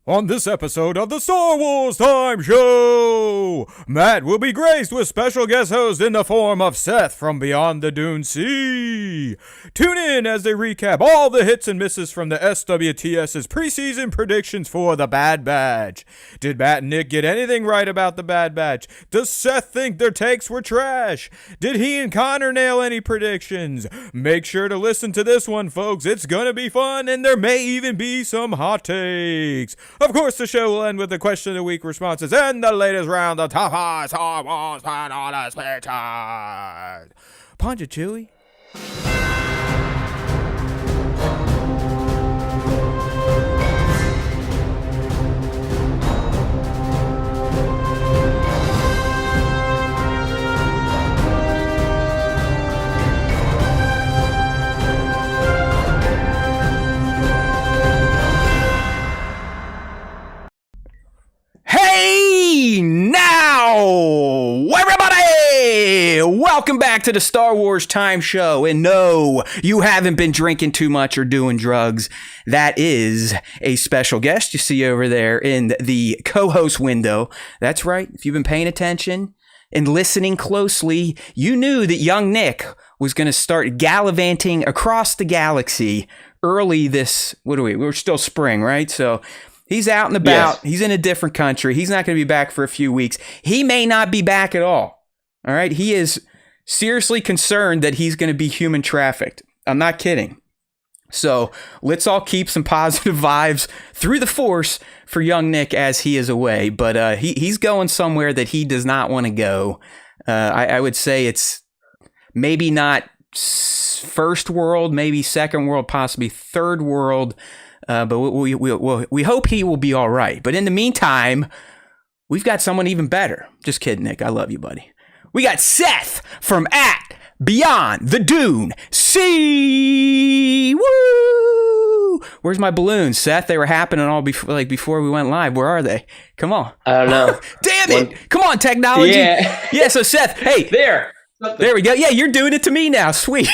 On this episode of the Star Wars Time Show, Matt will be graced with special guest host in the form of Seth from Beyond the Dune Sea. Tune in as they recap all the hits and misses from the SWTS's preseason predictions for the Bad Batch. Did Matt and Nick get anything right about the Bad Batch? Does Seth think their takes were trash? Did he and Connor nail any predictions? Make sure to listen to this one, folks. It's gonna be fun, and there may even be some hot takes. Of course, the show will end with the question of the week responses and the latest round of top 5 Star Wars fan honest pictures. Punch it, Chewie. Hey, now, everybody! Welcome back to the Star Wars Time Show. And no, you haven't been drinking too much or doing drugs. That is a special guest you see over there in the co-host window. That's right. If you've been paying attention and listening closely, you knew that young Nick was going to start gallivanting across the galaxy early this, we're still spring, right? So he's out and about. Yes. He's in a different country. He's not going to be back for a few weeks. He may not be back at all. All right. He is seriously concerned that he's going to be human trafficked. I'm not kidding. So let's all keep some positive vibes through the Force for young Nick as he is away. But he's going somewhere that he does not want to go. I would say it's maybe not first world, maybe second world, possibly third world. But we hope he will be all right. But in the meantime, we've got someone even better. Just kidding, Nick. I love you, buddy. We got Seth from Beyond the Dune Sea. Woo! Where's my balloons, Seth? They were happening all before we went live. Where are they? Come on. I don't know. Damn it! Come on, technology. Yeah. So Seth, hey, there we go. Yeah, you're doing it to me now. Sweet.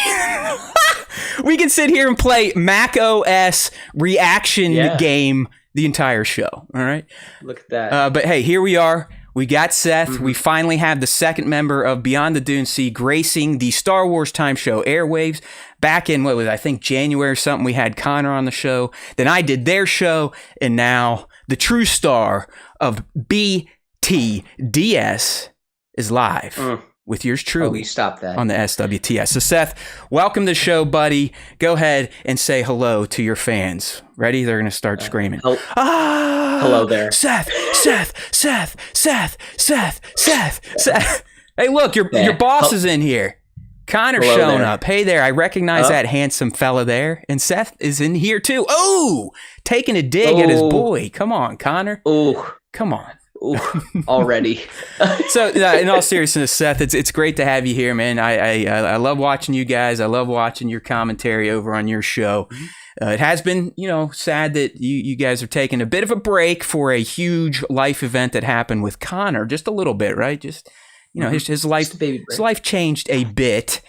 We can sit here and play Mac OS reaction game the entire show. All right. Look at that. But hey, here we are. We got Seth. Mm-hmm. We finally have the second member of Beyond the Dune Sea gracing the Star Wars Time Show airwaves. Back in, I think January or something, we had Connor on the show. Then I did their show. And now the true star of BTDS is live. With yours truly stop that. On the SWTS. So Seth, welcome to the show, buddy. Go ahead and say hello to your fans. Ready? They're going to start screaming. Hello there. Seth. Hey, look, your boss is in here. Connor's showing up. Hey there, I recognize that handsome fella there. And Seth is in here too. Oh, taking a dig at his boy. Come on, Connor. Oh, come on. Ooh, already. So, in all seriousness, Seth, it's great to have you here, man. I love watching you guys. I love watching your commentary over on your show. It has been, sad that you guys are taking a bit of a break for a huge life event that happened with Connor. Just a little bit, right? Just, his life changed a bit.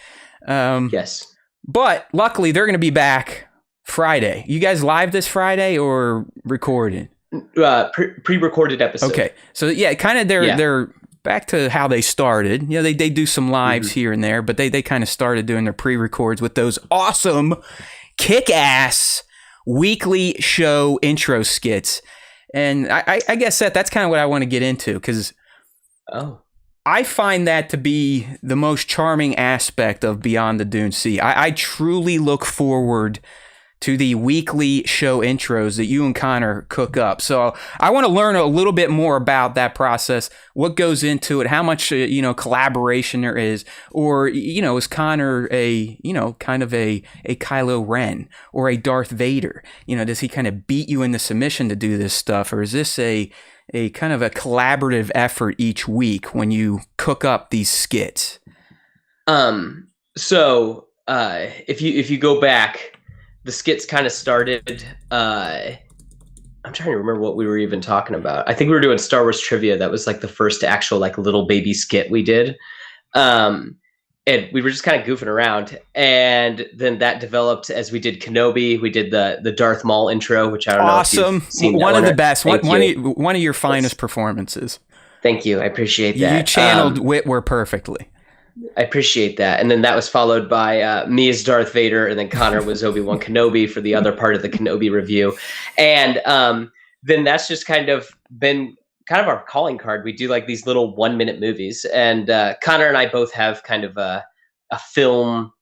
Yes. But luckily, they're going to be back Friday. You guys live this Friday or recorded? Pre-recorded episode. Okay, so kind of they're back to how they started. They do some lives here and there, but they kind of started doing their pre-records with those awesome, kick-ass weekly show intro skits. And I guess that's kind of what I want to get into because I find that to be the most charming aspect of Beyond the Dune Sea. I truly look forward to the weekly show intros that you and Connor cook up. So I want to learn a little bit more about that process, what goes into it, how much, collaboration there is, or, is Connor a Kylo Ren or a Darth Vader? Does he kind of beat you into submission to do this stuff? Or is this a kind of a collaborative effort each week when you cook up these skits? So if you go back, the skits kind of started, I'm trying to remember what we were even talking about. I think we were doing Star Wars trivia. That was like the first actual little baby skit we did. and we were just kind of goofing around, and then that developed as we did Kenobi. We did the Darth Maul intro, which I don't know if you've seen. One of the best. One of your finest performances. Thank you. I appreciate that. You channeled Witwer perfectly. I appreciate that. And then that was followed by me as Darth Vader, and then Connor was Obi-Wan Kenobi for the other part of the Kenobi review. And then that's just kind of been kind of our calling card. We do like these little 1-minute movies. And Connor and I both have kind of a film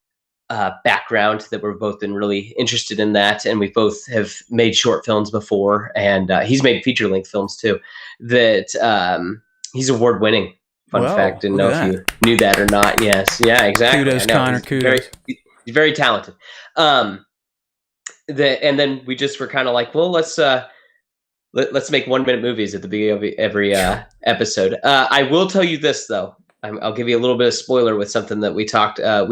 background that we've both been really interested in that. And we both have made short films before. And he's made feature-length films too. That he's award-winning. Fun fact. Didn't know if you knew that or not. Yes. Yeah, exactly. Kudos, Connor. Kudos. He's very talented. And then we just were kind of like, well, let's make 1-minute movies at the beginning of every episode. I will tell you this though. I'll give you a little bit of spoiler with something that we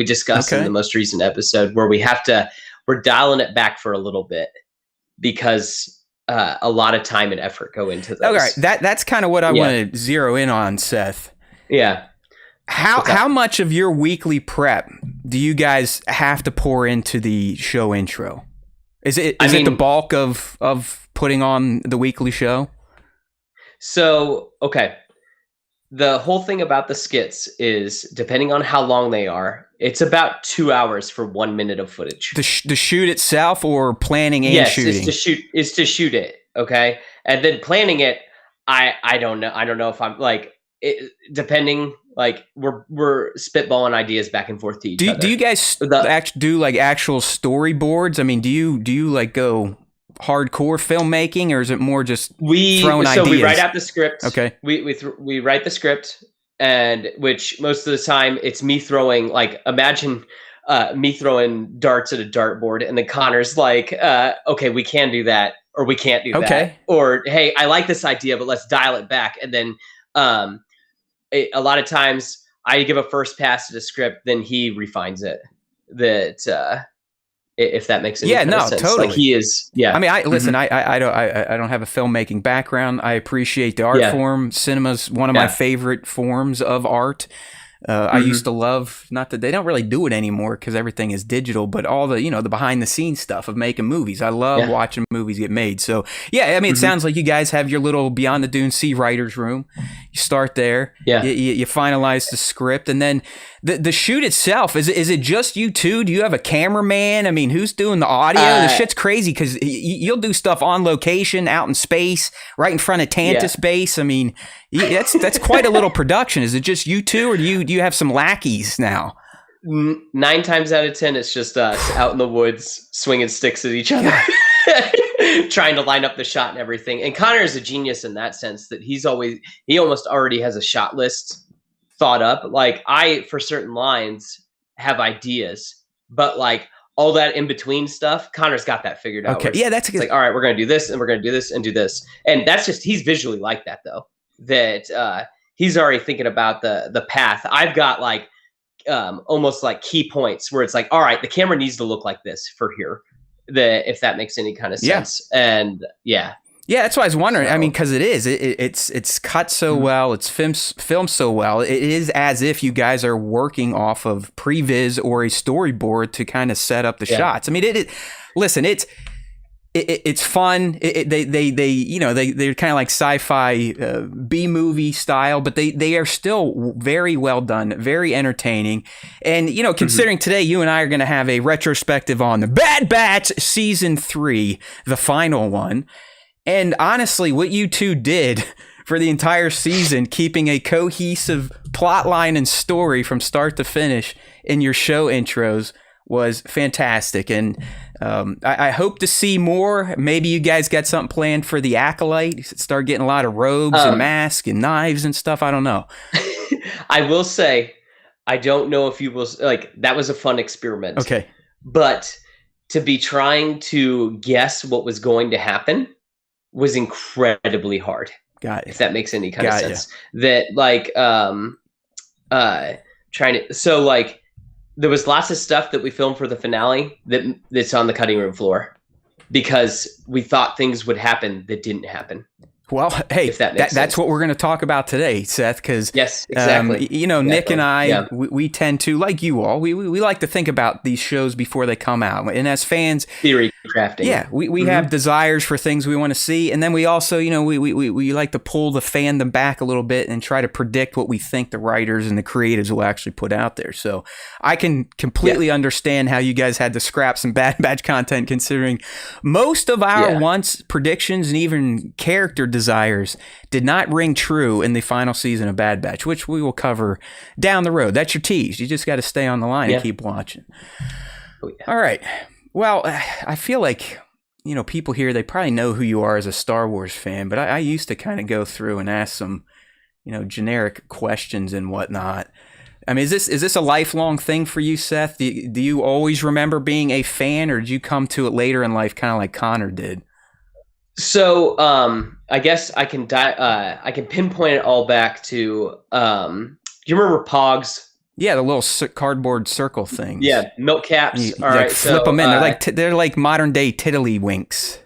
discussed in the most recent episode, where we're dialing it back for a little bit because a lot of time and effort go into those. All right. That's kind of what I want to zero in on, Seth. Yeah. How much of your weekly prep do you guys have to pour into the show intro? Is it the bulk of putting on the weekly show? So, okay. The whole thing about the skits is, depending on how long they are, it's about 2 hours for 1 minute of footage. The shoot itself, or planning and shooting? Yes, it's to shoot it. Okay. And then planning it, I don't know. I don't know if I'm like, depending, like we're spitballing ideas back and forth to each other. Do you guys do like actual storyboards? I mean, do you like go hardcore filmmaking, or is it more just throwing ideas? So we write out the script. Okay. We write the script, and which most of the time it's me throwing, like, imagine me throwing darts at a dartboard, and then Connor's like, okay, we can do that, or we can't do that. Or, hey, I like this idea, but let's dial it back. And then a lot of times I give a first pass to the script, then he refines it. That if that makes any kind of sense. Totally. Like, he is, yeah. I mean, I don't have a filmmaking background. I appreciate the art form. Cinema's one of my favorite forms of art. I used to love, not that they don't really do it anymore because everything is digital, but all the, the behind the scenes stuff of making movies. I love watching movies get made. So yeah, I mean, it sounds like you guys have your little Beyond the Dune Sea writers room. You start there, you finalize the script, and then the shoot itself, is it just you two? Do you have a cameraman? I mean, who's doing the audio? The shit's crazy because you'll do stuff on location, out in space, right in front of Tantus base. I mean, that's quite a little production. Is it just you two, or do you have some lackeys now? 9 times out of 10, it's just us out in the woods swinging sticks at each other, trying to line up the shot and everything. And Connor is a genius in that sense, that he almost already has a shot list thought up. Like, I, for certain lines, have ideas, but like all that in between stuff, Connor's got that figured out. Okay, that's like, all right, we're gonna do this, and we're gonna do this, and do this, and that's just, he's visually like that though. That he's already thinking about the path. I've got like almost like key points where it's like, all right, the camera needs to look like this for here. If that makes any kind of sense. And yeah, that's why I was wondering. So, I mean, because it's cut so well, it's filmed so well. It is as if you guys are working off of previs or a storyboard to kind of set up the shots. I mean, listen, it's fun. They're kind of like sci-fi B movie style, but they are still very well done, very entertaining. And considering today you and I are going to have a retrospective on the Bad Batch season 3, the final one. And honestly, what you two did for the entire season, keeping a cohesive plot line and story from start to finish in your show intros, was fantastic. And I hope to see more. Maybe you guys got something planned for the Acolyte. Start getting a lot of robes and masks and knives and stuff. I don't know. I will say, I don't know if you will, like, that was a fun experiment. Okay. But to be trying to guess what was going to happen was incredibly hard. Got it. If that makes any kind of sense. That, like, so like, there was lots of stuff that we filmed for the finale that's on the cutting room floor because we thought things would happen that didn't happen. Well, hey, if that makes that's sense. what we're going to talk about today, Seth, because, Yes, exactly. Nick and I, Yeah. we tend to, like you all, we like to think about these shows before they come out. And as fans, Theory crafting. yeah, we have desires for things we want to see. And then we also, we like to pull the fandom back a little bit and try to predict what we think the writers and the creatives will actually put out there. So I can completely understand how you guys had to scrap some Bad Batch content, considering most of our once predictions and even character desires did not ring true in the final season of Bad Batch, which we will cover down the road. That's your tease. You just got to stay on the line and keep watching. Oh, yeah. All right. Well, I feel like, people here, they probably know who you are as a Star Wars fan, but I used to kind of go through and ask some, generic questions and whatnot. I mean, is this a lifelong thing for you, Seth? Do you always remember being a fan, or did you come to it later in life, kind of like Connor did? So I guess I can pinpoint it all back to you remember Pogs? Yeah, the little cardboard circle things. Yeah, milk caps. You flip them in. They're like modern day tiddlywinks.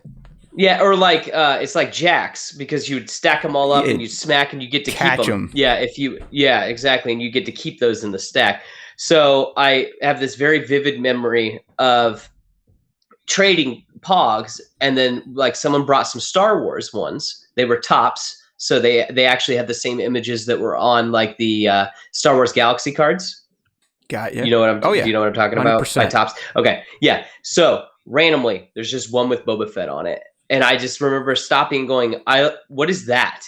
Yeah, or like it's like jacks, because you'd stack them all up and you'd smack and you get to catch keep them. Yeah, exactly, and you get to keep those in the stack. So I have this very vivid memory of trading Pogs, and then like someone brought some Star Wars ones. They were tops, so they actually had the same images that were on like the Star Wars Galaxy cards. Got you. You know what I'm? Oh, yeah. You know what I'm talking about? 100%. By tops. Okay, yeah. So randomly, there's just one with Boba Fett on it, and I just remember stopping and going, what is that?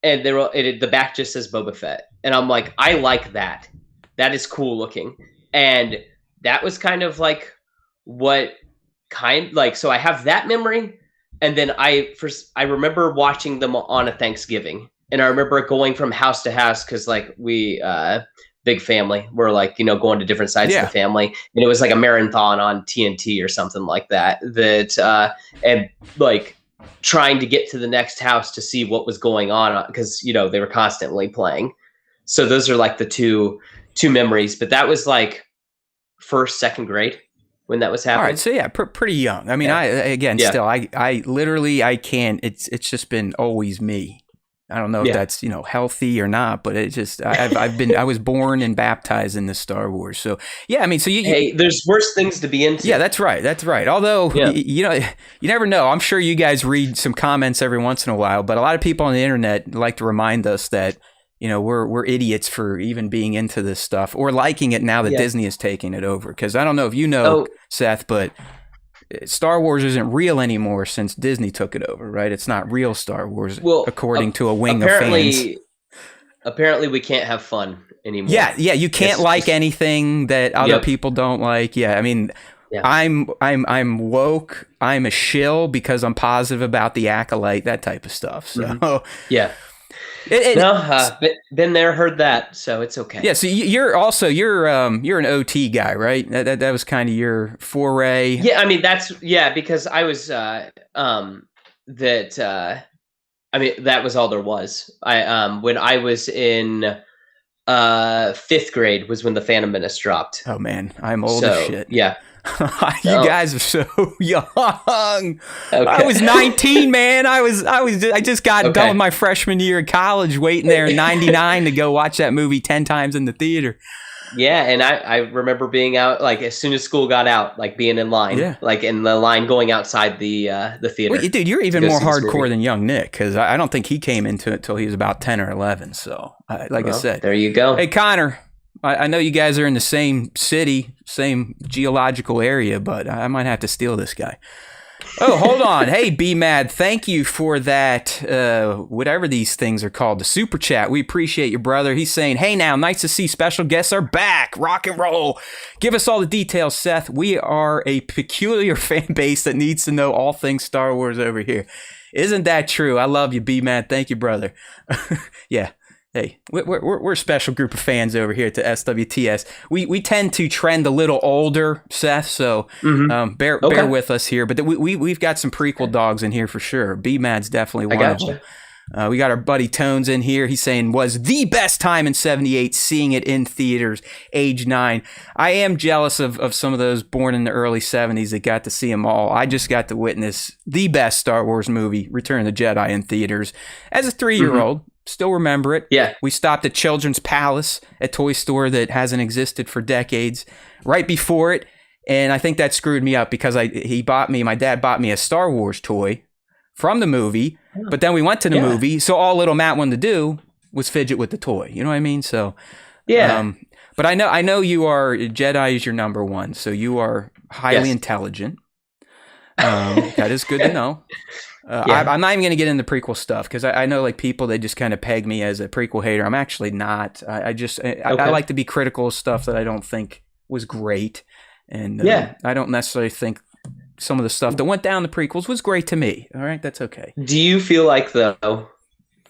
And the back just says Boba Fett, and I'm like, I like that. That is cool looking, and that was kind of like so I have that memory, and then I remember watching them on a Thanksgiving, and I remember going from house to house, because like we big family, we're like going to different sides of the family, and it was like a marathon on TNT or something like that and like trying to get to the next house to see what was going on, because they were constantly playing. So those are like the two memories, but that was like first, second grade when that was happening. All right, so yeah, pretty young. I mean, still, I literally, I can't. It's just been always me. I don't know if that's healthy or not, but it just I was born and baptized in the Star Wars. So yeah, I mean, so there's worse things to be into. Yeah, that's right. Although you never know. I'm sure you guys read some comments every once in a while, but a lot of people on the internet like to remind us that we're idiots for even being into this stuff or liking it now that Disney is taking it over. Because I don't know if Seth, but Star Wars isn't real anymore since Disney took it over, right? It's not real Star Wars, according to a wing of fans. Apparently, we can't have fun anymore. Yeah, you can't like anything that other people don't like. Yeah, I mean, I'm woke. I'm a shill because I'm positive about the Acolyte, that type of stuff. So yeah. Been there, heard that, so it's okay. Yeah, so you're an OT guy, right? That was kind of your foray. Yeah, I mean because I was that was all there was. When I was in 5th grade was when the Phantom Menace dropped. Oh man, I'm old as shit. Yeah. You guys are so young. Okay. I was 19, man. I just got done with my freshman year of college, waiting there in '99 to go watch that movie 10 times in the theater. Yeah, and I remember being out, like as soon as school got out, like being in line, like in the line going outside the theater. Well, dude, you're even more hardcore than young Nick, because I don't think he came into it till he was about 10 or 11. So, I said, there you go. Hey, Connor. I know you guys are in the same city, same geological area, but I might have to steal this guy. Oh, hold on. Hey, B-Mad, thank you for that, whatever these things are called, the super chat. We appreciate you, brother. He's saying, hey now, nice to see special guests are back. Rock and roll. Give us all the details, Seth. We are a peculiar fan base that needs to know all things Star Wars over here. Isn't that true? I love you, B-Mad. Thank you, brother. Yeah. Hey, we're a special group of fans over here at the SWTS. We tend to trend a little older, Seth, so bear with us here. But we've got some prequel dogs in here for sure. B-Mad's definitely one of them. We got our buddy Tones in here. He's saying was the best time in 78 seeing it in theaters, age 9. I am jealous of some of those born in the early 70s that got to see them all. I just got to witness the best Star Wars movie, Return of the Jedi, in theaters as a 3-year-old. Still remember it. Yeah. We stopped at Children's Palace, a toy store that hasn't existed for decades, right before it. And I think that screwed me up because my dad bought me a Star Wars toy from the movie, but then we went to the movie, so all little Matt wanted to do was fidget with the toy. You know what I mean? So, but I know you are, Jedi is your number one, so you are highly intelligent. That is good to know. I'm not even going to get into prequel stuff because I know like people, they just kind of peg me as a prequel hater. I'm actually not. I like to be critical of stuff that I don't think was great. And I don't necessarily think some of the stuff that went down the prequels was great to me. All right, that's okay. Do you feel like, though,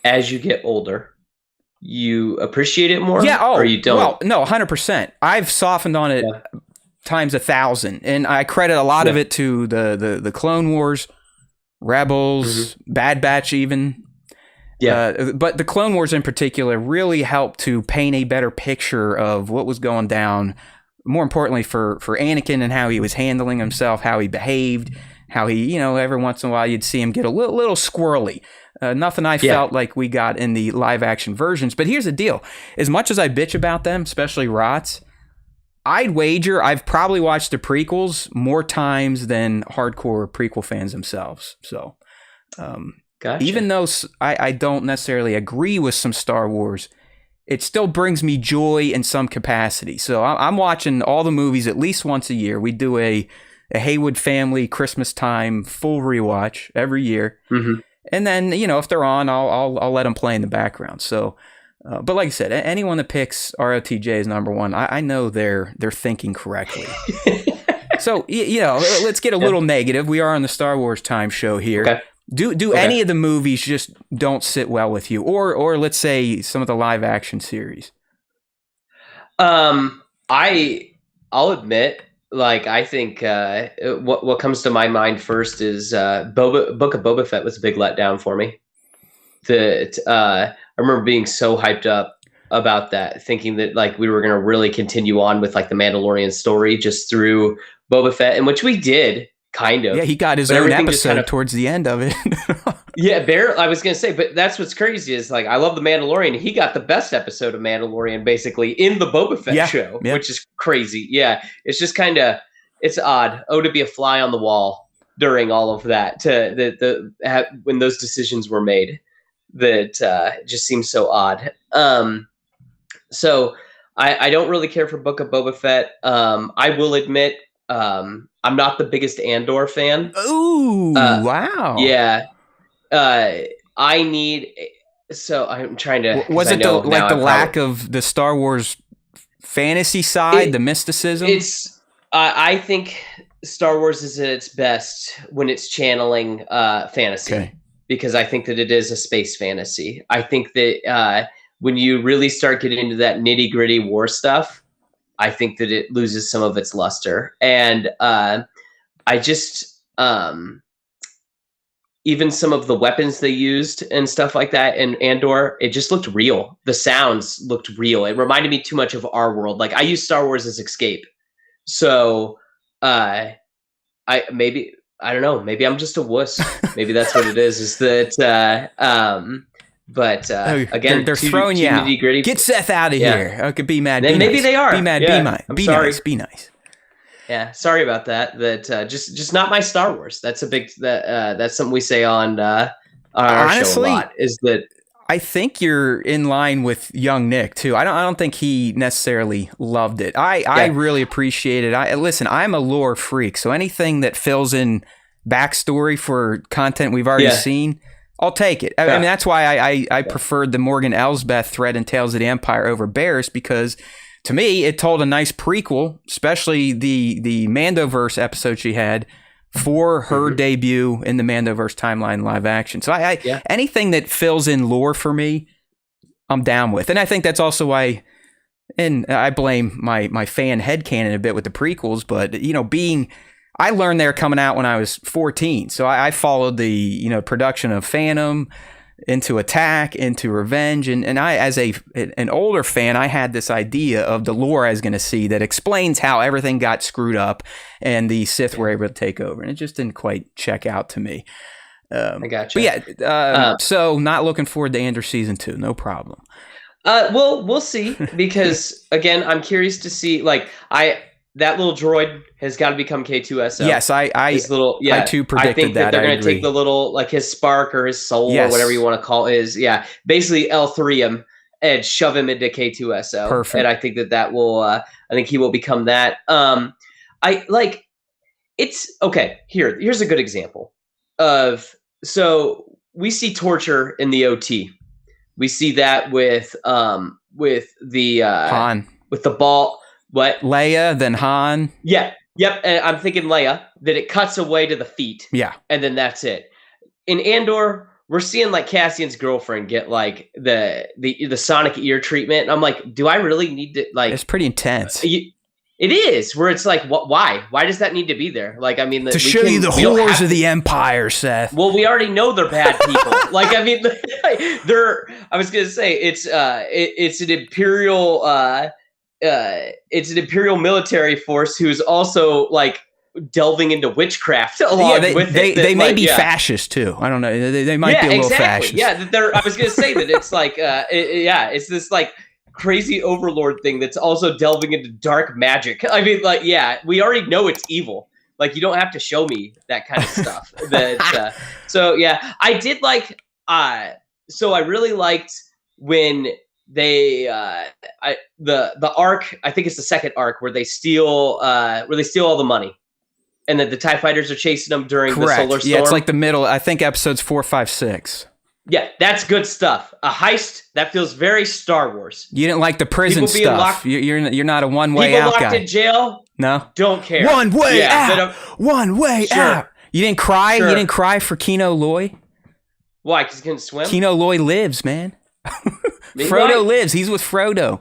as you get older, you appreciate it more? Yeah, or you don't? Well, no, 100%. I've softened on it times 1,000. And I credit a lot of it to the Clone Wars, Rebels, Bad Batch even. Yeah. But the Clone Wars in particular really helped to paint a better picture of what was going down. More importantly for Anakin and how he was handling himself, how he behaved, how he, every once in a while you'd see him get a little squirrely. Nothing I felt like we got in the live action versions. But here's the deal. As much as I bitch about them, especially Rots, I'd wager I've probably watched the prequels more times than hardcore prequel fans themselves. So even though I don't necessarily agree with some Star Wars, it still brings me joy in some capacity. So I'm watching all the movies at least once a year. We do a Haywood family Christmas time full rewatch every year. And then, if they're on, I'll let them play in the background. So, but like I said, anyone that picks ROTJ as number one, I know they're thinking correctly. So, let's get a little negative. We are on the Star Wars Time show here. Okay. Do any of the movies just don't sit well with you, or let's say some of the live action series? I'll admit, like, I think what comes to my mind first is Book of Boba Fett was a big letdown for me. I remember being so hyped up about that, thinking that like we were going to really continue on with like the Mandalorian story just through Boba Fett, and which we did. Kind of. Yeah, he got his own episode towards the end of it. I was going to say, but that's what's crazy is like, I love The Mandalorian. He got the best episode of Mandalorian basically in the Boba Fett show, which is crazy. Yeah. It's just kind of, it's odd. To be a fly on the wall during all of that, when those decisions were made, that just seems so odd. So I don't really care for Book of Boba Fett. I will admit, I'm not the biggest Andor fan. Ooh, wow. Yeah. So I'm trying to... Was it the lack of the Star Wars fantasy side, the mysticism? I think Star Wars is at its best when it's channeling fantasy, because I think that it is a space fantasy. I think that when you really start getting into that nitty gritty war stuff, I think that it loses some of its luster. And I just, even some of the weapons they used and stuff like that in Andor, it just looked real. The sounds looked real. It reminded me too much of our world. Like, I use Star Wars as escape. So I don't know, maybe I'm just a wuss. Maybe that's what it is that, again, they're throwing you out. Gritty. Get Seth out of here. Okay, be mad. Be maybe nice. They are. Be mad. Be nice. Be nice. Yeah, sorry about that. Just not my Star Wars. That's a big. That's something we say on our show a lot. Is that I think you're in line with young Nick too. I don't think he necessarily loved it. I really appreciate it. Listen, I'm a lore freak, so anything that fills in backstory for content we've already seen, I'll take it. I mean, that's why I preferred the Morgan Elsbeth thread in Tales of the Empire over Barriss, because to me it told a nice prequel, especially the Mandoverse episode she had for her debut in the Mandoverse timeline live action. So anything that fills in lore for me, I'm down with. And I think that's also why, and I blame my fan headcanon a bit with the prequels, but I learned they were coming out when I was 14. So I followed the production of Phantom, into attack, into revenge. And I, as an older fan, I had this idea of the lore I was going to see that explains how everything got screwed up and the Sith were able to take over. And it just didn't quite check out to me. I gotcha. But yeah, so not looking forward to Andor season 2. No problem. Well, we'll see, because again, I'm curious to see, like, that little droid has got to become K2SO. Yes, I too predicted I think that they're going to take the little, like, his spark or his soul or whatever you want to call it, basically L3 him and shove him into K2SO. Perfect. And I think that will, I think he will become that. It's okay. Here's a good example of, so we see torture in the OT. We see that with the Han, with the ball. What? Leia, then Han. Yeah. Yep. And I'm thinking Leia, that it cuts away to the feet. Yeah. And then that's it. In Andor, we're seeing like Cassian's girlfriend get like the sonic ear treatment. And I'm like, do I really need to, like, it's pretty intense. It is, where it's like, why? Why does that need to be there? Like, I mean, to show you the horrors of the Empire, Seth. Well, we already know they're bad people. Like, I mean, I was gonna say it's an imperial military force who's also like delving into witchcraft along with it. They may be fascist too. I don't know. They might be a little fascist. Yeah, I was gonna say that it's like, it's this like crazy overlord thing that's also delving into dark magic. I mean, like, we already know it's evil. Like, you don't have to show me that kind of stuff. So yeah, I did like. So I really liked when they the arc. I think it's the second arc where they steal all the money, and then the TIE fighters are chasing them during the solar storm. Yeah, it's like the middle. I think episodes 4, 5, 6. Yeah, that's good stuff. A heist that feels very Star Wars. You didn't like the prison stuff. You're not a one-way out guy. People locked in jail. No, don't care. One way out. One way out. You didn't cry. Sure. You didn't cry for Kino Loy. Why? Because he couldn't swim. Kino Loy lives, man. Frodo lives. He's with Frodo.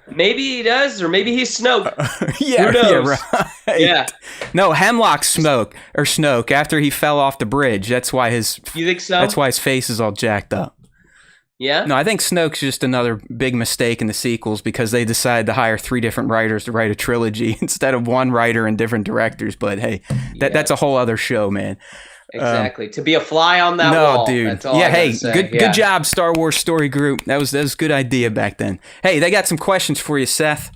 Maybe he does, or maybe he's Snoke. Yeah, who knows? Right. Yeah. No, Hemlock Snoke after he fell off the bridge. That's why his. You think so? That's why his face is all jacked up. Yeah. No, I think Snoke's just another big mistake in the sequels because they decided to hire 3 different writers to write a trilogy instead of one writer and different directors. But hey, that's a whole other show, man. Exactly. To be a fly on that wall. Dude. That's all good job, Star Wars Story Group. That was a good idea back then. Hey, they got some questions for you, Seth.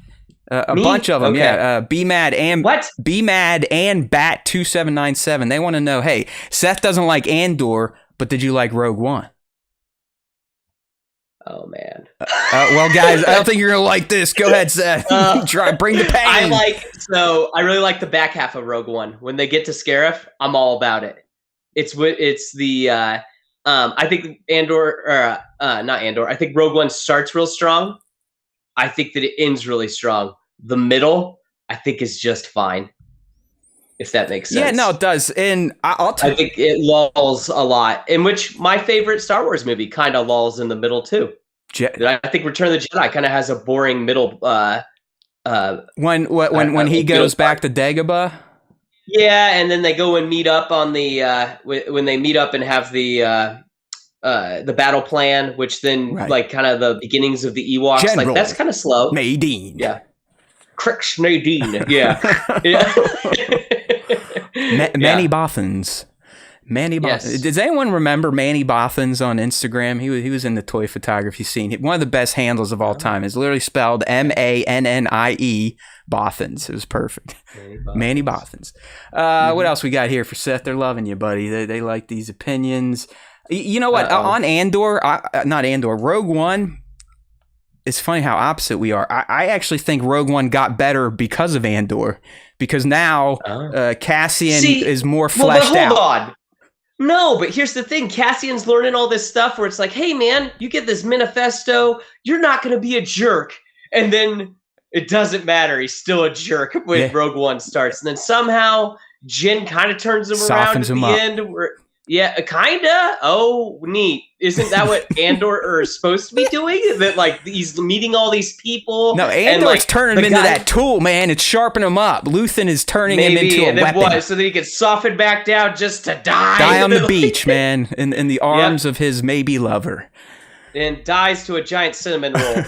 A bunch of them, okay. yeah. Be Mad and Bat 2797. They want to know, hey, Seth doesn't like Andor, but did you like Rogue One? Oh man. Well, guys, I don't think you're gonna like this. Go ahead, Seth. Bring the pain. I really like the back half of Rogue One. When they get to Scarif, I'm all about it. It's the I think not Andor. I think Rogue One starts real strong. I think that it ends really strong. The middle, I think, is just fine. If that makes sense. Yeah, no, it does. And I think it lulls a lot. In which my favorite Star Wars movie kind of lulls in the middle too. I think Return of the Jedi kind of has a boring middle. When he goes back to Dagobah. Yeah, and then they go and meet up on the when they meet up and have the battle plan, which then like kind of the beginnings of the Ewoks. General like that's kind of slow. Nadine. Yeah. Crix Nadine. Yeah. Manny Bothans. Manny Bothans. Yes. Does anyone remember Manny Bothans on Instagram? He was in the toy photography scene. One of the best handles of all time. It's literally spelled Mannie Bothans. It was perfect. Manny Bothans. What else we got here for Seth? They're loving you, buddy. They like these opinions. You know what? On Andor, not Andor, Rogue One. It's funny how opposite we are. I actually think Rogue One got better because of Andor. Because now Cassian is more fleshed out. Hold on. No, but here's the thing. Cassian's learning all this stuff where it's like, hey, man, you get this manifesto. You're not going to be a jerk. And then it doesn't matter. He's still a jerk when Rogue One starts. And then somehow Jin kind of turns him around at the end. Yeah, kinda. Oh, neat. Isn't that what Andor is supposed to be doing? That like he's meeting all these people. No, and Andor's like turning him into that tool, man. It's sharpening him up. Luthen is turning him into a weapon. What? So that he can soften back down just to die. Die on the beach, man, in the arms of his maybe lover. And dies to a giant cinnamon roll.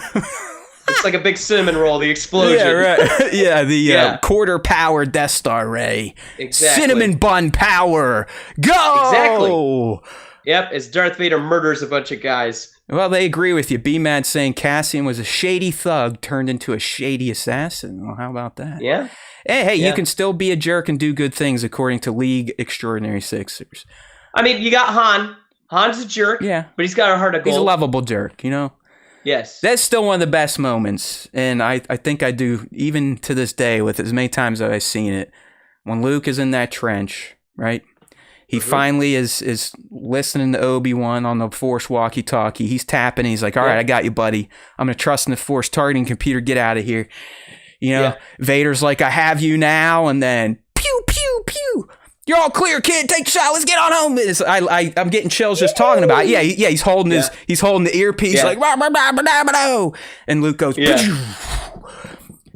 It's like a big cinnamon roll, the explosion. Yeah, right. Yeah, the quarter power Death Star Ray. Exactly. Cinnamon bun power. Go! Exactly. Yep, as Darth Vader murders a bunch of guys. Well, they agree with you. B-Mad saying Cassian was a shady thug turned into a shady assassin. Well, how about that? Yeah. Hey, you can still be a jerk and do good things according to League Extraordinary Sixers. I mean, you got Han. Han's a jerk, but he's got a heart of gold. He's a lovable jerk, you know? Yes. That's still one of the best moments, and I think I do, even to this day, with as many times as I've seen it, when Luke is in that trench, right? He finally is listening to Obi-Wan on the Force walkie-talkie. He's tapping, and he's like, all right, I got you, buddy. I'm going to trust in the Force targeting computer. Get out of here. You know, Vader's like, I have you now, and then pew, pew, pew. You're all clear, kid. Take a shot. Let's get on home. I'm getting chills just talking about it. Yeah. He's holding he's holding the earpiece like, bah, bah, bah, bah, bah, bah, and Luke goes, and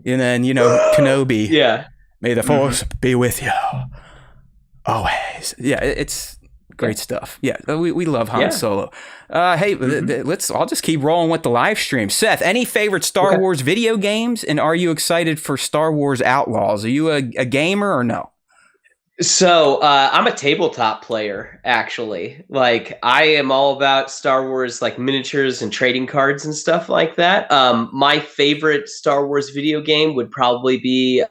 then Kenobi. Yeah. May the Force be with you always. Yeah, it's great stuff. Yeah, we love Han Solo. Hey, I'll just keep rolling with the live stream. Seth, any favorite Star Wars video games, and are you excited for Star Wars Outlaws? Are you a gamer or no? So I'm a tabletop player, actually. Like, I am all about Star Wars, like miniatures and trading cards and stuff like that. My favorite Star Wars video game would probably be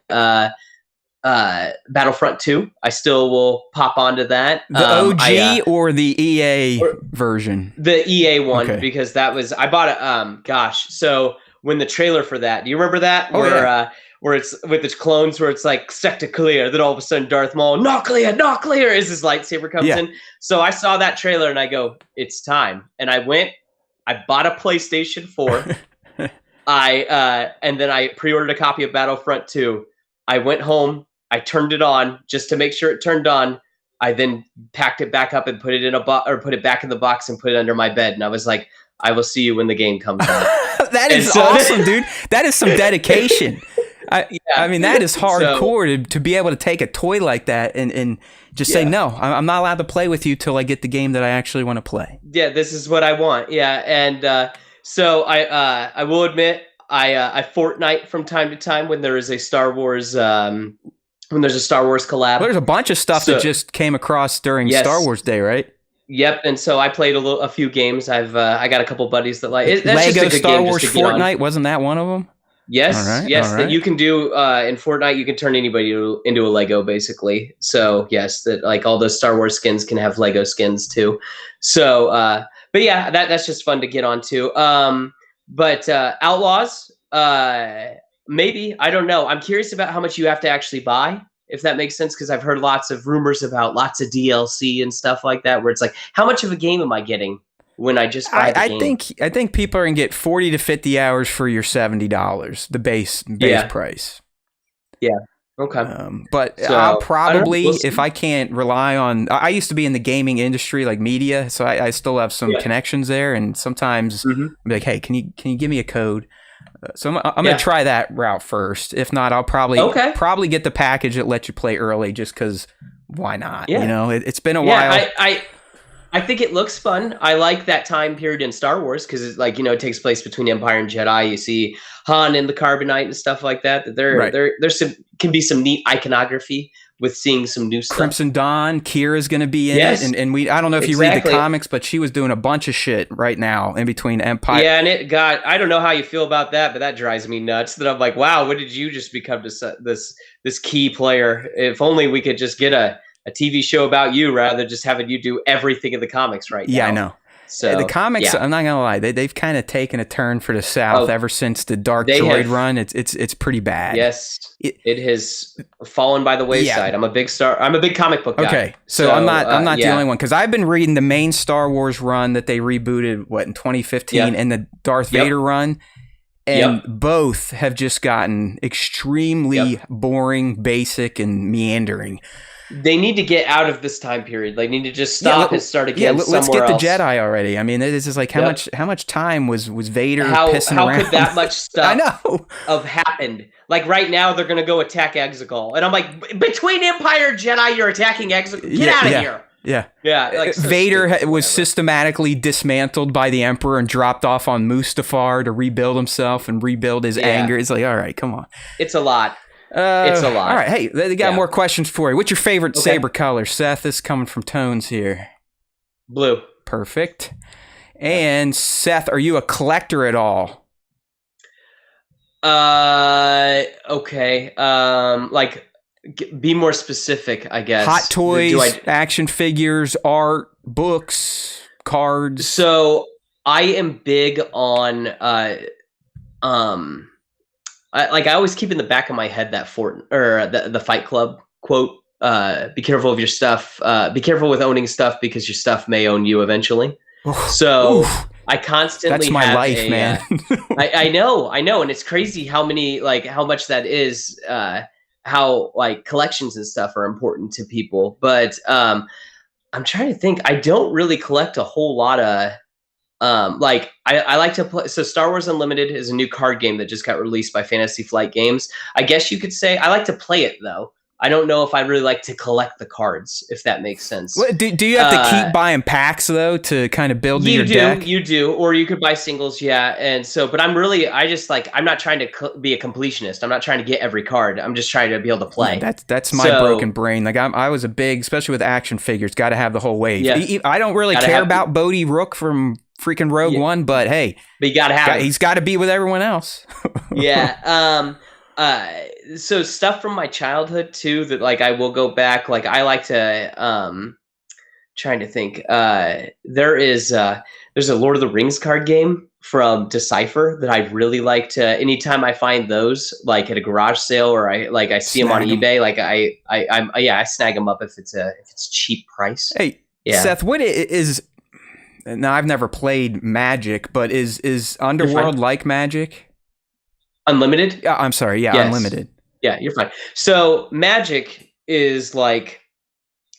Battlefront 2. I still will pop onto that. The OG or the EA version? The EA one, because that was, I bought it, so when the trailer for that, do you remember that? Where it's with its clones, where it's like sector clear, then all of a sudden Darth Maul, not clear, as his lightsaber comes in. So I saw that trailer and I go, it's time. And I bought a PlayStation 4. And then I pre-ordered a copy of Battlefront 2. I went home, I turned it on just to make sure it turned on. I then packed it back up and put it in put it back in the box and put it under my bed. And I was like, I will see you when the game comes out. That is awesome, dude. That is some dedication. I mean, that is hardcore to be able to take a toy like that and just say, no, I'm not allowed to play with you till I get the game that I actually want to play. Yeah, this is what I want. Yeah, and so I will admit, I Fortnite from time to time when there is a Star Wars when there's a Star Wars collab. Well, there's a bunch of stuff that just came across during Star Wars Day, right? Yep, and so I played a few games. I got a couple buddies that like that's Lego just a good Star game Wars Fortnite. Wasn't that one of them? Yes, that you can do in Fortnite. You can turn anybody into a Lego, basically. So yes, that like all those Star Wars skins can have Lego skins too. So, but yeah, that's just fun to get onto. But Outlaws, maybe, I don't know. I'm curious about how much you have to actually buy, if that makes sense, because I've heard lots of rumors about lots of DLC and stuff like that, where it's like, how much of a game am I getting when I just buy the game? I think people are gonna get 40 to 50 hours for your $70, the base price. Yeah. Okay. But so, I'll probably, if I can't rely on, I used to be in the gaming industry, like media, so I still have some connections there, and sometimes I'm like, hey, can you give me a code? So I'm gonna try that route first. If not, I'll probably get the package that lets you play early, just because why not? Yeah. You know, it's been a while. I think it looks fun. I like that time period in Star Wars because it's like, it takes place between Empire and Jedi. You see Han in the Carbonite and stuff like that. There's can be some neat iconography with seeing some new stuff. Crimson Dawn, Kira's going to be in it, and I don't know if you read the comics, but she was doing a bunch of shit right now in between Empire. Yeah, and I don't know how you feel about that, but that drives me nuts. That I'm like, wow, what did you just become this key player? If only we could just get a TV show about you rather than just having you do everything in the comics right now. Yeah, I know. So the comics, I'm not gonna lie, they've kind of taken a turn for the South ever since the Dark Droid run. It's pretty bad. Yes, it has fallen by the wayside. Yeah. I'm a big comic book guy. Okay, so I'm not the only one, because I've been reading the main Star Wars run that they rebooted in 2015 and the Darth Vader run. And both have just gotten extremely boring, basic, and meandering. They need to get out of this time period. They need to just stop and start again somewhere else. Let's get the Jedi already. I mean, this is like how much time was Vader pissing around? How could that much stuff I know. have happened? Like right now, they're going to go attack Exegol. And I'm like, between Empire and Jedi, you're attacking Exegol. Get out of here. Yeah. Yeah. Like, so Vader was systematically dismantled by the Emperor and dropped off on Mustafar to rebuild himself and rebuild his anger. It's like, all right, come on. It's a lot. It's a lot. All right. Hey, they got more questions for you. What's your favorite saber color? Seth, this is coming from Tones here. Blue. Perfect. And Seth, are you a collector at all? Okay. Like, be more specific, I guess. Hot toys, action figures, art, books, cards. So I am big on I always keep in the back of my head that the Fight Club quote. Be careful of your stuff. Be careful with owning stuff because your stuff may own you eventually. So I constantly that's my life, man. I know, and it's crazy how much that is. How like collections and stuff are important to people, but I'm trying to think. I don't really collect a whole lot of. I like to play. So Star Wars Unlimited is a new card game that just got released by Fantasy Flight Games. I guess you could say I like to play it though. I don't know if I really like to collect the cards, if that makes sense. Do you have to keep buying packs though to kind of build your deck? You do, or you could buy singles, yeah. And so, but I'm not trying to be a completionist. I'm not trying to get every card. I'm just trying to be able to play. Yeah, that's my broken brain. Like I was a big, especially with action figures, got to have the whole wave. Yeah. I don't really care about Bodhi Rook from freaking Rogue One, but hey, but you gotta have he's got to be with everyone else. Yeah. So stuff from my childhood too that like I will go back. Like I like to trying to think. There's a Lord of the Rings card game from Decipher that I really like to. Anytime I find those like at a garage sale or I see them on eBay, like I snag them up if it's cheap price. Hey, Seth, what is? Now I've never played Magic, but is Underworld like Magic? Unlimited? Yeah, I'm sorry. Yeah, yes. Unlimited. Yeah, you're fine. So Magic is like,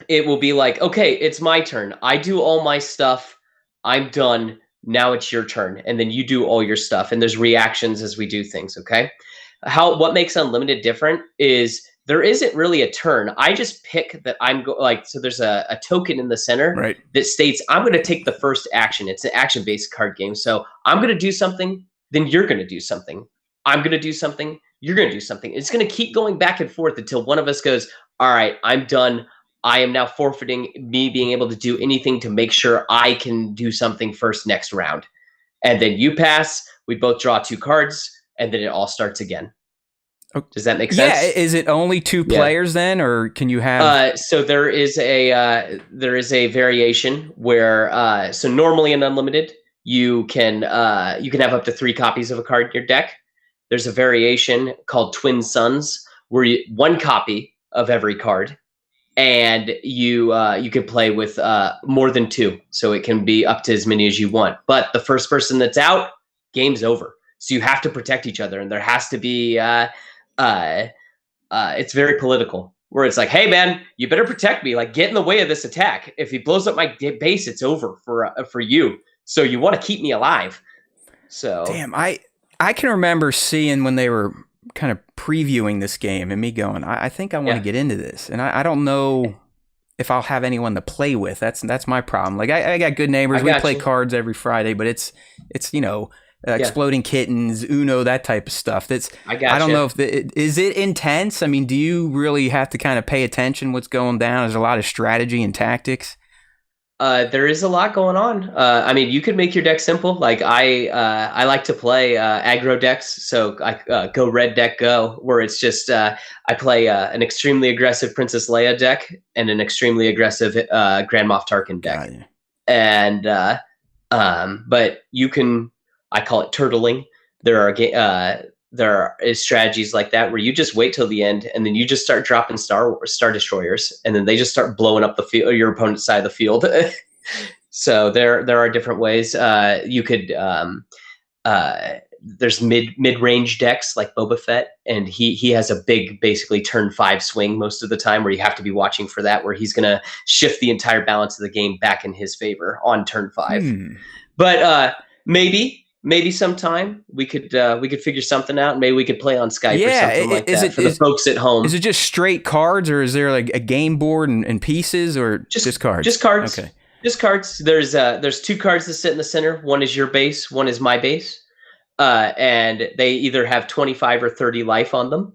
it will be like, okay, it's my turn. I do all my stuff. I'm done. Now it's your turn. And then you do all your stuff. And there's reactions as we do things, okay? What makes Unlimited different is there isn't really a turn. I just pick that so there's a token in the center that states I'm going to take the first action. It's an action-based card game. So I'm going to do something, then you're going to do something. I'm going to do something, you're going to do something. It's going to keep going back and forth until one of us goes, all right, I'm done. I am now forfeiting me being able to do anything to make sure I can do something first next round. And then you pass, we both draw 2 cards, and then it all starts again. Does that make sense? Yeah. Is it only 2 players then, or can you have? So there is a variation where so normally in Unlimited you can have up to 3 copies of a card in your deck. There's a variation called Twin Suns where 1 copy of every card, and you can play with more than 2, so it can be up to as many as you want. But the first person that's out, game's over. So you have to protect each other, and there has to be. It's very political, where it's like, hey man, you better protect me. Like, get in the way of this attack. If he blows up my base, it's over for you. So you want to keep me alive. So damn, I can remember seeing when they were kind of previewing this game and me going, I think I want to get into this. And I don't know if I'll have anyone to play with. That's my problem. Like I got good neighbors. We play cards every Friday, but it's Exploding Kittens, Uno, that type of stuff. I don't know if is it intense? I mean, do you really have to kind of pay attention what's going down? There's a lot of strategy and tactics. There is a lot going on. I mean, you could make your deck simple. Like I like to play aggro decks. So I go red deck go, where it's just I play an extremely aggressive Princess Leia deck and an extremely aggressive Grand Moff Tarkin deck. And but you can, I call it turtling. There is strategies like that where you just wait till the end and then you just start dropping Star Destroyers, and then they just start blowing up the field, your opponent's side of the field. So there are different ways. You could there's mid-range decks like Boba Fett, and he has a big, basically turn 5 swing most of the time, where you have to be watching for that, where he's going to shift the entire balance of the game back in his favor on turn 5. But maybe sometime we could figure something out. Maybe we could play on Skype or something like that for the folks at home. Is it just straight cards, or is there like a game board and pieces, or just cards? Just cards. Okay. Just cards. There's 2 cards that sit in the center. One is your base. One is my base. And they either have 25 or 30 life on them.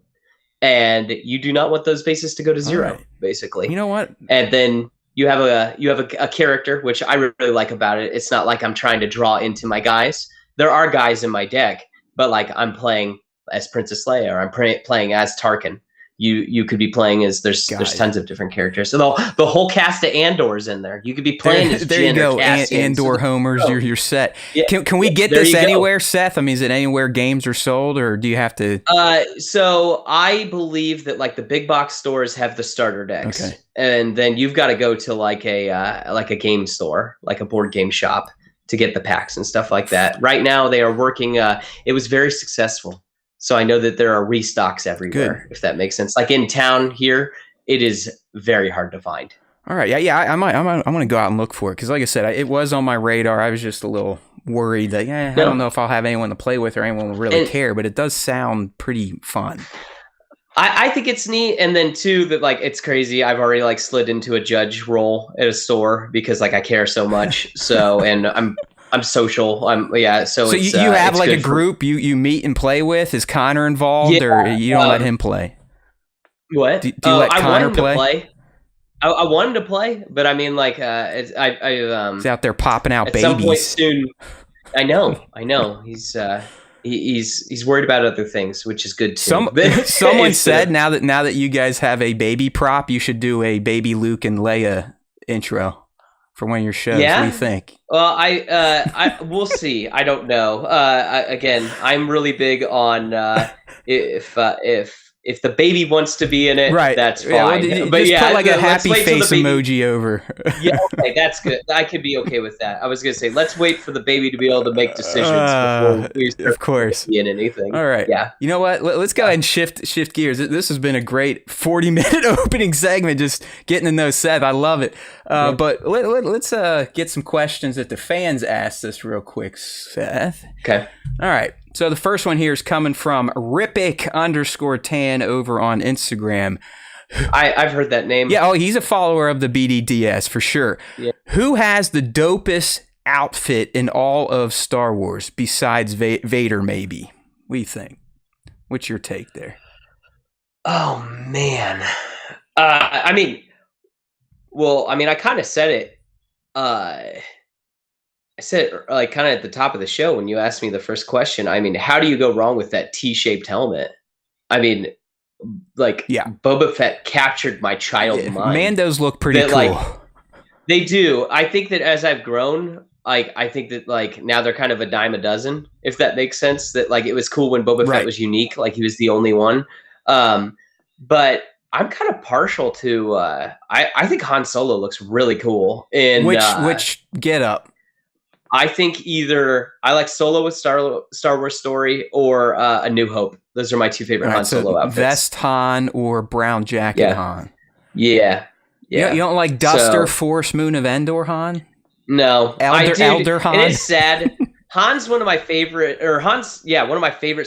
And you do not want those bases to go to 0, basically. You know what? And then you have a character, which I really like about it. It's not like I'm trying to draw into my guys. There are guys in my deck, but like I'm playing as Princess Leia, or I'm playing as Tarkin. You could be playing as there's tons of different characters. So the whole cast of Andor's in there. You could be playing as there Jyn, you go. or Cassian. Andor homers, you're set. Yeah. Can we get this anywhere, Seth? I mean, is it anywhere games are sold, or do you have to? So I believe that like the big box stores have the starter decks, and then you've got to go to like a game store, like a board game shop, to get the packs and stuff like that. Right now they are working. It was very successful. So I know that there are restocks everywhere, if that makes sense. Like in town here, it is very hard to find. All right. Yeah. I'm going to go out and look for it. Cause like I said, it was on my radar. I was just a little worried that, I don't know if I'll have anyone to play with or anyone will really care, but it does sound pretty fun. I think it's neat. And then too, that like, it's crazy. I've already like slid into a judge role at a store because like I care so much. So, and I'm social. So you have like a group you meet and play with. Is Connor involved, or you don't let him play? What? Do you let Connor play? I want him to play, but I mean, like, he's out there popping out babies. At some point soon. I know. He's worried about other things, which is good too. Someone said now that you guys have a baby prop, you should do a baby Luke and Leia intro for one of your shows. Yeah? What do you think? Well, I we'll see. I don't know. Again, I'm really big on if the baby wants to be in it, that's fine. But just put like a happy face emoji over. Yeah, okay, that's good. I could be okay with that. I was gonna say, let's wait for the baby to be able to make decisions before we start in anything. All right. Yeah. You know what? Let's go ahead and shift gears. This has been a great 40-minute opening segment, just getting to know Seth. I love it. But let's get some questions that the fans asked us real quick, Seth. Okay. All right. So the first one here is coming from Rippic_tan over on Instagram. I've heard that name. Yeah, he's a follower of the BDDS for sure. Yeah. Who has the dopest outfit in all of Star Wars besides Vader, maybe? What do you think? What's your take there? Oh, man. I kind of said it. I said like kind of at the top of the show when you asked me the first question. I mean, how do you go wrong with that T-shaped helmet? I mean, like Boba Fett captured my child mind. Mandos look pretty cool. Like, they do. I think that as I've grown, like I think that like now they're kind of a dime a dozen, if that makes sense. That like it was cool when Boba Fett was unique, like he was the only one. But I'm kind of partial to. I think Han Solo looks really cool. In which get up? I think either I like Solo with Star Wars Story or A New Hope. Those are my 2 favorite Han Solo outfits. Vest Han or brown jacket Han. Yeah. You don't like Duster Force Moon of Endor Han? No. Elder Han? It is sad. Han's one of my favorite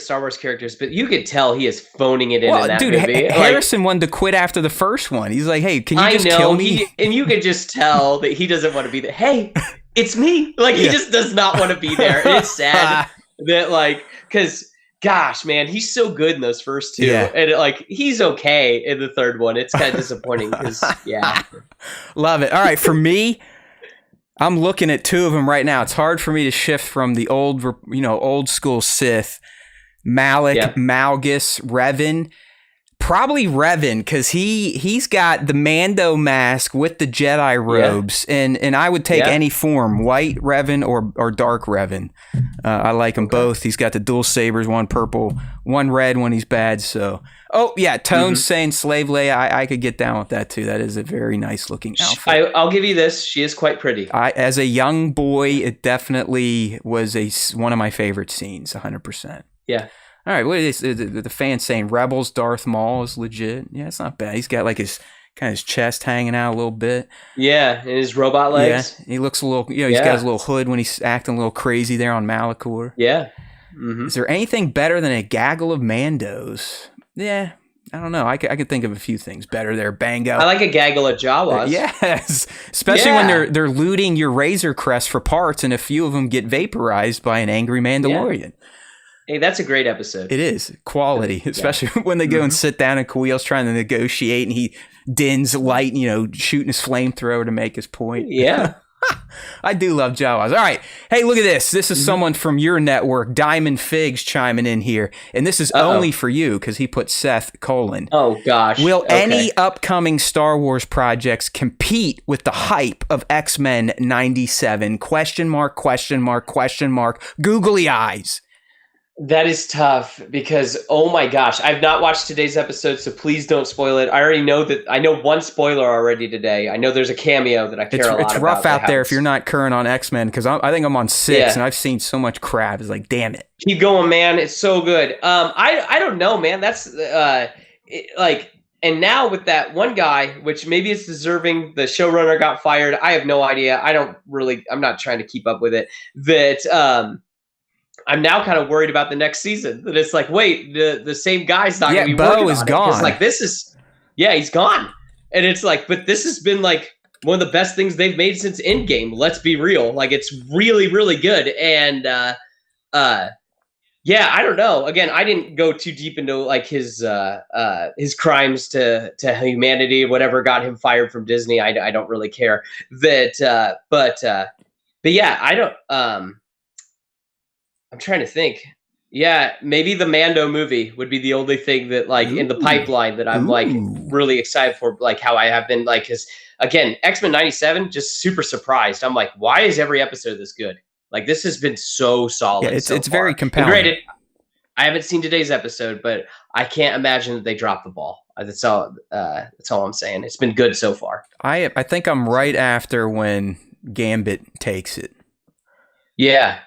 Star Wars characters, but you could tell he is phoning it in that movie. Harrison wanted to quit after the first one. He's like, hey, can you just kill me? And you could just tell that he doesn't want to be there. Hey, it's me. Like, he just does not want to be there. And it's sad that, like, because, gosh, man, he's so good in those first 2. Yeah. And, like, he's okay in the third one. It's kind of disappointing because, Love it. All right, for me, I'm looking at 2 of them right now. It's hard for me to shift from the old school Sith, Malak, Malgus, Revan. Probably Revan, because he's got the Mando mask with the Jedi robes, and I would take any form, white Revan or dark Revan. I like them both. He's got the dual sabers, one purple, one red when he's bad. So, Tone's saying Slave Leia. I could get down with that too. That is a very nice looking outfit. I'll give you this. She is quite pretty. As a young boy, it definitely was one of my favorite scenes, 100%. Yeah. All right, what is the fans saying? Rebels Darth Maul is legit. Yeah, it's not bad. He's got like his chest hanging out a little bit. Yeah, and his robot legs. Yeah, he looks a little. He's got his little hood when he's acting a little crazy there on Malachor. Yeah. Mm-hmm. Is there anything better than a gaggle of Mandos? Yeah, I don't know. I could think of a few things better there. Bango. I like a gaggle of Jawas. Yes, especially when they're looting your Razor Crest for parts, and a few of them get vaporized by an angry Mandalorian. Yeah. Hey, that's a great episode. It is quality, especially when they go and sit down and Kuiil's trying to negotiate and he Din's light, shooting his flamethrower to make his point. Yeah. I do love Jawas. All right. Hey, look at this. This is someone from your network, Diamond Figs, chiming in here. And this is only for you because he put Seth : Oh, gosh. Will any upcoming Star Wars projects compete with the hype of X-Men 97? ? Googly eyes. That is tough because, oh my gosh, I've not watched today's episode, so please don't spoil it. I already know that. I know one spoiler already today. I know there's a cameo that I care a lot about. It's rough out there if you're not current on X-Men, because I think I'm on 6 and I've seen so much crap. It's like, damn it. Keep going, man. It's so good. I don't know, man. That's and now with that one guy, which maybe it's deserving, the showrunner got fired. I have no idea. I'm not trying to keep up with it. That, I'm now kind of worried about the next season. That it's like, wait, the same guy's not going to be working on it. Bo is gone. Like he's gone. And it's like, but this has been like one of the best things they've made since Endgame. Let's be real. Like it's really, really good. And I don't know. Again, I didn't go too deep into like his crimes to humanity, whatever got him fired from Disney. I don't really care. That, but yeah, I don't. I'm trying to think. Yeah, maybe the Mando movie would be the only thing that like in the pipeline that I'm like really excited for, like how I have been, like, because again, X-Men 97, just super surprised. I'm like, why is every episode this good? Like this has been so solid. Yeah, it's very compelling. Granted, I haven't seen today's episode, but I can't imagine that they dropped the ball. That's all I'm saying. It's been good so far. I think I'm right after when Gambit takes it. Yeah.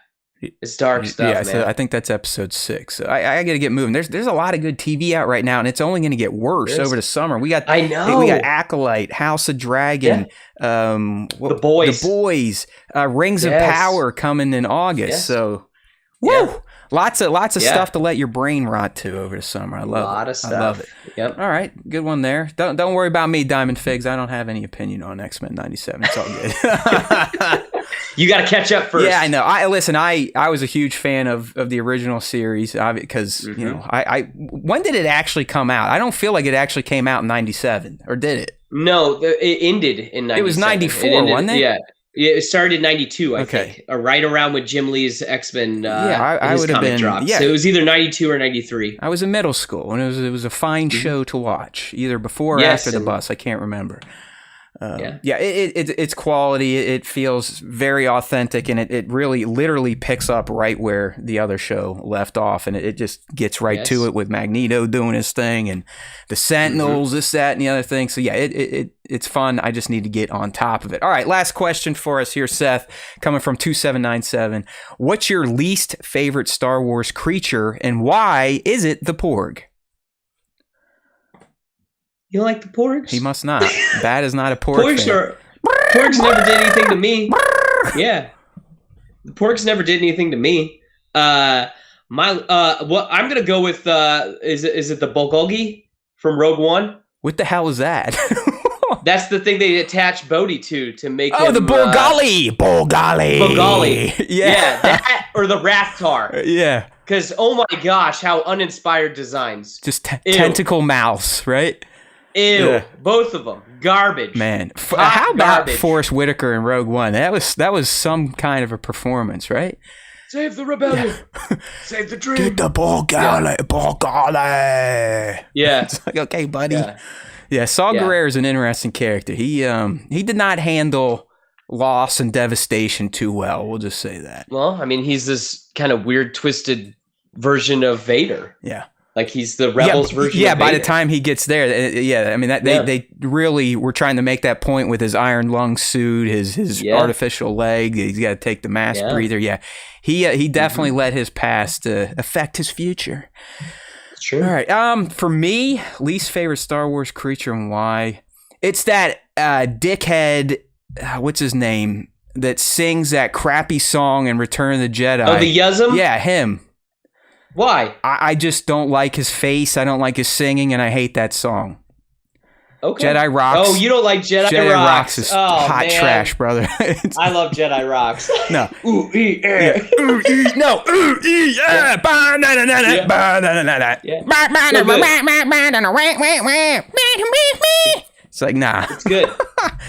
It's dark stuff, man. So I think that's episode 6. So I got to get moving. There's a lot of good TV out right now, and it's only going to get worse over the summer. We got Acolyte, House of Dragon, The Boys, Rings of Power coming in August. Yes. So, lots of stuff to let your brain rot to over the summer. I love it. A lot of stuff. I love it. Yep. All right, good one there. Don't worry about me, Diamond Figs. I don't have any opinion on X-Men 97. It's all good. You got to catch up first. Yeah, I know. I was a huge fan of the original series because when did it actually come out? I don't feel like it actually came out in 97, or did it? No, it ended in 97. It was 94, wasn't it? Yeah. It started in 92, I think, right around when Jim Lee's X-Men I would have been dropped. So it was either 92 or 93. I was in middle school, and it was a fine show to watch, either before or after the bus. I can't remember. It's quality. It feels very authentic, and it really literally picks up right where the other show left off, and it just gets right to it with Magneto doing his thing and the Sentinels, this, that, and the other thing. So it's fun. I just need to get on top of it. All right, last question for us here, Seth, coming from 2797. What's your least favorite Star Wars creature, and why is it the Porg? You don't like the Porgs? He must not. That is not a Porg fan. Porgs never did anything to me. Yeah. The Porgs never did anything to me. What I'm gonna go with is it the Bulgogi from Rogue One? What the hell is that? That's the thing they attach Bodhi to make him... the Bulgali! Bulgali. Yeah. That or the Rathtar. Yeah. Because, oh my gosh, how uninspired designs. Just tentacle mouths, right? Ew, both of them, garbage. Man, how about Forrest Whitaker in Rogue One? That was some kind of a performance, right? Save the rebellion. Save the dream. Get the Borgale. Yeah. It's like, okay, buddy. Yeah, Saw Gerrera is an interesting character. He did not handle loss and devastation too well. We'll just say that. Well, I mean, he's this kind of weird, twisted version of Vader. Yeah. Like he's the Rebels version of Vader. By the time he gets there, I mean, they really were trying to make that point with his iron lung suit, his artificial leg. He's got to take the mask breather. Yeah, he definitely let his past affect his future. Sure. All right. For me, least favorite Star Wars creature and why? It's that dickhead. What's his name? That sings that crappy song in Return of the Jedi. Oh, the Yuzum? Yeah, him. Why? I just don't like his face. I don't like his singing, and I hate that song. Okay. Jedi Rocks. Oh, you don't like Jedi Rocks? Is hot trash, brother. I love Jedi Rocks. No. Ooh, ee, yeah. Ooh, ee, no. Ooh, ee, yeah. It's like, nah. It's good.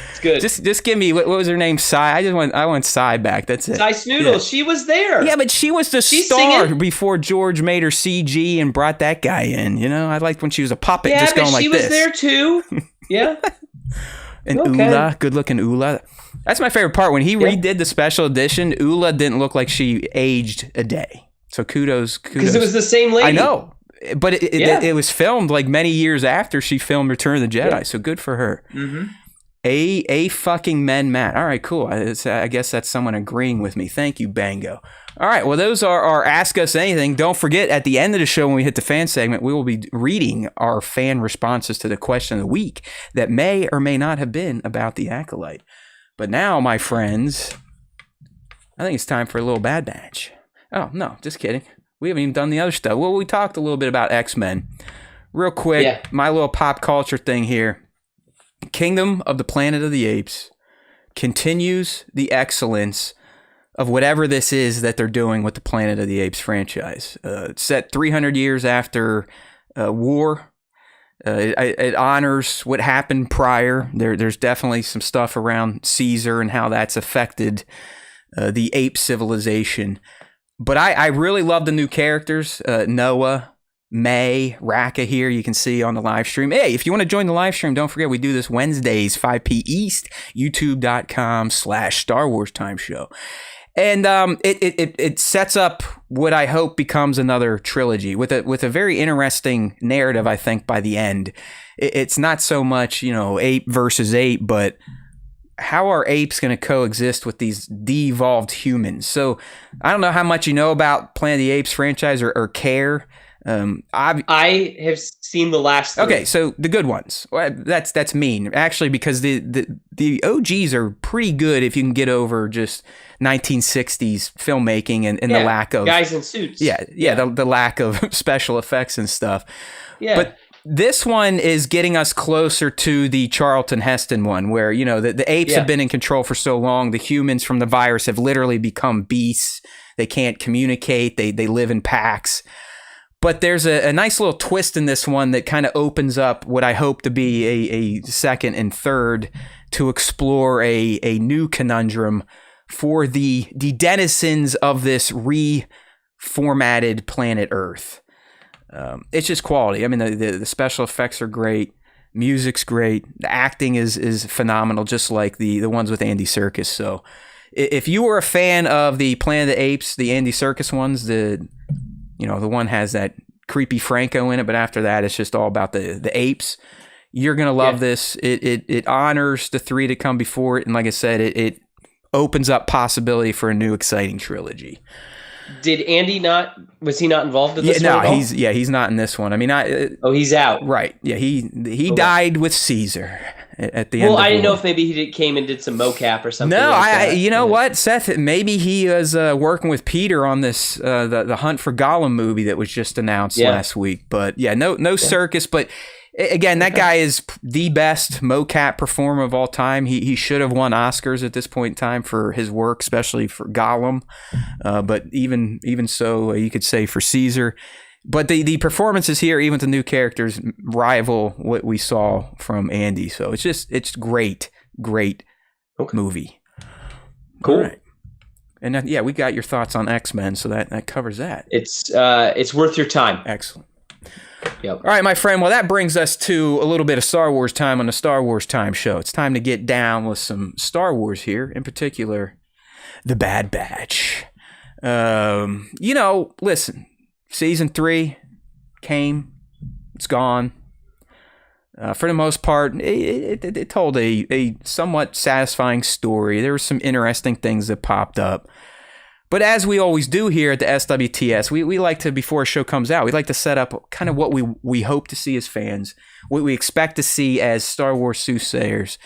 It's good. Just give me, what was her name? Sai. I want Sai back. That's it. Sai Snoodle. Yeah. She was there. Yeah, but she was the star before George made her CG and brought that guy in. You know, I liked when she was a puppet just going like this. Yeah, she was there too. Yeah. And Ula, good looking Ula. That's my favorite part. When he redid the special edition, Ula didn't look like she aged a day. So kudos. Because it was the same lady. I know. But it was filmed like many years after she filmed Return of the Jedi, so good for her. Mm-hmm. A fucking men Matt. All right, cool. I guess that's someone agreeing with me. Thank you, Bango. All right, well, those are our Ask Us Anything. Don't forget, at the end of the show, when we hit the fan segment, we will be reading our fan responses to the question of the week that may or may not have been about the Acolyte. But now, my friends, I think it's time for a little Bad Batch. Oh, no, just kidding. We haven't even done the other stuff. Well, we talked a little bit about X-Men. Real quick, my little pop culture thing here. Kingdom of the Planet of the Apes continues the excellence of whatever this is that they're doing with the Planet of the Apes franchise. It's set 300 years after war. It honors what happened prior. There's definitely some stuff around Caesar and how that's affected the ape civilization. But I really love the new characters. Noah, May, Raka here, you can see on the live stream. Hey, if you want to join the live stream, don't forget we do this Wednesdays, 5 p. East, youtube.com/Star Wars Time Show. And it sets up what I hope becomes another trilogy with a very interesting narrative, I think, by the end. It's not so much, ape versus ape, but how are apes going to coexist with these de-evolved humans? So I don't know how much you know about Planet of the Apes franchise or care. I have seen the last three. Okay, so the good ones. Well, that's mean, actually, because the OGs are pretty good if you can get over just 1960s filmmaking and the lack of guys in suits. The lack of special effects and stuff. Yeah. But this one is getting us closer to the Charlton Heston one, where the apes have been in control for so long. The humans from the virus have literally become beasts. They can't communicate. They live in packs. But there's a nice little twist in this one that kind of opens up what I hope to be a second and third to explore a new conundrum for the denizens of this reformatted planet Earth. It's just quality. I mean, the special effects are great. Music's great. The acting is phenomenal, just like the ones with Andy Serkis. So if you were a fan of the Planet of the Apes, the Andy Serkis ones, the one has that creepy Franco in it, but after that, it's just all about the apes. You're going to love this. It honors the three to come before it. And like I said, it opens up possibility for a new exciting trilogy. Did Andy was he not involved in this one at all? He's not in this one. I mean, he's out. Right. Yeah, he died with Caesar at the end. Well, I didn't know if maybe he came and did some mocap or something. No, you know what, Seth? Maybe he was working with Peter on this the Hunt for Gollum movie that was just announced last week. But no circus. But again, that guy is the best mocap performer of all time. He should have won Oscars at this point in time for his work, especially for Gollum. But even so, you could say for Caesar. But the performances here, even with the new characters, rival what we saw from Andy. So it's great movie. Cool. All right. And we got your thoughts on X-Men, so that covers that. It's worth your time. Excellent. Yep. All right, my friend. Well, that brings us to a little bit of Star Wars time on the Star Wars Time Show. It's time to get down with some Star Wars here, in particular, The Bad Batch. Listen, season 3 came, it's gone. For the most part, it told a somewhat satisfying story. There were some interesting things that popped up. But as we always do here at the SWTS, we like to, before a show comes out, we like to set up kind of what we hope to see as fans, what we expect to see as Star Wars soothsayers.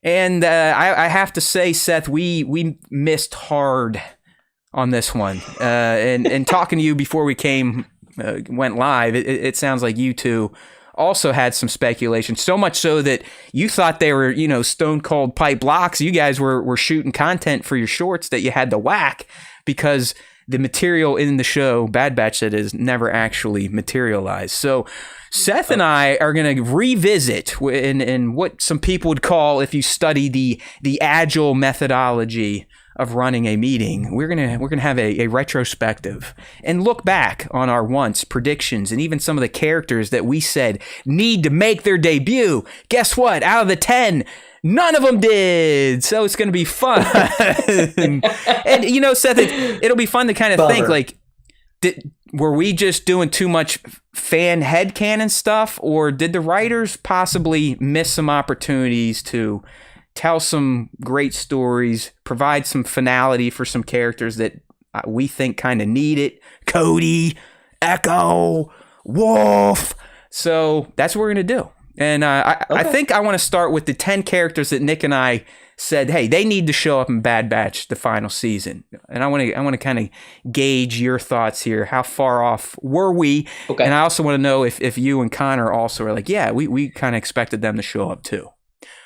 And I have to say, Seth, we missed hard on this one. And talking to you before we went live, it sounds like you two also had some speculation, so much so that you thought they were, stone cold pipe blocks. You guys were shooting content for your shorts that you had to whack because the material in the show, Bad Batch, that is never actually materialized. So Seth and I are going to revisit in what some people would call, if you study the agile methodology of running a meeting, we're gonna have a retrospective and look back on our once predictions and even some of the characters that we said need to make their debut. Guess what? Out of the 10, none of them did. So it's gonna be fun. and Seth, it'll be fun to kind of think like, were we just doing too much fan headcanon stuff, or did the writers possibly miss some opportunities to tell some great stories, provide some finality for some characters that we think kind of need it? Cody, Echo, Wolf. So that's what we're going to do. And I think I want to start with the 10 characters that Nick and I said, hey, they need to show up in Bad Batch the final season. And I want to kind of gauge your thoughts here. How far off were we? Okay. And I also want to know if you and Connor also are like, yeah, we kind of expected them to show up too.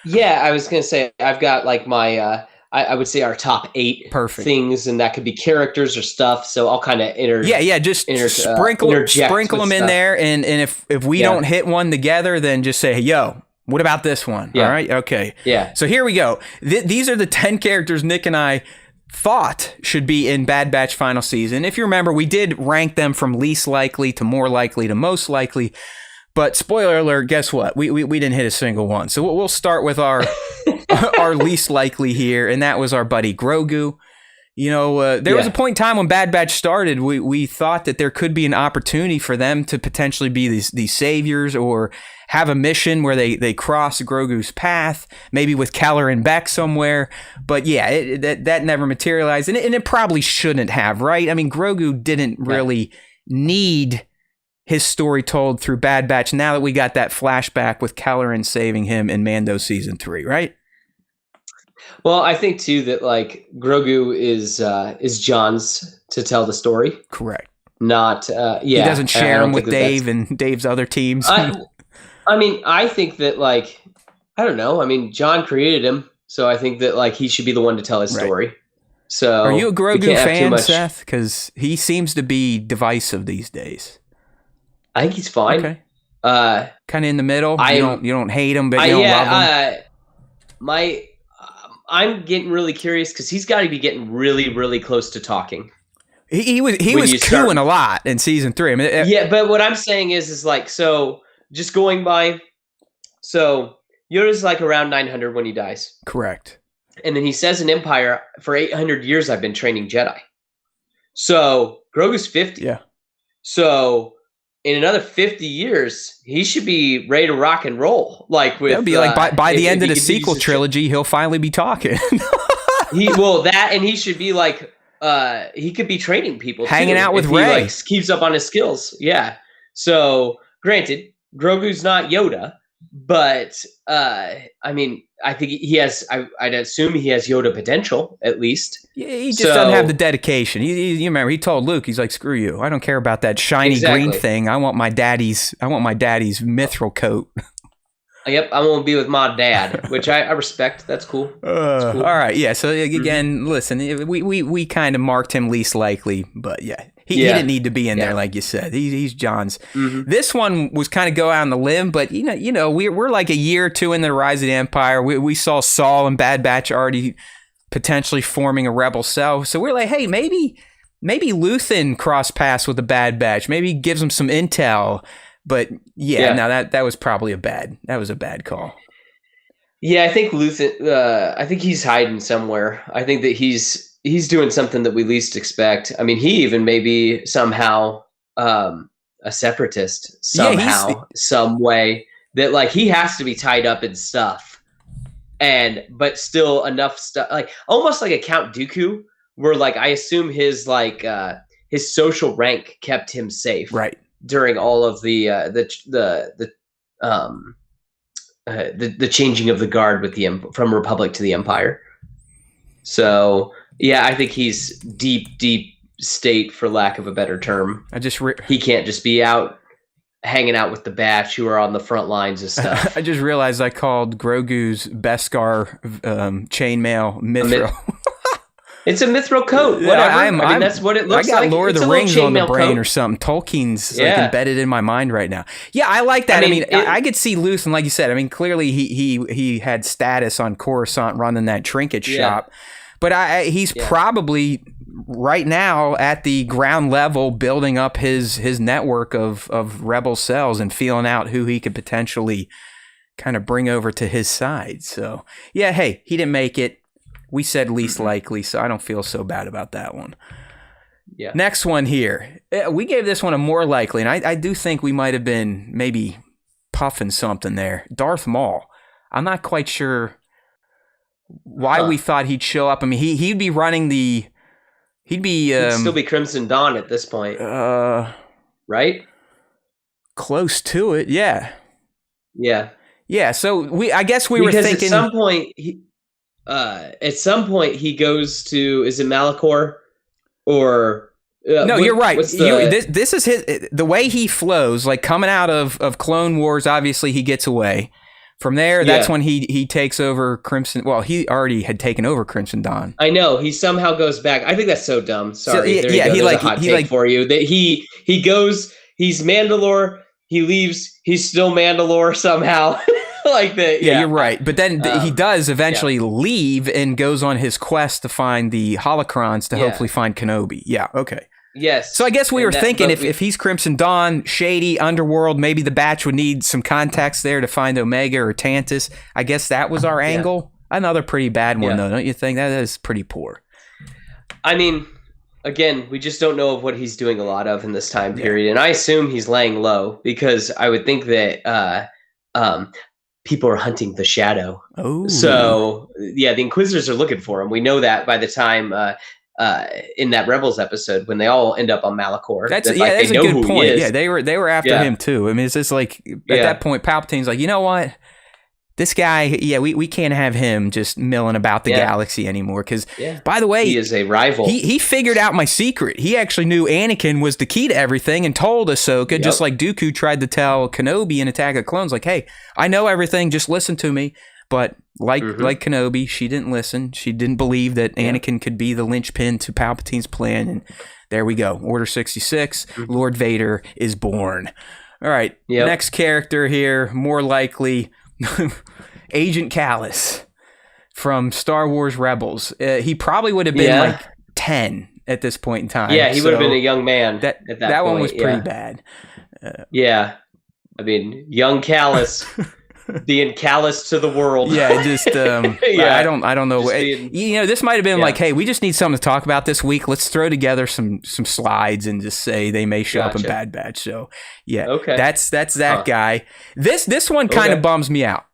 Yeah, I was going to say, I've got like my, I would say our top 8 things, and that could be characters or stuff. So I'll kind of sprinkle them in there. And if we don't hit one together, then just say, hey, yo, what about this one? Yeah. All right. Okay. Yeah. So here we go. These are the 10 characters Nick and I thought should be in Bad Batch final season. If you remember, we did rank them from least likely to more likely to most likely. But spoiler alert, guess what? We didn't hit a single one. So we'll start with our our least likely here, and that was our buddy Grogu. There was a point in time when Bad Batch started, we thought that there could be an opportunity for them to potentially be these saviors or have a mission where they cross Grogu's path, maybe with Keller and Beck somewhere. But yeah, that never materialized, and it probably shouldn't have, right? I mean, Grogu didn't really need his story told through Bad Batch now that we got that flashback with Kelleran saving him in Mando season 3, right? Well, I think too that like Grogu is John's to tell the story. Correct. Not he doesn't share him with Dave and Dave's other teams. I mean, I think that like, I don't know. I mean, John created him, so I think that like he should be the one to tell his story. So are you a Grogu fan, Seth? Because he seems to be divisive these days. I think he's fine. Okay. Kind of in the middle. You don't hate him, but you don't love him. I'm getting really curious because he's got to be getting really, really close to talking. He was cooing a lot in season 3. I mean, yeah, but what I'm saying is like, so just going by, so Yoda's like around 900 when he dies. Correct. And then he says in Empire, for 800 years I've been training Jedi. So Grogu's 50. Yeah. So in another 50 years, he should be ready to rock and roll. Like with, that'd be like by the end of the sequel trilogy, he'll finally be talking. He should be like, he could be training people, hanging out with Rey. Rey. He like keeps up on his skills. Yeah. So granted, Grogu's not Yoda, but I mean, I think he has. I'd assume he has Yoda potential at least. Yeah, he just doesn't have the dedication. You remember he told Luke, he's like, "Screw you! I don't care about that shiny green thing. I want my daddy's mithril coat." Yep, I want to be with my dad, which I respect. That's cool. That's cool. All right, yeah. So again, listen, we kind of marked him least likely, but yeah. He didn't need to be in there, like you said. He's John's. Mm-hmm. This one was kind of go out on the limb, but you know, we're like a year or two in the Rise of the Empire. We saw Saul and Bad Batch already potentially forming a rebel cell. So we're like, hey, maybe Luthen cross paths with the Bad Batch. Maybe he gives him some intel. But no, that was probably a bad call. Yeah, I think Luthen. I think he's hiding somewhere. I think that he's doing something that we least expect. I mean, he even may be somehow a separatist somehow, some way that like he has to be tied up in stuff, but still enough stuff, like almost like a Count Dooku, where like I assume his his social rank kept him safe, right, during all of the changing of the guard with from Republic to the Empire. So yeah, I think he's deep state, for lack of a better term. He can't just be out hanging out with the Batch who are on the front lines of stuff. I just realized I called Grogu's Beskar chainmail Mithril. It's a Mithril coat. Whatever. I mean, that's what it looks like. I got Lord of the Rings on the brain or something. Tolkien's like embedded in my mind right now. Yeah, I like that. I mean, I could see Luthen, like you said. I mean, clearly he had status on Coruscant running that trinket shop, but he's probably right now at the ground level building up his network of rebel cells and feeling out who he could potentially kind of bring over to his side. So yeah, hey, he didn't make it. We said least likely, so I don't feel so bad about that one. Yeah. Next one here. We gave this one a more likely, and I do think we might have been maybe puffing something there. Darth Maul. I'm not quite sure why we thought he'd show up. I mean, he'd be running the... He'd still be Crimson Dawn at this point. Right? Close to it, yeah. Yeah. Yeah, so I guess we were thinking... At some point he goes to, is it Malachor or no, you're right. This is the way he flows, like coming out of Clone Wars. Obviously he gets away from there. That's when he takes over Crimson. Well, he already had taken over Crimson Dawn. I know, he somehow goes back. I think that's so dumb. Sorry. So, he a hot take for you that he goes, he's Mandalore, he leaves, he's still Mandalore somehow. Like that. Yeah, you're right. But then he does eventually leave and goes on his quest to find the holocrons to hopefully find Kenobi. Yeah, okay. Yes. So I guess we were thinking if he's Crimson Dawn, shady, underworld, maybe the Batch would need some context there to find Omega or Tantus. I guess that was our angle. Another pretty bad one, though, don't you think? That is pretty poor. I mean, again, we just don't know of what he's doing a lot of in this time period. And I assume he's laying low because I would think that... people are hunting the Shadow. Oh, so yeah, the Inquisitors are looking for him. We know that by the time in that Rebels episode when they all end up on Malachor. That's a good point. Yeah, they were after him too. I mean, it's just like at that point, Palpatine's like, you know what? This guy, we can't have him just milling about the galaxy anymore. Because, by the way, he is a rival. He figured out my secret. He actually knew Anakin was the key to everything and told Ahsoka, just like Dooku tried to tell Kenobi in Attack of Clones, like, hey, I know everything, just listen to me. But like Kenobi, she didn't listen. She didn't believe that Anakin could be the linchpin to Palpatine's plan. And there we go. Order 66, Lord Vader is born. All right, next character here, more likely... Agent Callus from Star Wars Rebels. He probably would have been like 10 at this point in time. Yeah, he would have been a young man at that point. One was pretty bad. I mean, young Callus being callous to the world. Yeah, just I don't know. This might have been like, hey, we just need something to talk about this week. Let's throw together some slides and just say they may show up in Bad Batch. So that's that guy. This one kind of bums me out.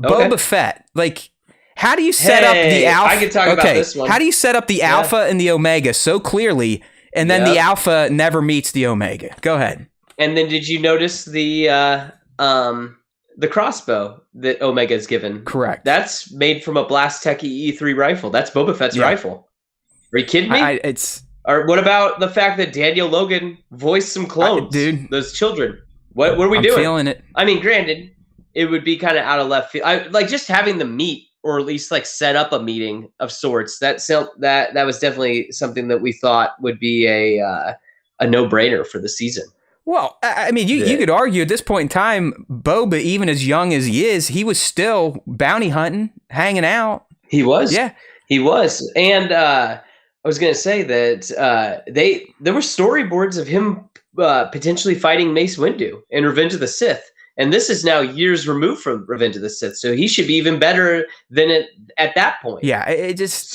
Boba Fett, like, how do you set up the Alpha? I can talk about this one. How do you set up the Alpha and the Omega so clearly, and then the Alpha never meets the Omega? Go ahead. And then did you notice the crossbow that Omega is given? Correct. That's made from a Blast Tech E3 rifle. That's Boba Fett's rifle. Are you kidding me? Or what about the fact that Daniel Logan voiced some clones? Dude. Those children. What are we doing? I'm feeling it. I mean, granted, it would be kind of out of left field. Like just having them meet, or at least like set up a meeting of sorts. That was definitely something that we thought would be a no-brainer for the season. Well, I mean, you could argue at this point in time, Boba, even as young as he is, he was still bounty hunting, hanging out. He was. Yeah. He was, and I was going to say that there were storyboards of him potentially fighting Mace Windu in Revenge of the Sith, and this is now years removed from Revenge of the Sith, so he should be even better than it at that point. Yeah, it just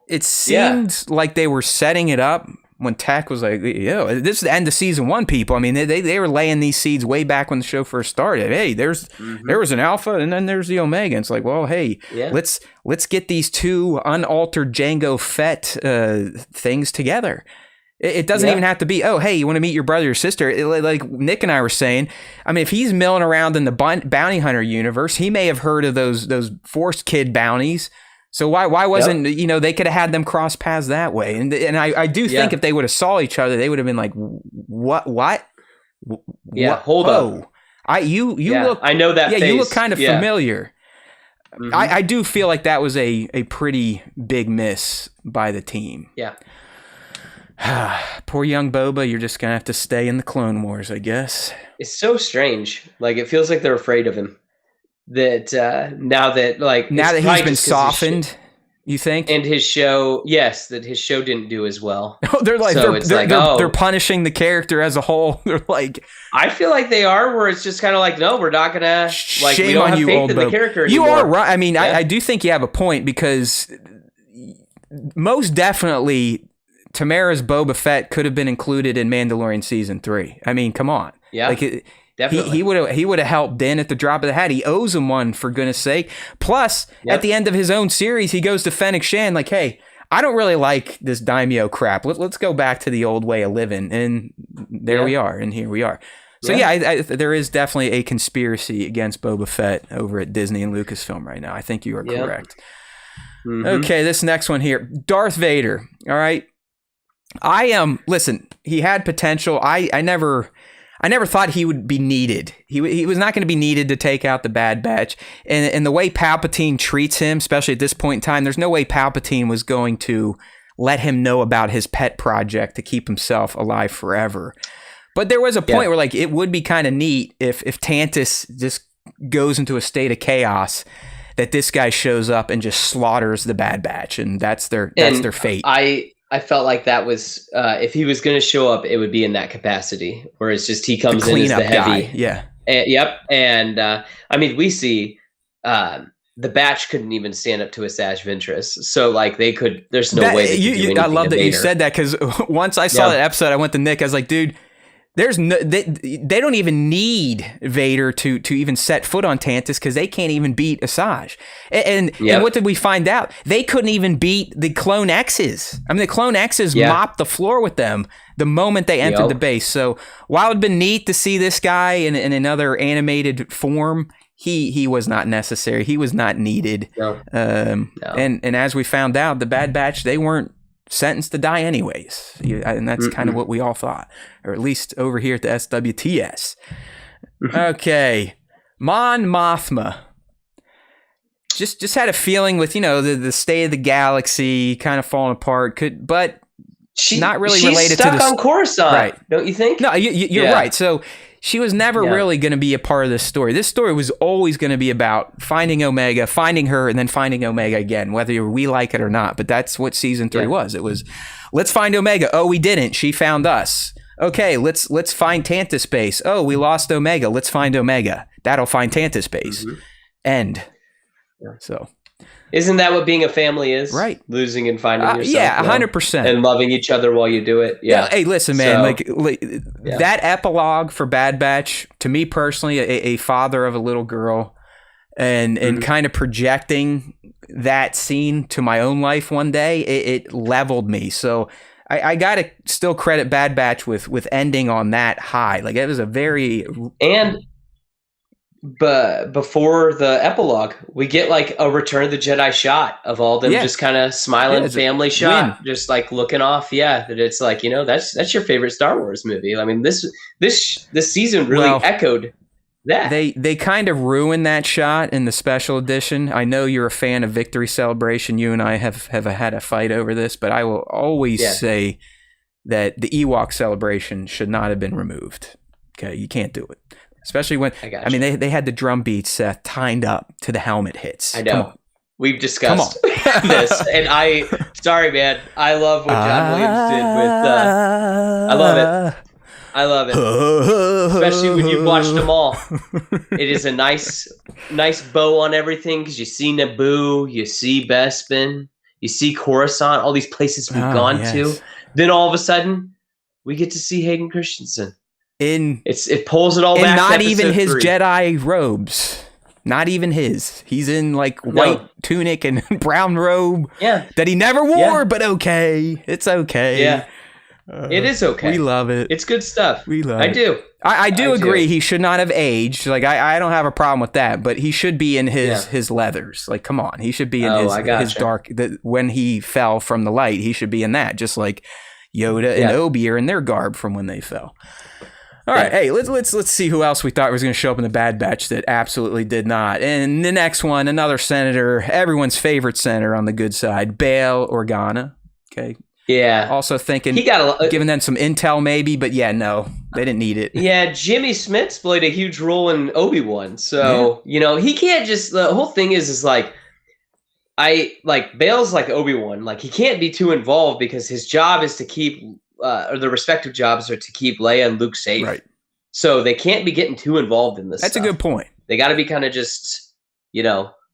it seemed like they were setting it up when Tech was like, yo, this is the end of season 1, people. I mean, they were laying these seeds way back when the show first started. Hey, there was an alpha, and then there's the Omega. And it's like, well, hey, let's get these two unaltered Jango Fett things together. It doesn't even have to be, oh, hey, you want to meet your brother or sister? Like Nick and I were saying, I mean, if he's milling around in the bounty hunter universe, he may have heard of those Force Kid bounties. So why wasn't, they could have had them cross paths that way. And I do think if they would have saw each other, they would have been like, what? Yeah, hold up. You look, I know that face. You look kind of familiar. Mm-hmm. I do feel like that was a pretty big miss by the team. Yeah. Poor young Boba, you're just going to have to stay in the Clone Wars, I guess. It's so strange. Like, it feels like they're afraid of him. That now that he's been softened, you think? And his show, that his show didn't do as well. They're punishing the character as a whole. They're like, I feel like they are, where it's just kind of like, no, we're not gonna like. Shame we don't on have you, faith old in the Boba. character anymore. You are right. I mean, I do think you have a point, because most definitely Tamara's Boba Fett could have been included in Mandalorian season 3. I mean, come on, Definitely. He would have helped Din at the drop of the hat. He owes him one, for goodness sake. Plus, at the end of his own series, he goes to Fennec Shan like, hey, I don't really like this daimyo crap. Let's go back to the old way of living. And there we are, and here we are. So there is definitely a conspiracy against Boba Fett over at Disney and Lucasfilm right now. I think you are correct. Mm-hmm. Okay, this next one here. Darth Vader. All right. Listen, he had potential. I never thought he would be needed. He was not going to be needed to take out the Bad Batch. And the way Palpatine treats him, especially at this point in time, there's no way Palpatine was going to let him know about his pet project to keep himself alive forever. But there was a point where, like, it would be kind of neat if Tantus just goes into a state of chaos, that this guy shows up and just slaughters the Bad Batch, and that's their fate. I felt like that was, if he was going to show up, it would be in that capacity, where it's just he comes in as the heavy. Guy. Yeah. And I mean, we see the Batch couldn't even stand up to Asajj Ventress. So, like, there's no way they could do anything. I love that Vader. you said that, because once I saw that episode, I went to Nick. I was like, dude, they don't even need Vader to even set foot on Tantus, because they can't even beat Asajj. And what did we find out? They couldn't even beat the Clone X's. I mean, the Clone X's mopped the floor with them the moment they entered the base. So while it'd been neat to see this guy in another animated form, he was not necessary. He was not needed. No. And as we found out, the Bad Batch, they weren't sentenced to die anyways, and that's kind of what we all thought, or at least over here at the SWTS. Okay, Mon Mothma. Just had a feeling with the state of the galaxy kind of falling apart. But she's not really related stuck to the on Coruscant, right? Don't you think? No, you're right. So she was never really going to be a part of this story. This story was always going to be about finding Omega, finding her, and then finding Omega again, whether we like it or not. But that's what season 3 was. It was, let's find Omega. Oh, we didn't. She found us. Okay, let's find Tantus base. Oh, we lost Omega. Let's find Omega. That'll find Tantus base. End. So. Isn't that what being a family is? Right. Losing and finding yourself. Yeah, 100%. And loving each other while you do it. Yeah. Hey, listen, man. That epilogue for Bad Batch, to me personally, a father of a little girl, and kind of projecting that scene to my own life one day, it leveled me. So I got to still credit Bad Batch with ending on that high. Like, it was a very... But before the epilogue, we get like a Return of the Jedi shot of all them just kind of smiling, family shot, just like looking off. Yeah, that it's like, that's your favorite Star Wars movie. I mean, this season really echoed that. They kind of ruined that shot in the special edition. I know you're a fan of Victory Celebration. You and I have had a fight over this, but I will always say that the Ewok celebration should not have been removed. Okay, you can't do it. Especially when, I mean, they had the drum beats timed up to the helmet hits. I know. we've discussed this, and sorry, man, I love what John Williams did with. I love it, especially when you've watched them all. It is a nice bow on everything because you see Naboo, you see Bespin, you see Coruscant, all these places we've gone to. Then all of a sudden, we get to see Hayden Christensen. It pulls it all back. Not even his 3. Jedi robes. Not even his. He's in like white tunic and brown robe. Yeah. That he never wore, but okay. It's okay. Yeah. It is okay. We love it. It's good stuff. We love it. I do. I do agree. He should not have aged. Like I don't have a problem with that, but he should be in his leathers. Like, come on. He should be in his dark, when he fell from the light, he should be in that. Just like Yoda and Obi are in their garb from when they fell. All right, hey, let's see who else we thought was going to show up in the Bad Batch that absolutely did not. And the next one, another senator, everyone's favorite senator on the good side, Bail Organa. Okay. Yeah. Also thinking, he got giving them some intel maybe, but no, they didn't need it. Yeah, Jimmy Smits played a huge role in Obi-Wan. So, he can't just, the whole thing is like, Bail's like Obi-Wan. Like, he can't be too involved because his job is to keep, or the respective jobs are to keep Leia and Luke safe. Right. So they can't be getting too involved in this That's stuff. A good point. They got to be kind of just,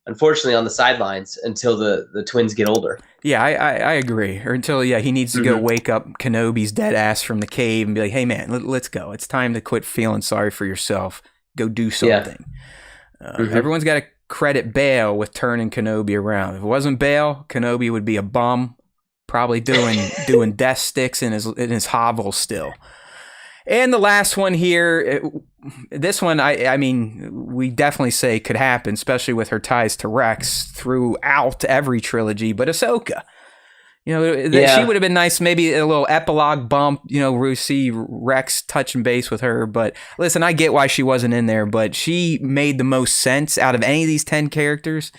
unfortunately on the sidelines until the twins get older. Yeah, I agree. Or until, he needs to go wake up Kenobi's dead ass from the cave and be like, hey, man, let's go. It's time to quit feeling sorry for yourself. Go do something. Everyone's got to credit Bail with turning Kenobi around. If it wasn't Bail, Kenobi would be a bum, probably doing death sticks in his hovel still. And the last one here, this one, I mean, we definitely say could happen, especially with her ties to Rex throughout every trilogy, but Ahsoka. She would have been nice, maybe a little epilogue bump, where we see Rex touching base with her. But listen, I get why she wasn't in there, but she made the most sense out of any of these 10 characters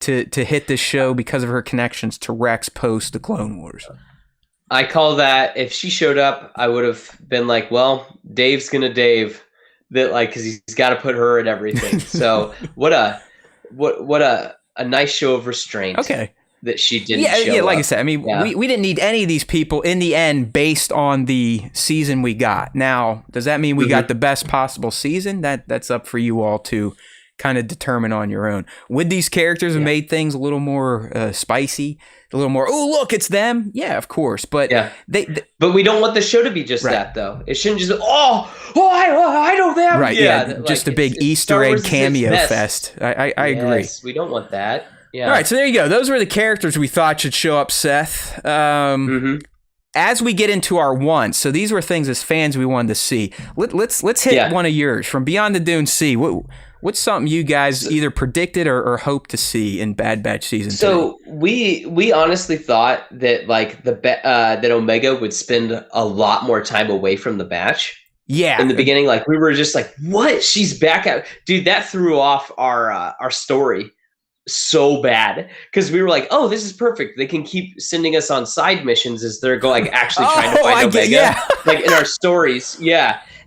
to hit this show because of her connections to Rex post the Clone Wars. I call that, if she showed up, I would have been like, well, Dave's gonna Dave that, like, because he's got to put her in everything. So what a nice show of restraint. Okay. That she didn't show up. Like I said, I mean, we didn't need any of these people in the end based on the season we got. Now, does that mean we got the best possible season? That's up for you all to kind of determine on your own. Would these characters have made things a little more spicy? A little more, oh, look, it's them? Yeah, of course. But but we don't want the show to be just that, though. It shouldn't just, I know them. Right, just a big Easter egg cameo fest. I agree. We don't want that. Yeah. All right, so there you go. Those were the characters we thought should show up, Seth. As we get into our wants, so these were things as fans we wanted to see. Let's hit one of yours from Beyond the Dune Sea. What's something you guys either predicted or hoped to see in Bad Batch season 3? So we honestly thought that that Omega would spend a lot more time away from the Batch. Yeah. In the beginning, like we were just like, what? She's back out, dude. That threw off our story so bad because we were like, oh, this is perfect. They can keep sending us on side missions as they're going actually trying to find Omega, like in our stories,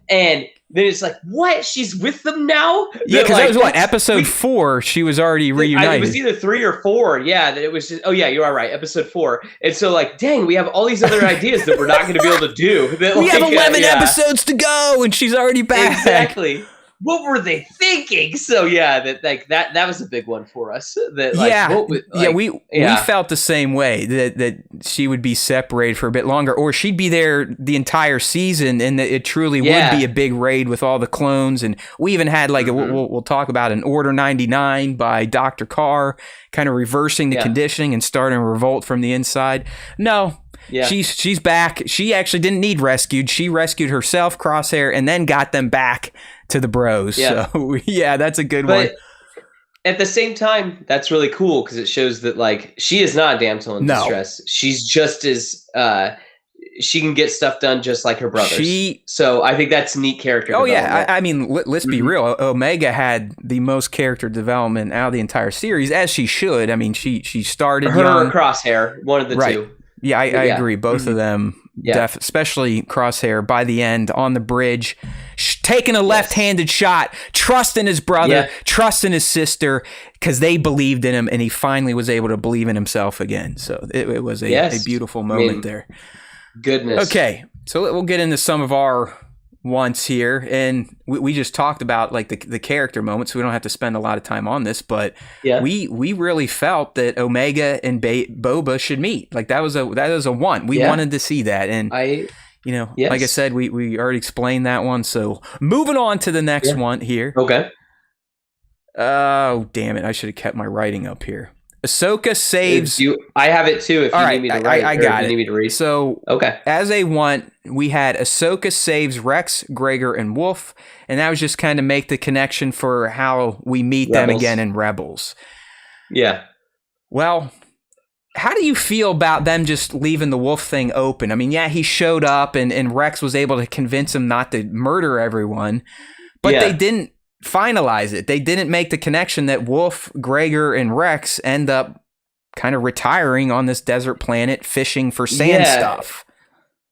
and. Then it's like, what? She's with them now? Yeah, because that was what, episode 4, she was already reunited. It was either 3 or 4. Yeah, that it was just, you are right, episode 4. And so, like, dang, we have all these other ideas that we're not going to be able to do. We have 11 episodes to go, and she's already back. Exactly. What were they thinking? So that was a big one for us. We felt the same way that she would be separated for a bit longer, or she'd be there the entire season, and that it truly would be a big raid with all the clones. And we even had we'll talk about an Order 99 by Dr. Carr, kind of reversing the conditioning and starting a revolt from the inside. No. Yeah. She's back. She actually didn't need rescued. She rescued herself, Crosshair, and then got them back to the bros. Yeah. So that's a good one. At the same time, that's really cool because it shows that she is not a damsel in distress. She's just as she can get stuff done just like her brothers. So I think that's neat character development. I mean, let's be real. Omega had the most character development out of the entire series, as she should. I mean, she started young. Her Crosshair, one of the two. Yeah, I agree. Both of them, especially Crosshair, by the end on the bridge, taking a left-handed shot, trusting his brother, trusting his sister, because they believed in him, and he finally was able to believe in himself again. So it was a beautiful moment there. Goodness. Okay, so we'll get into some of our wants here, and we just talked about like the character moments, so we don't have to spend a lot of time on this, but we really felt that Omega and Boba should meet. Like that was a want. We wanted to see that, and like I said, we already explained that one. So moving on to the next one here. Okay. Oh damn it! I should have kept my writing up here. Ahsoka saves. I have it too. If you need me to write, I got it. You need me to read. So as a want, we had Ahsoka saves Rex, Gregor, and Wolf, and that was just kind of make the connection for how we meet them again in Rebels. Yeah. Well, how do you feel about them just leaving the Wolf thing open? I mean, he showed up, and Rex was able to convince him not to murder everyone, but they didn't finalize it. They didn't make the connection that Wolf, Gregor, and Rex end up kind of retiring on this desert planet fishing for sand stuff.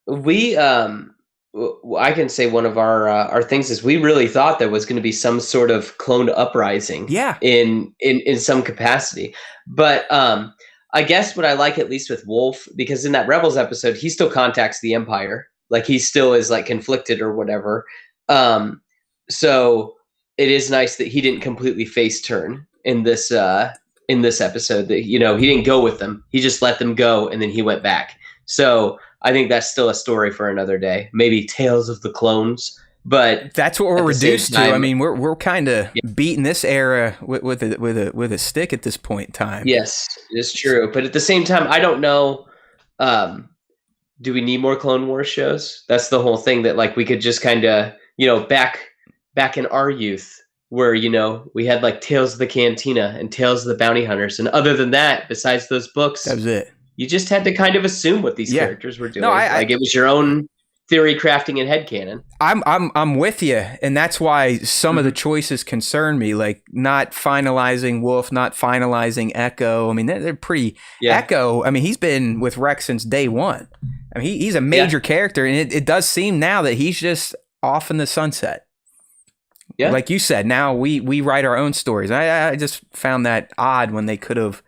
We I can say one of our things is we really thought there was going to be some sort of clone uprising in some capacity. But I guess what I like at least with Wolf, because in that Rebels episode he still contacts the Empire, like he still is like conflicted or whatever. So it is nice that he didn't completely face turn in this episode, that he didn't go with them. He just let them go and then he went back. So I think that's still a story for another day. Maybe Tales of the Clones, but that's what we're reduced to. I mean, we're kind of beating this era with a stick at this point in time. Yes, it's true. But at the same time, I don't know. Do we need more Clone Wars shows? That's the whole thing, that like we could just kind of, back in our youth, where we had like Tales of the Cantina and Tales of the Bounty Hunters, and other than that, besides those books, that was it. You just had to kind of assume what these characters were doing. It was your own theory crafting and headcanon. I'm with you, and that's why some of the choices concern me, like not finalizing Wolf, not finalizing Echo. I mean, they're pretty Echo. I mean, he's been with Rex since day one. I mean, he's a major character, and it does seem now that he's just off in the sunset. Yeah, like you said, now we write our own stories. I just found that odd when they could have,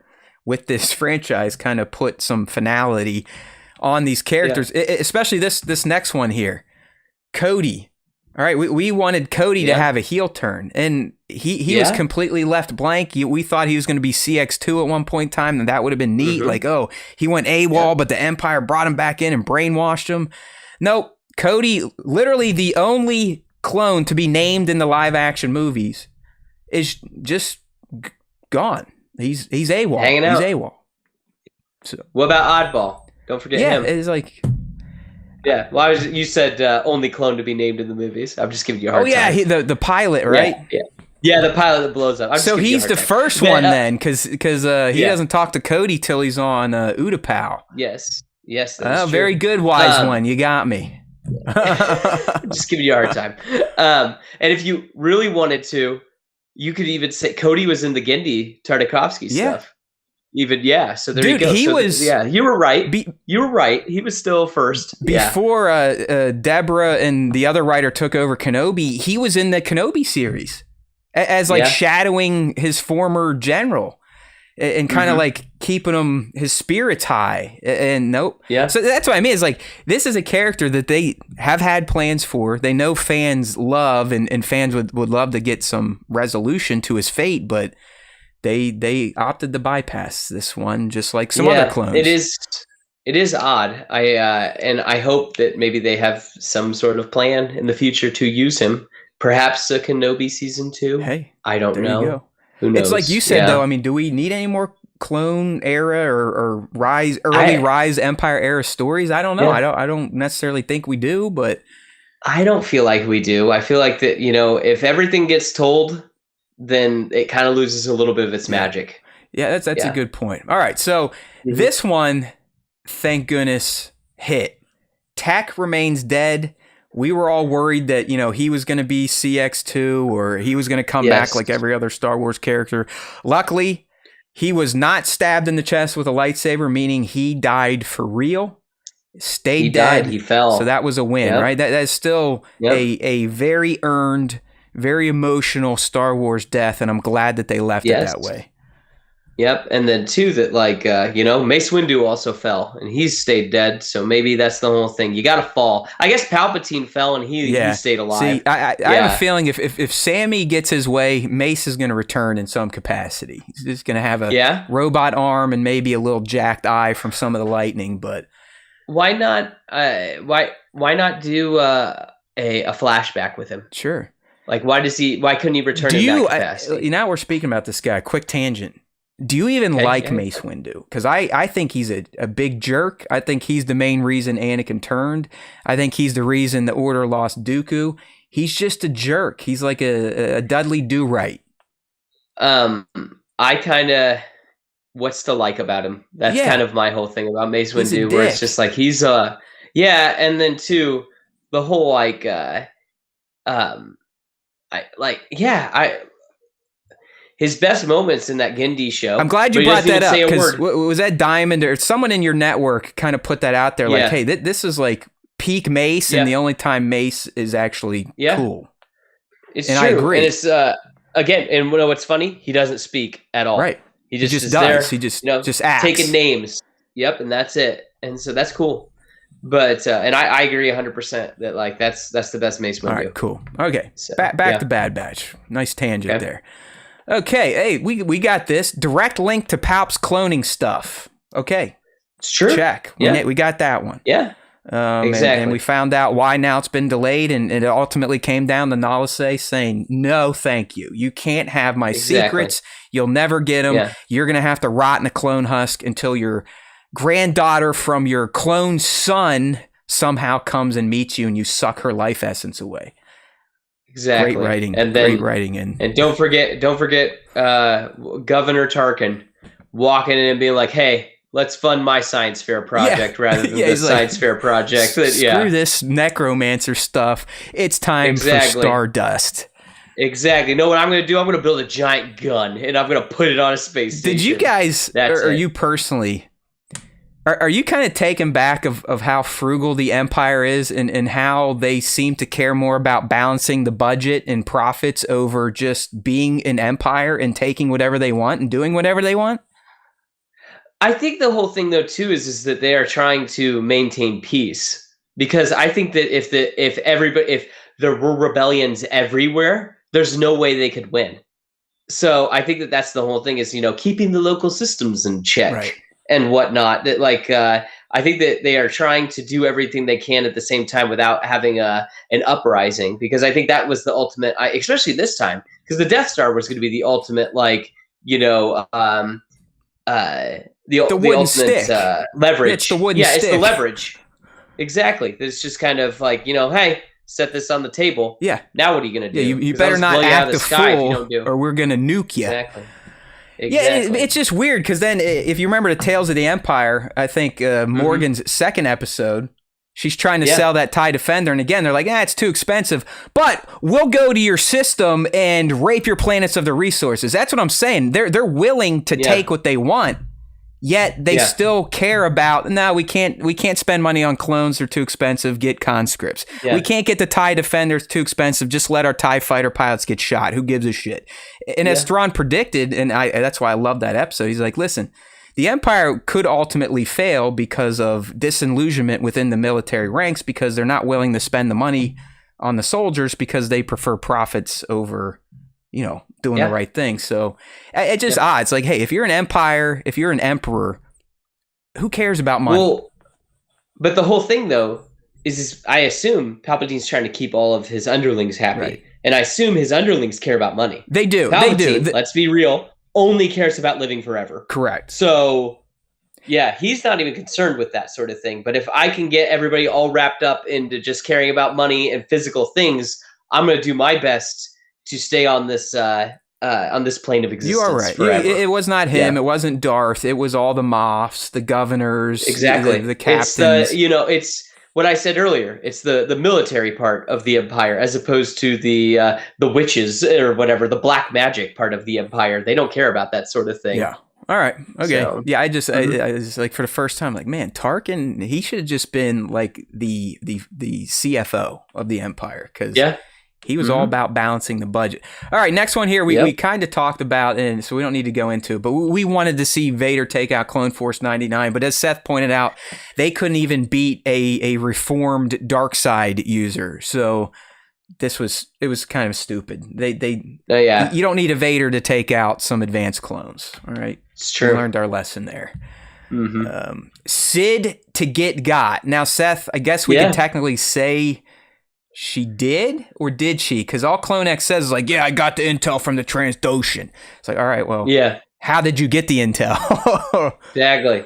with this franchise, kind of put some finality on these characters, especially this next one here, Cody. All right, we wanted Cody to have a heel turn, and he was completely left blank. We thought he was going to be CX2 at one point in time, and that would have been neat. Mm-hmm. Like, he went AWOL, but the Empire brought him back in and brainwashed him. Nope, Cody, literally the only clone to be named in the live action movies, is just gone. He's AWOL. Hanging out. He's AWOL. So, what about Oddball? Don't forget him. Yeah, it's like... Yeah, well, you said only clone to be named in the movies. I'm just giving you a hard time. Oh, yeah, the pilot, right? Yeah, the pilot that blows up. So he's the first one then, because he doesn't talk to Cody till he's on Utapau. Yes, that's true. Very good, wise one. You got me. Just giving you a hard time. And if you really wanted to, you could even say Cody was in the Genndy Tartakovsky stuff. So there you go. He was. You were right. You were right. He was still first before Deborah and the other writer took over Kenobi. He was in the Kenobi series as shadowing his former general and kind of like keeping him his spirits high. And so that's what I mean. Is like, this is a character that they have had plans for. They know fans love, and fans would love to get some resolution to his fate, but they opted to bypass this one, just like some other clones. It is odd. I hope that maybe they have some sort of plan in the future to use him. Perhaps a Kenobi season 2. Hey, I don't know. You go. Who knows? It's like you said, though. I mean, do we need any more clone era or early Rise Empire era stories? I don't know. I don't necessarily think we do, but I don't feel like we do. I feel like that, if everything gets told, then it kind of loses a little bit of its magic. Yeah, that's a good point. All right, so this one, thank goodness, hit. Tech remains dead. We were all worried that, he was going to be CX2 or he was going to come back like every other Star Wars character. Luckily, he was not stabbed in the chest with a lightsaber, meaning he died for real. stayed He dead. died. He fell. So that was a win, Yep. right? That's still Yep. a very earned, very emotional Star Wars death, and I'm glad that they left it Yes. that way. Yep. And then too, that Mace Windu also fell, and he's stayed dead. So maybe that's the whole thing. You got to fall. I guess Palpatine fell, and he stayed alive. See, I have a feeling if Sammy gets his way, Mace is going to return in some capacity. He's just going to have a robot arm and maybe a little jacked eye from some of the lightning. But why not? Why not do a flashback with him? Sure. Like, why couldn't he return in that capacity? Now we're speaking about this guy. Quick tangent. Do you even like Mace Windu? Because I think he's a big jerk. I think he's the main reason Anakin turned. I think he's the reason the Order lost Dooku. He's just a jerk. He's like a Dudley Do-Right. I kind of, what's to like about him? That's kind of my whole thing about Mace Windu, where it's just like he's and then too, the whole his best moments in that Gindi show. I'm glad you brought that up, because was that Diamond or someone in your network kind of put that out there, like, hey, this is like peak Mace, and the only time Mace is actually cool. It's and true. I agree. And it's again, and you know what's funny? He doesn't speak at all. Right. He just does. There, he just acts. Taking names. Yep, and that's it. And so that's cool. But and I agree 100% that like that's the best Mace Windu. All right, cool. Okay, so, back to Bad Batch. Nice tangent there. Okay, hey, we got this direct link to Palp's cloning stuff. Okay, it's true. Check. We got that one. Yeah. Exactly. And we found out why now it's been delayed, and it ultimately came down to Nalase saying, no, thank you. You can't have my secrets. You'll never get them. Yeah. You're going to have to rot in a clone husk until your granddaughter from your clone son somehow comes and meets you, and you suck her life essence away. Exactly. Great writing. And then, great writing. And don't forget Governor Tarkin walking in and being like, hey, let's fund my science fair project rather than the science fair project. Screw this necromancer stuff. It's time for Stardust. Exactly. You know what I'm going to do? I'm going to build a giant gun, and I'm going to put it on a space station. Did you guys, or you personally, are you kind of taken back of how frugal the Empire is, and how they seem to care more about balancing the budget and profits over just being an empire and taking whatever they want and doing whatever they want? I think the whole thing, though, too, is that they are trying to maintain peace, because I think that if there were rebellions everywhere, there's no way they could win. So I think that's the whole thing, is keeping the local systems in check and whatnot. That I think that they are trying to do everything they can at the same time without having an uprising, because I think that was the ultimate, especially this time, because the Death Star was going to be the ultimate the ultimate stick. Leverage. It's the wooden stick. It's the leverage. Exactly. It's just kind of like, hey, set this on the table. Yeah. Now what are you going to do? Yeah, you better not act a fool, or we're going to nuke you. Exactly. Yeah, it's just weird, because then if you remember the Tales of the Empire, I think Morgan's second episode, she's trying to sell that TIE Defender, and again, they're like, it's too expensive, but we'll go to your system and rape your planets of the resources. That's what I'm saying. They're willing to take what they want, yet they still care about, no, we can't spend money on clones, they're too expensive, get conscripts. We can't get the TIE Defenders, too expensive, just let our TIE fighter pilots get shot. Who gives a shit? And as Thrawn predicted, and that's why I love that episode, he's like, listen, the Empire could ultimately fail because of disillusionment within the military ranks, because they're not willing to spend the money on the soldiers because they prefer profits over, doing the right thing. So it's just odd. It's like, hey, if you're an empire, if you're an emperor, who cares about money? Well, but the whole thing, though, is I assume Palpatine's trying to keep all of his underlings happy. Right. And I assume his underlings care about money. They do. Palpatine, let's be real, only cares about living forever. Correct. So, he's not even concerned with that sort of thing. But if I can get everybody all wrapped up into just caring about money and physical things, I'm going to do my best to stay on this plane of existence. You are right. Forever. It was not him. It wasn't Darth. It was all the Moffs, the governors, exactly. the captains. It's what I said earlier. It's the military part of the Empire, as opposed to the witches or whatever, the black magic part of the Empire. They don't care about that sort of thing. Yeah. All right. Okay. So, Yeah. I was like, for the first time, like, man, Tarkin, he should have just been like the CFO of the Empire, because he was all about balancing the budget. All right. Next one here, we kind of talked about, and so we don't need to go into it, but we wanted to see Vader take out Clone Force 99. But as Seth pointed out, they couldn't even beat a reformed dark side user. So it was kind of stupid. You don't need a Vader to take out some advanced clones. All right. It's true. We learned our lesson there. Sid to get got. Now, Seth, I guess we can technically say she did, or did she? Because all Clone X says is like, yeah, I got the intel from the Transdoshan. It's like, all right, well, how did you get the intel? Exactly.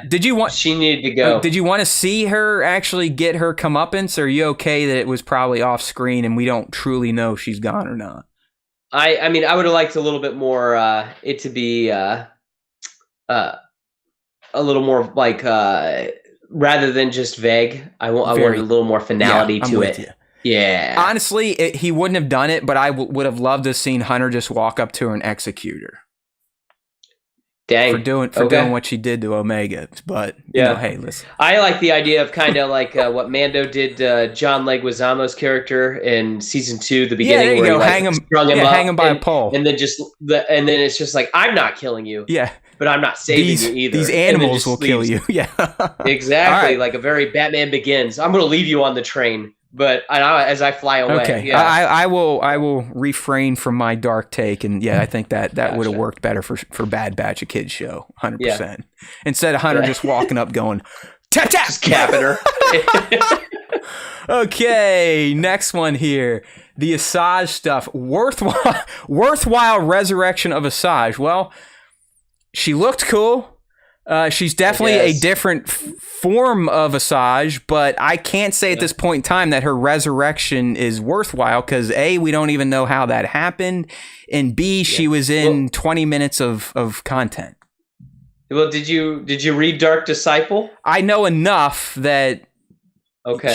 Did you want? She needed to go. Did you want to see her actually get her comeuppance? Or are you okay that it was probably off screen and we don't truly know if she's gone or not? I mean, I would have liked a little bit more. It to be a little more like rather than just vague. I wanted a little more finality to it. You. Yeah. Honestly, he wouldn't have done it, but I would have loved to have seen Hunter just walk up to her and execute her. Dang. For doing what she did to Omega. But, you know, hey, listen. I like the idea of kind of like what Mando did to John Leguizamo's character in season 2, the beginning, there you where go. he Hang him up hang him by a pole. And then it's just like, I'm not killing you. Yeah. But I'm not saving you either. These animals will kill you. Yeah. Exactly. Right. Like a very Batman Begins. I'm going to leave you on the train. But as I fly away, okay, I will refrain from my dark take, and I think that would have worked better for Bad Batch, a kids show, 100%. Instead of Hunter just walking up, going tap tap, just capping her. Okay, next one here, the Asajj stuff. Worthwhile resurrection of Asajj. Well, she looked cool. She's definitely a different form of Asajj, but I can't say at this point in time that her resurrection is worthwhile, because A, we don't even know how that happened, and B, she was in 20 minutes of content. Well, did you read Dark Disciple? I know enough that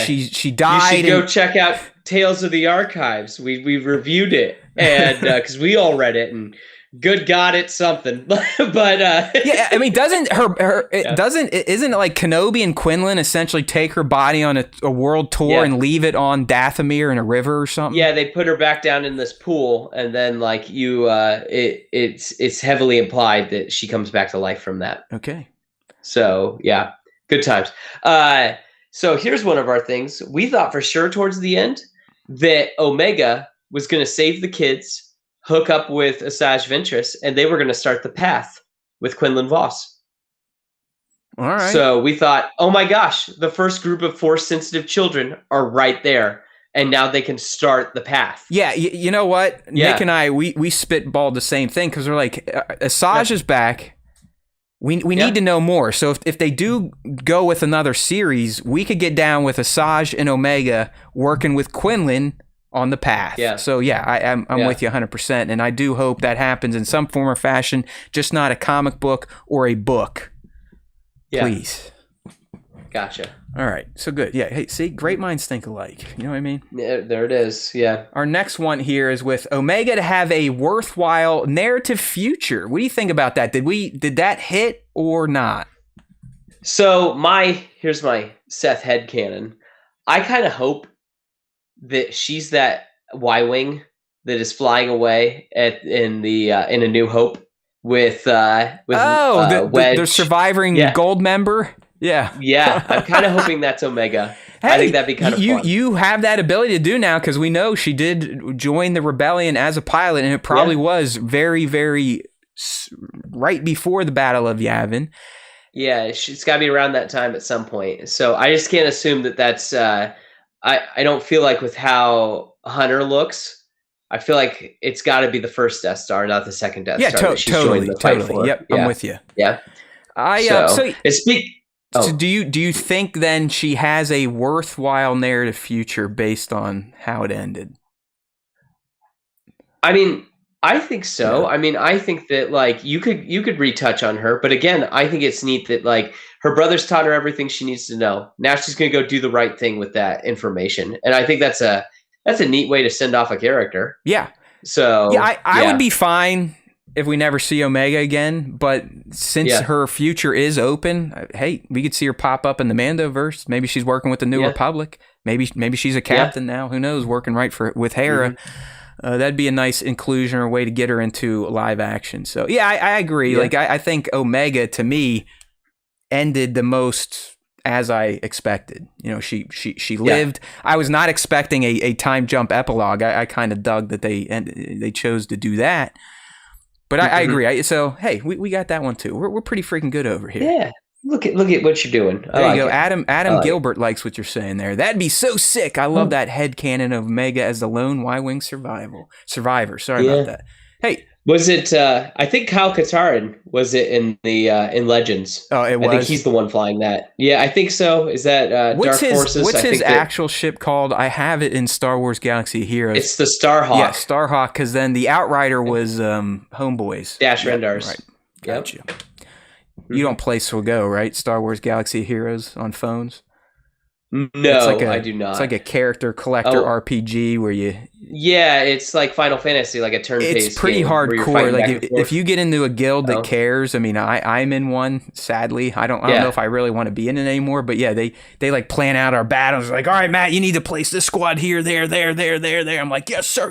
she died. You should go check out Tales of the Archives. We reviewed it, and because we all read it, and good God, it's something. But I mean, isn't it like Kenobi and Quinlan essentially take her body on a world tour and leave it on Dathomir in a river or something? Yeah, they put her back down in this pool, and then like it's heavily implied that she comes back to life from that. Okay. So yeah, good times. So here's one of our things. We thought for sure towards the end that Omega was going to save the kids, hook up with Asajj Ventress, and they were going to start the path with Quinlan Voss. All right. So we thought, oh my gosh, the first group of Force-sensitive children are right there, and now they can start the path. Yeah, you know what? Yeah. Nick and I, we spitballed the same thing, because we're like, Asajj is back. We need to know more. So if they do go with another series, we could get down with Asajj and Omega working with Quinlan on the path. Yeah. So I'm with you 100%, and I do hope that happens in some form or fashion, just not a comic book or a book. Yeah. Please. Gotcha. All right. So good. Yeah. Hey, see, great minds think alike. You know what I mean? Yeah, there it is. Yeah. Our next one here is with Omega to have a worthwhile narrative future. What do you think about that? Did that hit or not? So here's my Seth headcanon. I kind of hope that she's that Y-wing that is flying away in A New Hope with Wedge. The surviving gold member. Yeah. Yeah, I'm kind of hoping that's Omega. Hey, I think that'd be kind of fun. You have that ability to do now, because we know she did join the rebellion as a pilot, and it probably was very, very right before the Battle of Yavin. Yeah, it's got to be around that time at some point. So I just can't assume that that's. I don't feel like with how Hunter looks, I feel like it's got to be the first Death Star, not the second Death Star. Totally. Yep, I'm with you. Yeah. So do you think then she has a worthwhile narrative future based on how it ended? I mean, I think so. Yeah. I mean, I think that like you could retouch on her, but again, I think it's neat that like her brother's taught her everything she needs to know. Now she's going to go do the right thing with that information, and I think that's a neat way to send off a character. Yeah. So I would be fine if we never see Omega again, but since her future is open, hey, we could see her pop up in the Mandoverse. Maybe she's working with the New Republic. Maybe she's a captain now. Who knows? Working with Hera. That'd be a nice inclusion or way to get her into live action. So yeah, I agree. Like I think Omega to me ended the most as I expected. You know, she lived. I was not expecting a time jump epilogue. I kind of dug that they chose to do that. But I agree. So hey, we got that one too. We're pretty freaking good over here. Yeah. Look at what you're doing. There you go. Adam Gilbert likes what you're saying there. That'd be so sick. I love that headcanon of Omega as the lone Y-Wing survivor. Sorry about that. Hey. Was it I think Kyle Katarn was it in the in Legends. Oh, it was. I think he's the one flying that. Yeah, I think so. Is that Dark Forces? What's his actual ship called? I have it in Star Wars Galaxy of Heroes. It's the Starhawk. Yeah, Starhawk, because then the Outrider was Homeboys. Dash Rendars. Right. Gotcha. Yep. You don't play Swago, right? Star Wars Galaxy of Heroes on phones? No, I do not. It's like a character collector RPG where you... Yeah, it's like Final Fantasy, like a turn-based It's pretty hardcore. Like if you get into a guild that cares, I mean, I'm in one, sadly. I don't know if I really want to be in it anymore, but yeah, they like plan out our battles. Like, all right, Matt, you need to place this squad here, there. I'm like, yes, sir.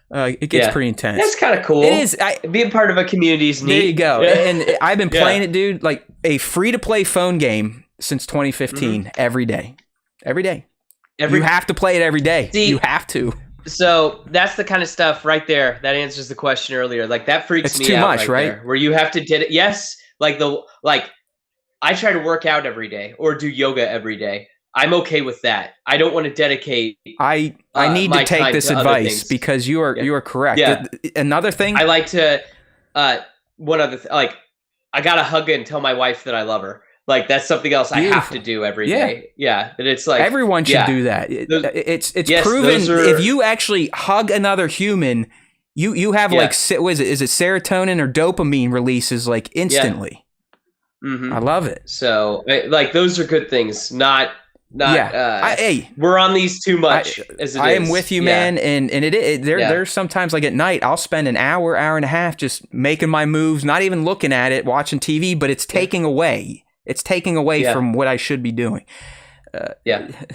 It gets pretty intense. That's kind of cool. It is. Being part of a community is neat. There you go. And I've been playing it, dude, like a free-to-play phone game since 2015, every day. You have to play it every day. See, you have to. So that's the kind of stuff right there that answers the question earlier. Like that freaks me out. It's too much, right? There, where you have to yes, like I try to work out every day or do yoga every day. I'm okay with that. I don't want to dedicate. I need to take this advice because you are correct. Yeah. Another thing I like to. One other like I gotta hug and tell my wife that I love her. Like that's something else I have to do every day. Yeah, and it's like everyone should do that. It's proven if you actually hug another human, you have like what is it serotonin or dopamine releases like instantly. I love it. So like those are good things. Not hey, we're on these too much. I am with you, man. And there's sometimes like at night I'll spend an hour and a half just making my moves, not even looking at it, watching TV, but it's taking away. It's taking away from what I should be doing.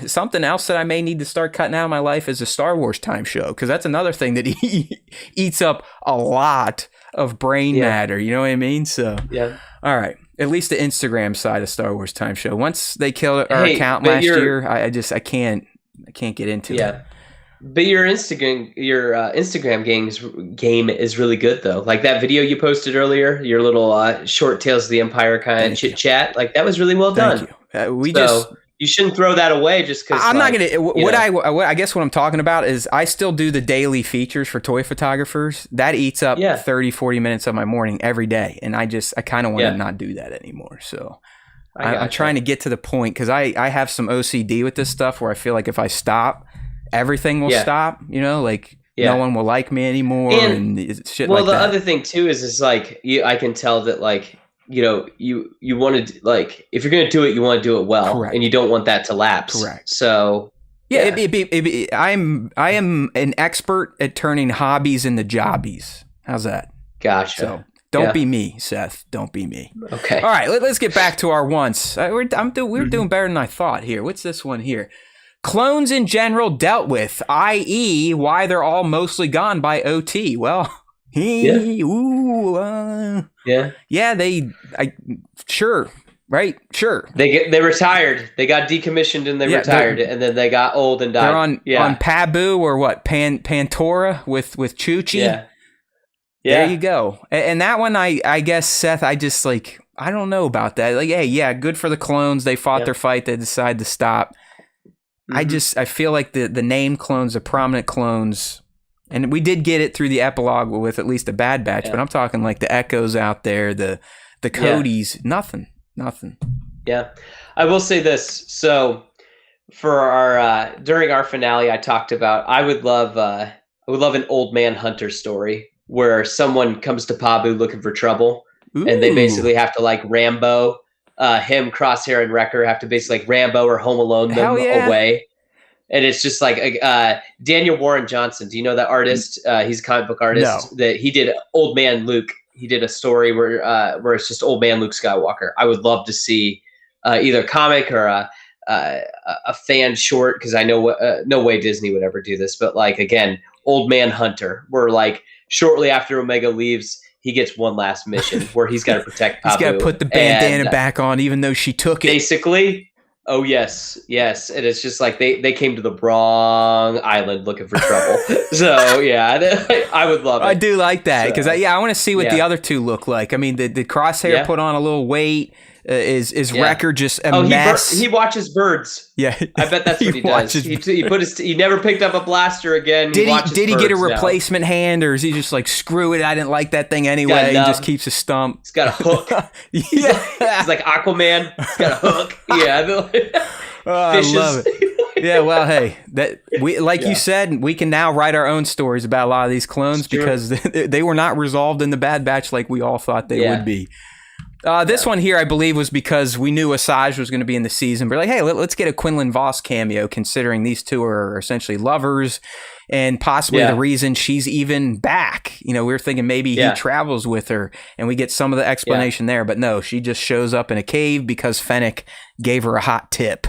Something else that I may need to start cutting out of my life is a Star Wars time show, because that's another thing that eats up a lot of brain matter. You know what I mean? So, all right. At least the Instagram side of Star Wars time show. Once they killed our account last year, I can't get into it. But your Instagram game is really good though. Like that video you posted earlier, your little short Tales of the Empire kind of chit chat. Like that was really well done. Thank you. You shouldn't throw that away just because. I'm not gonna. I guess what I'm talking about is I still do the daily features for toy photographers. That eats up 30, 40 minutes of my morning every day, and I kind of want to not do that anymore. So I'm trying to get to the point because I have some OCD with this stuff where I feel like if I stop, everything will stop, like no one will like me anymore and shit like that. Well, the other thing too is like I can tell that like, you want to like, if you're going to do it, you want to do it well. Correct. And you don't want that to lapse. Correct. So I am an expert at turning hobbies into jobbies. How's that? Gotcha. So don't be me, Seth. Don't be me. Okay. All right. Let's get back to our wants. We're doing better than I thought here. What's this one here? Clones in general dealt with, i.e., why they're all mostly gone by OT. Well, sure, They retired. They got decommissioned and they retired, and then they got old and died. They're on Pabu or what? Pantora with Chuchi. Yeah. There you go. And that one, I guess, Seth, I just like, I don't know about that. Like, hey, good for the clones. They fought their fight. They decided to stop. I feel like the name clones, the prominent clones, and we did get it through the epilogue with at least a Bad Batch, but I'm talking like the Echoes out there, the Codys, nothing. Yeah. I will say this. So for our, during our finale, I talked about, I would love an old man hunter story where someone comes to Pabu looking for trouble. Ooh. And they basically have to like Rambo, him, Crosshair, and Wrecker have to basically like Rambo or Home Alone them away. and it's just like Daniel Warren Johnson. Do you know that artist? He's a comic book artist. No. That he did Old Man Luke. He did a story where it's just Old Man Luke Skywalker. I would love to see either a comic or a fan short, because I know no way Disney would ever do this. But like again, Old Man Hunter, where like shortly after Omega leaves, he gets one last mission where he's got to protect Pabu. He's got to put the bandana back on, even though she took it. Basically. Oh, yes. And it's just like they came to the wrong island looking for trouble. So, yeah, I would love it. I do like that because, I want to see what the other two look like. I mean, the Crosshair put on a little weight. Is Wrecker just a mess? He watches birds. Yeah, I bet that's what he does. He never picked up a blaster again. Did he get a replacement hand, or is he just like, screw it, I didn't like that thing anyway? He just keeps a stump. He's got a hook. He's like Aquaman. He's got a hook. Yeah. I love it. Yeah, well, hey, you said, we can now write our own stories about a lot of these clones because they were not resolved in the Bad Batch like we all thought they would be. This one here, I believe, was because we knew Asajj was going to be in the season. But like, hey, let's get a Quinlan Vos cameo, considering these two are essentially lovers, and possibly the reason she's even back. You know, we were thinking maybe he travels with her, and we get some of the explanation there. But no, she just shows up in a cave because Fennec gave her a hot tip.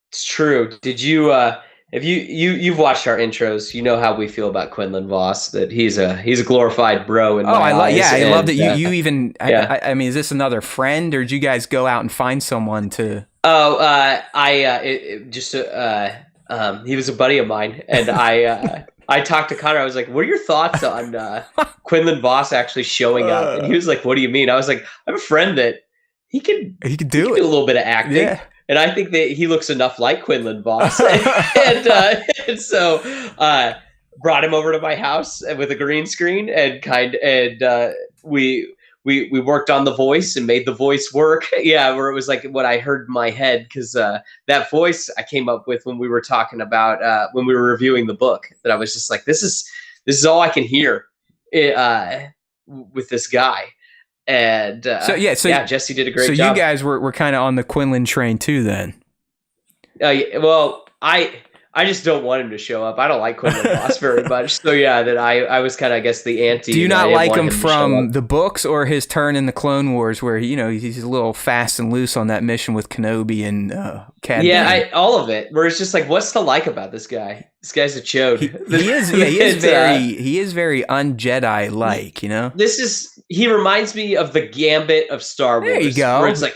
It's true. Did you? If you've watched our intros, you know how we feel about Quinlan Vos. That he's a glorified bro in my eyes. I love that you even. I mean, is this another friend, or did you guys go out and find someone to? He was a buddy of mine, and I talked to Connor. I was like, "What are your thoughts on Quinlan Vos actually showing up?" And he was like, "What do you mean?" I was like, "I have a friend that he could do a little bit of acting." Yeah. And I think that he looks enough like Quinlan Vos, and so brought him over to my house with a green screen, and we worked on the voice and made the voice work. Yeah, where it was like what I heard in my head, because that voice I came up with when we were talking about when we were reviewing the book. That I was just like, this is all I can hear with this guy. And Jesse did a great job. So you guys were kind of on the Quinlan train too, then? Well, I just don't want him to show up. I don't like Quinlan Vos very much. So yeah, that I was kind of, I guess, the anti. Do you not like him from the books, or his turn in the Clone Wars, where he's a little fast and loose on that mission with Kenobi and Cad Bane? Yeah, all of it. Where it's just like, what's to like about this guy? This guy's a chode. He is very un-Jedi like, you know. He reminds me of the Gambit of Star Wars. There you go. Where it's like,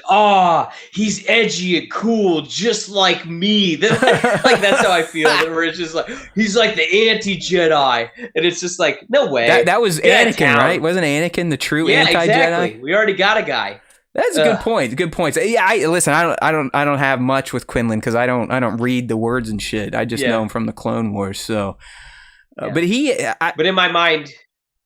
he's edgy and cool, just like me. Like that's how I feel. Where it's just like, he's like the anti-Jedi, and it's just like, no way. That was Anakin, right? Wasn't Anakin the true anti-Jedi? Exactly. We already got a guy. That's a good point. Good points. Yeah, I don't have much with Quinlan because I don't read the words and shit. I just know him from the Clone Wars. So, but but in my mind,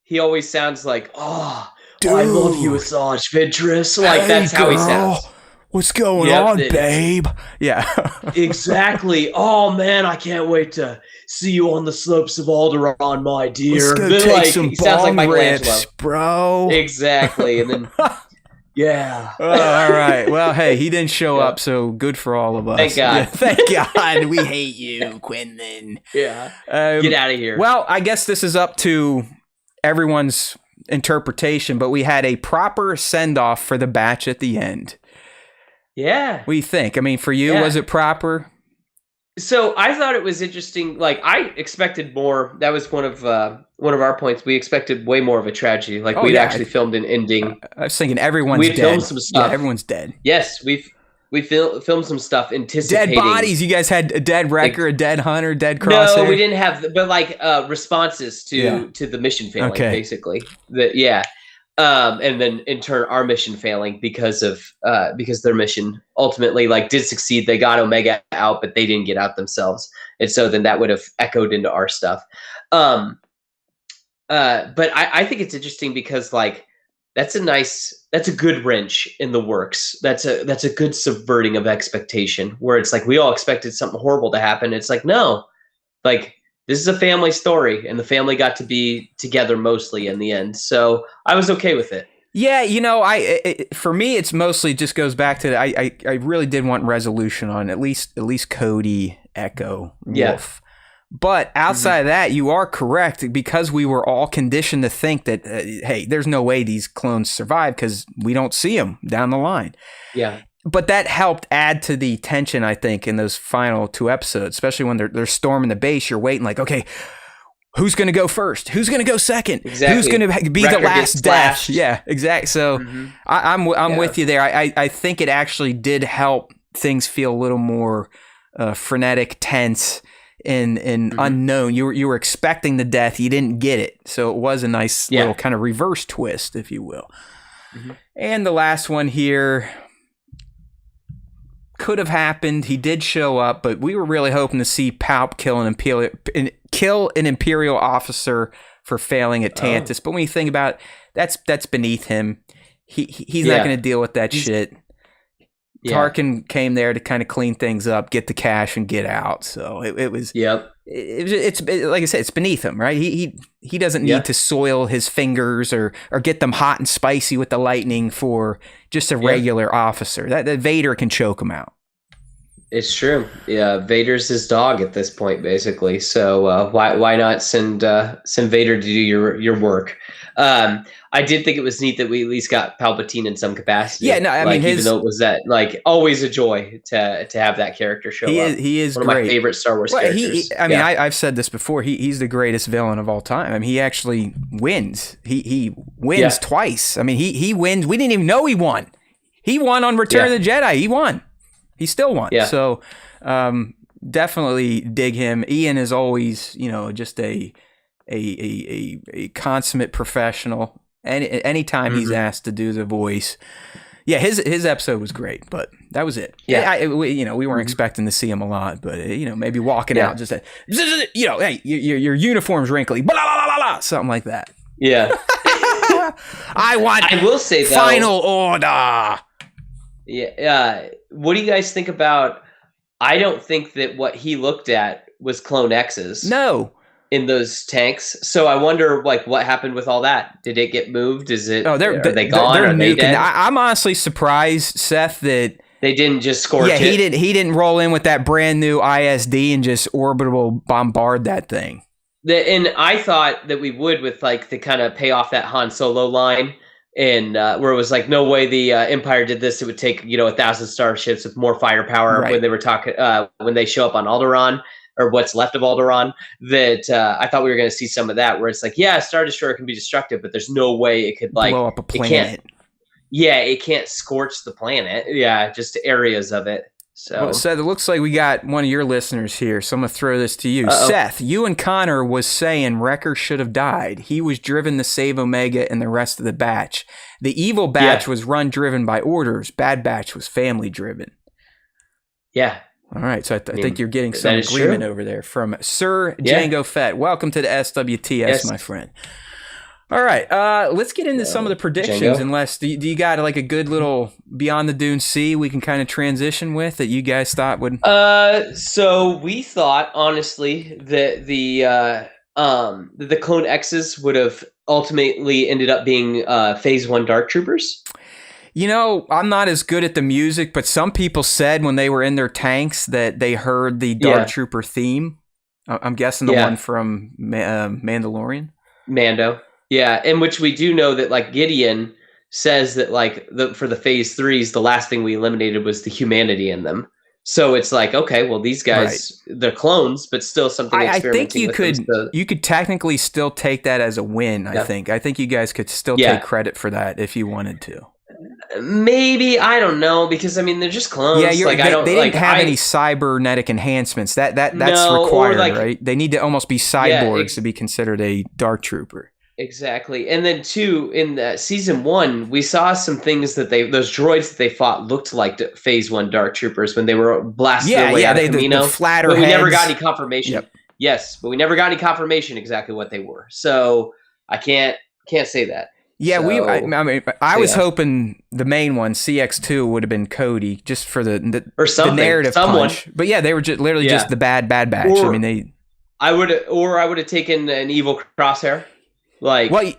he always sounds like, dude, I love you, Asajj Ventress. Like that's how he sounds. What's going on, babe? Yeah, exactly. Oh man, I can't wait to see you on the slopes of Alderaan, my dear. Let's go take some bong rips, bro. Exactly, and then. Yeah. Oh, all right. Well, hey, he didn't show up, so good for all of us. Thank God. Yeah, thank God. We hate you, Quinlan. Yeah. Get out of here. Well, I guess this is up to everyone's interpretation, but we had a proper send-off for the batch at the end. Yeah. What do you think? I mean, for you, was it proper? So I thought it was interesting. Like I expected more. That was one of our points. We expected way more of a tragedy. Like we'd actually filmed an ending. I was thinking everyone's dead. Filmed some stuff. Yeah, everyone's dead. Yes, we filmed some stuff anticipating dead bodies. You guys had a dead Wrecker, a dead Hunter, dead Crosshair. No, we didn't have, but like responses to the mission failing, basically. And then in turn our mission failing because their mission ultimately like did succeed. They got Omega out, but they didn't get out themselves, and so then that would have echoed into our stuff. But I think it's interesting because like that's a good wrench in the works. That's a good subverting of expectation, where it's like we all expected something horrible to happen. It's like, no, like this is a family story, and the family got to be together mostly in the end. So I was okay with it. Yeah, for me, it's mostly just goes back to I really did want resolution on at least Cody Echo, Yeah. Wolf. But outside of that, you are correct, because we were all conditioned to think that, hey, there's no way these clones survive because we don't see them down the line. Yeah. But that helped add to the tension, I think, in those final 2 episodes, especially when they're storming the base. You're waiting like, okay, who's going to go first? Who's going to go second? Exactly. Who's going to be Record the last gets death? slashed. Yeah, exactly. So I'm with you there. I think it actually did help things feel a little more frenetic, tense, and unknown. You were expecting the death, you didn't get it, so it was a nice little kind of reverse twist, if you will. And the last one here could have happened. He did show up, but we were really hoping to see Palp kill an Imperial officer for failing at Tantus. But when you think about it, that's beneath him. He's not going to deal with that shit. Tarkin came there to kind of clean things up, get the cash, and get out. So it was. Yep. It's like I said, it's beneath him, right? He doesn't need to soil his fingers or get them hot and spicy with the lightning for just a regular officer. That Vader can choke him out. It's true. Yeah, Vader's his dog at this point, basically. So why not send Vader to do your work? I did think it was neat that we at least got Palpatine in some capacity. Yeah, no, I mean, even though it was always a joy to have that character show up. He is one great. of my favorite Star Wars characters. I've said this before. He's the greatest villain of all time. I mean, he actually wins. He wins twice. I mean, he wins. We didn't even know he won. He won on Return of the Jedi. He won. He still won. Yeah. So definitely dig him. Ian is always, just a consummate professional. Anytime he's asked to do the voice, his episode was great, but that was it. We weren't expecting to see him a lot, but maybe walking out just hey, your uniform's wrinkly, blah, blah, blah, blah, something like that. Yeah. I will say though, final order. Yeah. What do you guys think about? I don't think that what he looked at was Clone X's. No. In those tanks, so I wonder what happened with all that. Did it get moved? Are they gone? They're Are they dead? I'm honestly surprised, Seth, that they didn't just scorch it. He didn't roll in with that brand new ISD and just orbital bombard that thing. And I thought that we would with to kind of pay off that Han Solo line, and where it was no way the Empire did this. It would take 1,000 starships with more firepower when they were talking when they show up on Alderaan. Or what's left of Alderaan, that I thought we were going to see some of that, where it's Star Destroyer can be destructive, but there's no way it could blow up a planet. It can't scorch the planet. Yeah, just areas of it. So, Seth, it looks like we got one of your listeners here, so I'm going to throw this to you. Seth, you and Connor was saying Wrecker should have died. He was driven to save Omega and the rest of the batch. The evil batch was driven by orders. Bad batch was family driven. Yeah. All right, so I think you're getting some agreement over there from Sir Django Fett. Welcome to the SWTS, my friend. All right, let's get into some of the predictions. Django? Unless do you got a good little Beyond the Dune Sea we can kind of transition with that you guys thought would? So we thought honestly that the Clone X's would have ultimately ended up being Phase 1 Dark Troopers. I'm not as good at the music, but some people said when they were in their tanks that they heard the Dark Trooper theme. I'm guessing the one from Mandalorian. Mando. Yeah, in which we do know that Gideon says that for the Phase 3s, the last thing we eliminated was the humanity in them. So it's okay, well, these guys, they're clones, but still something experimenting with them. I think you could technically still take that as a win, I think. I think you guys could still take credit for that if you wanted to. Maybe, I don't know, because they're just clones. Yeah, they didn't have any cybernetic enhancements. That's required, right? They need to almost be cyborgs to be considered a Dark Trooper. Exactly. And then two, in season 1, we saw some things that those droids that they fought looked like Phase 1 Dark Troopers when they were blasting their way out of Camino. The flatter but we heads. Never got any confirmation. Yep. Yes, but we never got any confirmation exactly what they were. So I can't say that. Yeah, I was hoping the main one, CX2, would have been Cody, just for the narrative punch. But yeah, they were literally just the bad batch. I would have taken an evil Crosshair. What,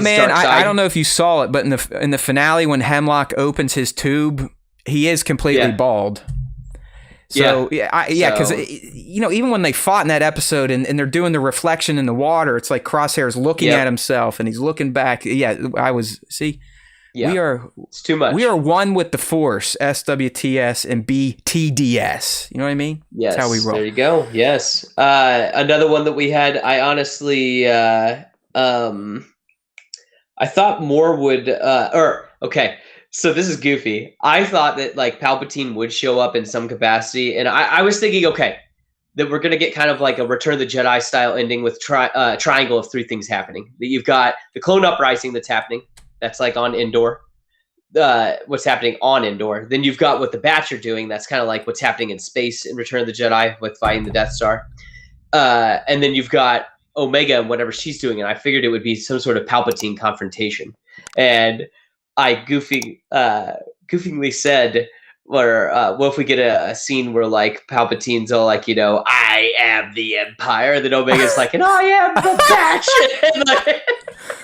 man? I don't know if you saw it, but in the finale when Hemlock opens his tube, he is completely bald. So because even when they fought in that episode and they're doing the reflection in the water, it's like Crosshair's looking at himself and he's looking back. Yeah, it's too much. We are one with the Force, SWTS and BTDS. You know what I mean? Yes. That's how we roll. There you go. Yes. Another one that we had, I honestly, I thought more would, okay. So this is goofy. I thought that like Palpatine would show up in some capacity. And I was thinking, okay, that we're going to get kind of like a Return of the Jedi style ending with triangle of three things happening. That you've got the clone uprising that's happening. That's like on Endor. What's happening on Endor. Then you've got what the Batch are doing. That's kind of like what's happening in space in Return of the Jedi with fighting the Death Star. And then you've got Omega and whatever she's doing. And I figured it would be some sort of Palpatine confrontation. And I goofingly said, what if we get a scene where like Palpatine's all like, I am the Empire. Then Omega's like, and I am the Batch. And like,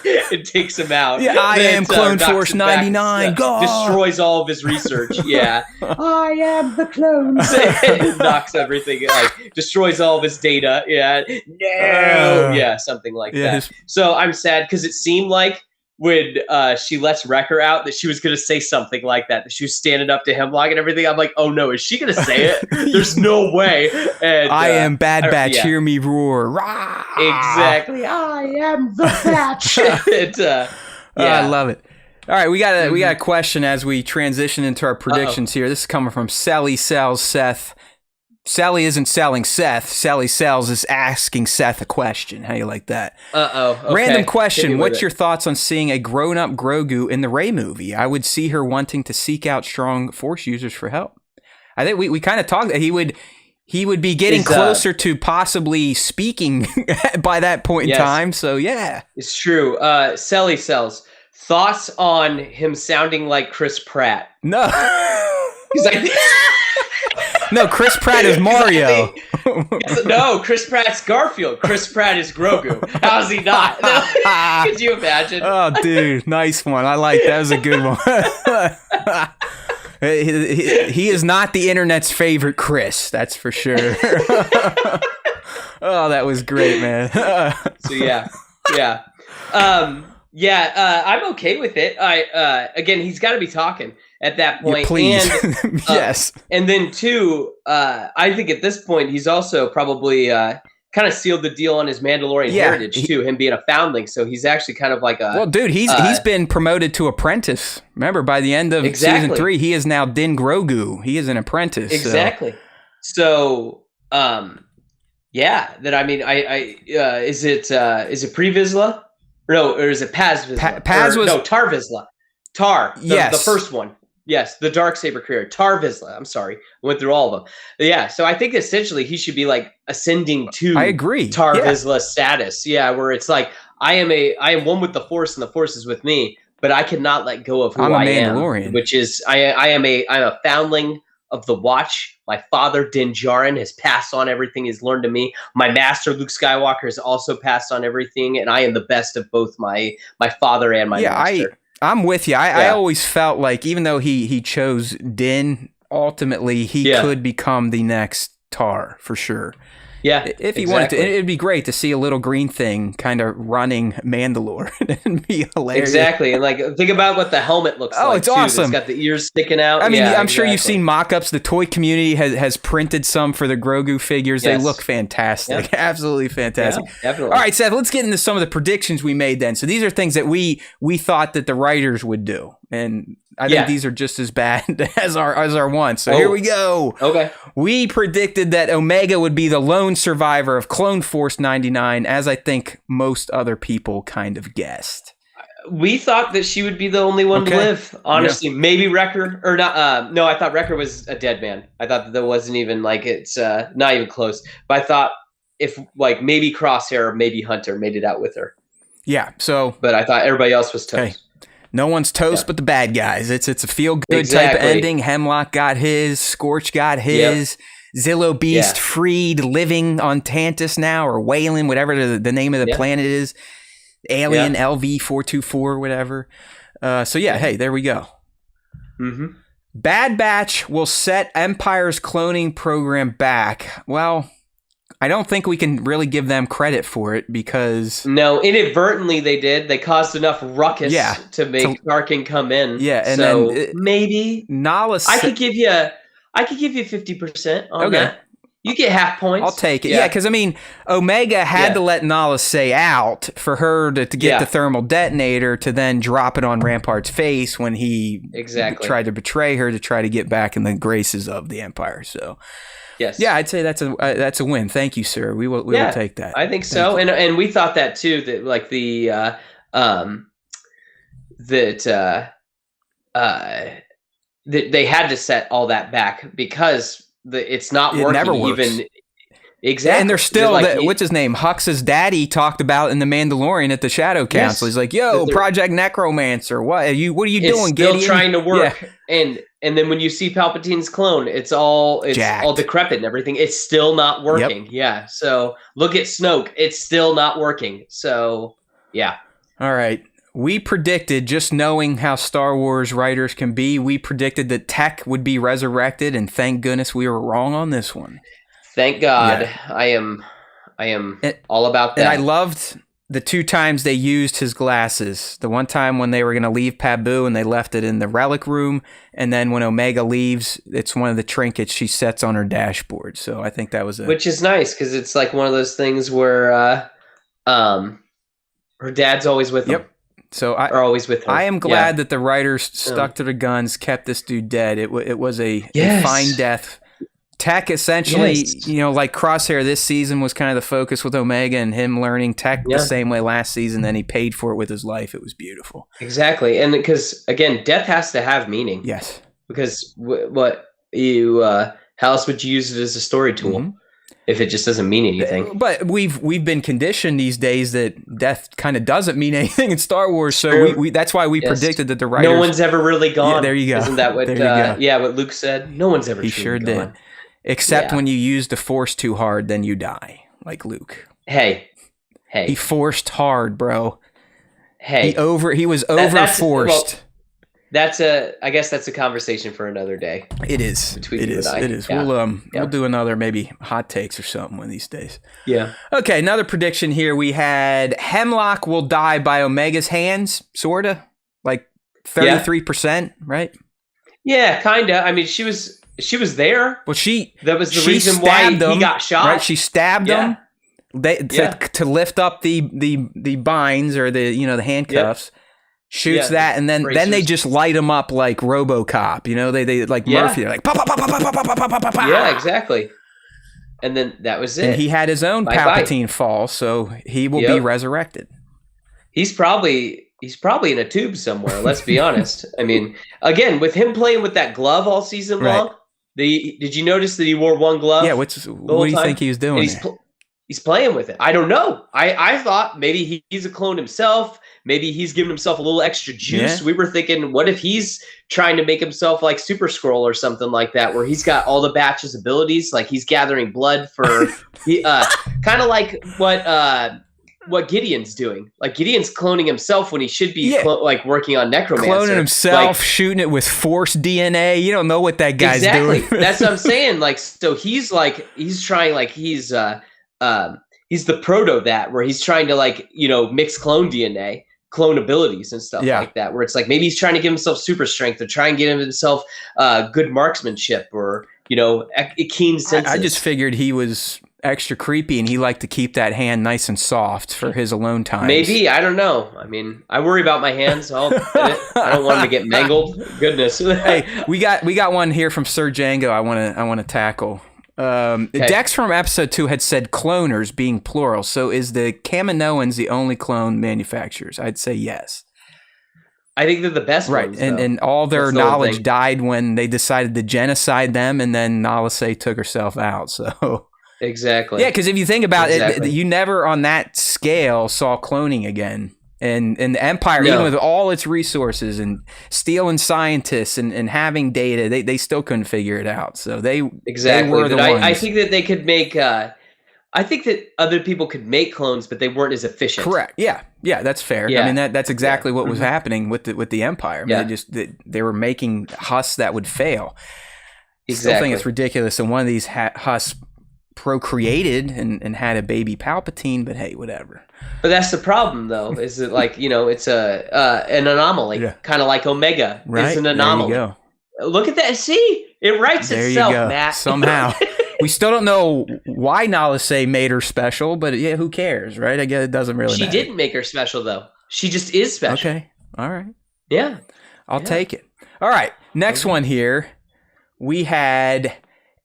it takes him out. Yeah, I am Clone Force 99. God. Destroys all of his research. Yeah. I am the clones. Knocks everything, like destroys all of his data. Yeah. No. Yeah, something like that. So I'm sad because it seemed like when she lets Wrecker out that she was going to say something like that she was standing up to Hemlock and everything. I'm like, oh no, is she going to say it? There's no way. And I am Bad Batch, hear me roar. Rah! Exactly. I am the Batch. I love it. All right, we got a question as we transition into our predictions here. This is coming from Sally Sells Seth. Sally isn't selling Seth. Sally Sells is asking Seth a question. How you like that? Okay. Random question. What's your thoughts on seeing a grown-up Grogu in the Rey movie? I would see her wanting to seek out strong Force users for help. I think we kind of talked that he would be getting closer to possibly speaking by that point in time. So, yeah. It's true. Sally Sells. Thoughts on him sounding like Chris Pratt? No. He's like... No, Chris Pratt is Mario. No, Chris Pratt's Garfield. Chris Pratt is Grogu. How's he not? Could you imagine? Oh, dude, nice one. I like that. That was a good one. He is not the internet's favorite Chris. That's for sure. Oh, that was great, man. So I'm okay with it. Again, he's got to be talking at that point. Yeah, please. And, yes. And then two, I think at this point he's also probably kind of sealed the deal on his Mandalorian heritage too. Him being a foundling, so he's actually kind of like a. Well, dude, he's been promoted to apprentice. Remember, by the end of season 3, he is now Din Grogu. He is an apprentice. Exactly. So, I mean, is it Pre Vizsla? No, or is it Paz Vizsla? Tar Vizsla. Tar. The first one. Yes, the Darksaber career. Tar Vizsla. I'm sorry. I went through all of them. But yeah, so I think essentially he should be like ascending to Tar Vizsla status. Yeah, where it's like I am one with the Force and the Force is with me, but I cannot let go of who I am. Which is I'm a foundling of the Watch. My father, Din Djarin, has passed on everything he's learned to me. My master, Luke Skywalker, has also passed on everything, and I am the best of both my father and my master. I'm with you. I always felt like even though he chose Din, ultimately he could become the next Tar for sure. Yeah, if he wanted to, it'd be great to see a little green thing kind of running Mandalore. It'd be hilarious. Exactly, and like think about what the helmet looks like. Oh, it's awesome. It's got the ears sticking out. I mean, I'm sure you've seen mock-ups. The toy community has printed some for the Grogu figures. Yes. They look fantastic. Yep. Absolutely fantastic. Yeah, definitely. All right, Seth, let's get into some of the predictions we made then. So these are things that we thought that the writers would do, and I think these are just as bad as our one. So here we go. Okay. We predicted that Omega would be the lone survivor of Clone Force 99, as I think most other people kind of guessed. We thought that she would be the only one to live. Honestly, maybe Wrecker or not. No, I thought Wrecker was a dead man. I thought that wasn't even like it's not even close. But I thought if like maybe Crosshair or maybe Hunter made it out with her. Yeah. So. But I thought everybody else was toast. Hey. No one's toast but the bad guys. It's a feel-good type of ending. Hemlock got his. Scorch got his. Yep. Zillo Beast freed, living on Tantus now, or Wayland, whatever the name of the planet is. Alien LV-424, whatever. Hey, there we go. Mm-hmm. Bad Batch will set Empire's cloning program back. Well, I don't think we can really give them credit for it because... No, inadvertently they did. They caused enough ruckus to make Tarkin come in. Yeah, and so then maybe Nala I could give you 50% on that. You get half points. I'll take it. Yeah, because I mean, Omega had to let Nala say out for her to get the thermal detonator to then drop it on Rampart's face when he tried to betray her to try to get back in the graces of the Empire. So, yeah, I'd say that's a win. Thank you, sir. We will take that. I think so, and we thought that too. That like that they had to set all that back because it's not working. It never works. Even exactly. And there's still what's his name? Hux's daddy talked about in the Mandalorian at the Shadow Council. He's like, "Yo, Project Necromancer, what are you doing? Still Gideon? Trying to work." Yeah. And then when you see Palpatine's clone, it's all decrepit and everything. It's still not working. Yep. Yeah. So look at Snoke. It's still not working. So yeah. All right. We predicted, just knowing how Star Wars writers can be, we predicted that Tech would be resurrected, and thank goodness we were wrong on this one. Thank God. Yeah. I am all about that. And I loved the 2 times they used his glasses. The one time when they were going to leave Pabu and they left it in the relic room, and then when Omega leaves, it's one of the trinkets she sets on her dashboard. So I think that was which is nice because it's like one of those things where her dad's always with them. So always with her. I am glad that the writers stuck to their guns, kept this dude dead. It was a fine death. Tech essentially, like Crosshair this season was kind of the focus with Omega and him learning Tech the same way last season. Then he paid for it with his life. It was beautiful. Exactly. And because, again, death has to have meaning. Yes. Because how else would you use it as a story tool? If it just doesn't mean anything. But we've been conditioned these days that death kind of doesn't mean anything in Star Wars, so we that's why we predicted that the writers... No one's ever really gone. Yeah, there you go. Isn't that what what Luke said? No one's ever truly gone. Did. Except when you use the Force too hard, then you die, like Luke. Hey. He forced hard, bro. Hey. He was over-forced. I guess that's a conversation for another day. It is. Between you and I. It is. Yeah. We'll do another maybe hot takes or something one of these days. Yeah. Okay, another prediction here. We had Hemlock will die by Omega's hands, sorta, like 33%, right? Yeah, kinda. I mean, she was there. Well, that was the reason why he got shot. Right? She stabbed him. To lift up the binds or the handcuffs. Yep. Shoots that, and then they just light him up like RoboCop. They like Murphy. They're like pop, pop, pop, pop, pop, pop, pop, pop, pop. Yeah, exactly. And then that was it. And he had his own Palpatine fall, so he will be resurrected. He's probably in a tube somewhere. Let's be honest. I mean, again, with him playing with that glove all season long, did you notice that he wore one glove? Yeah. What do you think he was doing? He's playing with it. I don't know. I thought maybe he's a clone himself. Maybe he's giving himself a little extra juice. Yeah. We were thinking, what if he's trying to make himself like Super Skrull or something like that, where he's got all the Batch's abilities, like he's gathering blood for, kind of like what Gideon's doing. Like Gideon's cloning himself when he should be working on Necromancer. Cloning himself, shooting it with Force DNA. You don't know what that guy's doing. That's what I'm saying. Like, so he's trying, like he's the proto that, where he's trying to mix clone DNA. Clone abilities and stuff like that, where it's like maybe he's trying to give himself super strength or try and get himself good marksmanship or a keen senses. I just figured he was extra creepy and he liked to keep that hand nice and soft for his alone time. Maybe, I don't know. I mean, I worry about my hands. I don't want them to get mangled. Goodness. Hey, we got one here from Sir Django. I want to tackle. Dex from episode 2 had said cloners being plural. So is the Kaminoans the only clone manufacturers? I'd say yes. I think they're the best ones. And all their knowledge died when they decided to genocide them, and then Nala Se took herself out. So exactly. Yeah, because if you think about it, you never on that scale saw cloning again. And the Empire, even with all its resources and stealing scientists and having data, they still couldn't figure it out. So they were the ones. I think that they could make I think that other people could make clones, but they weren't as efficient. Correct. Yeah, that's fair. Yeah. I mean, that's exactly what was happening with the Empire. I mean, they were making husks that would fail. Exactly. Still think it's ridiculous. And one of these husks procreated and had a baby Palpatine, but hey, whatever. But that's the problem, though, is that it's an anomaly, kind of like Omega is an anomaly. There you go. Look at that. See, it writes itself, Matt. Somehow. We still don't know why Nala Se made her special, but yeah, who cares, right? I guess it doesn't really matter. She didn't make her special, though. She just is special. Okay. All right. Yeah. I'll take it. All right. Next one here. We had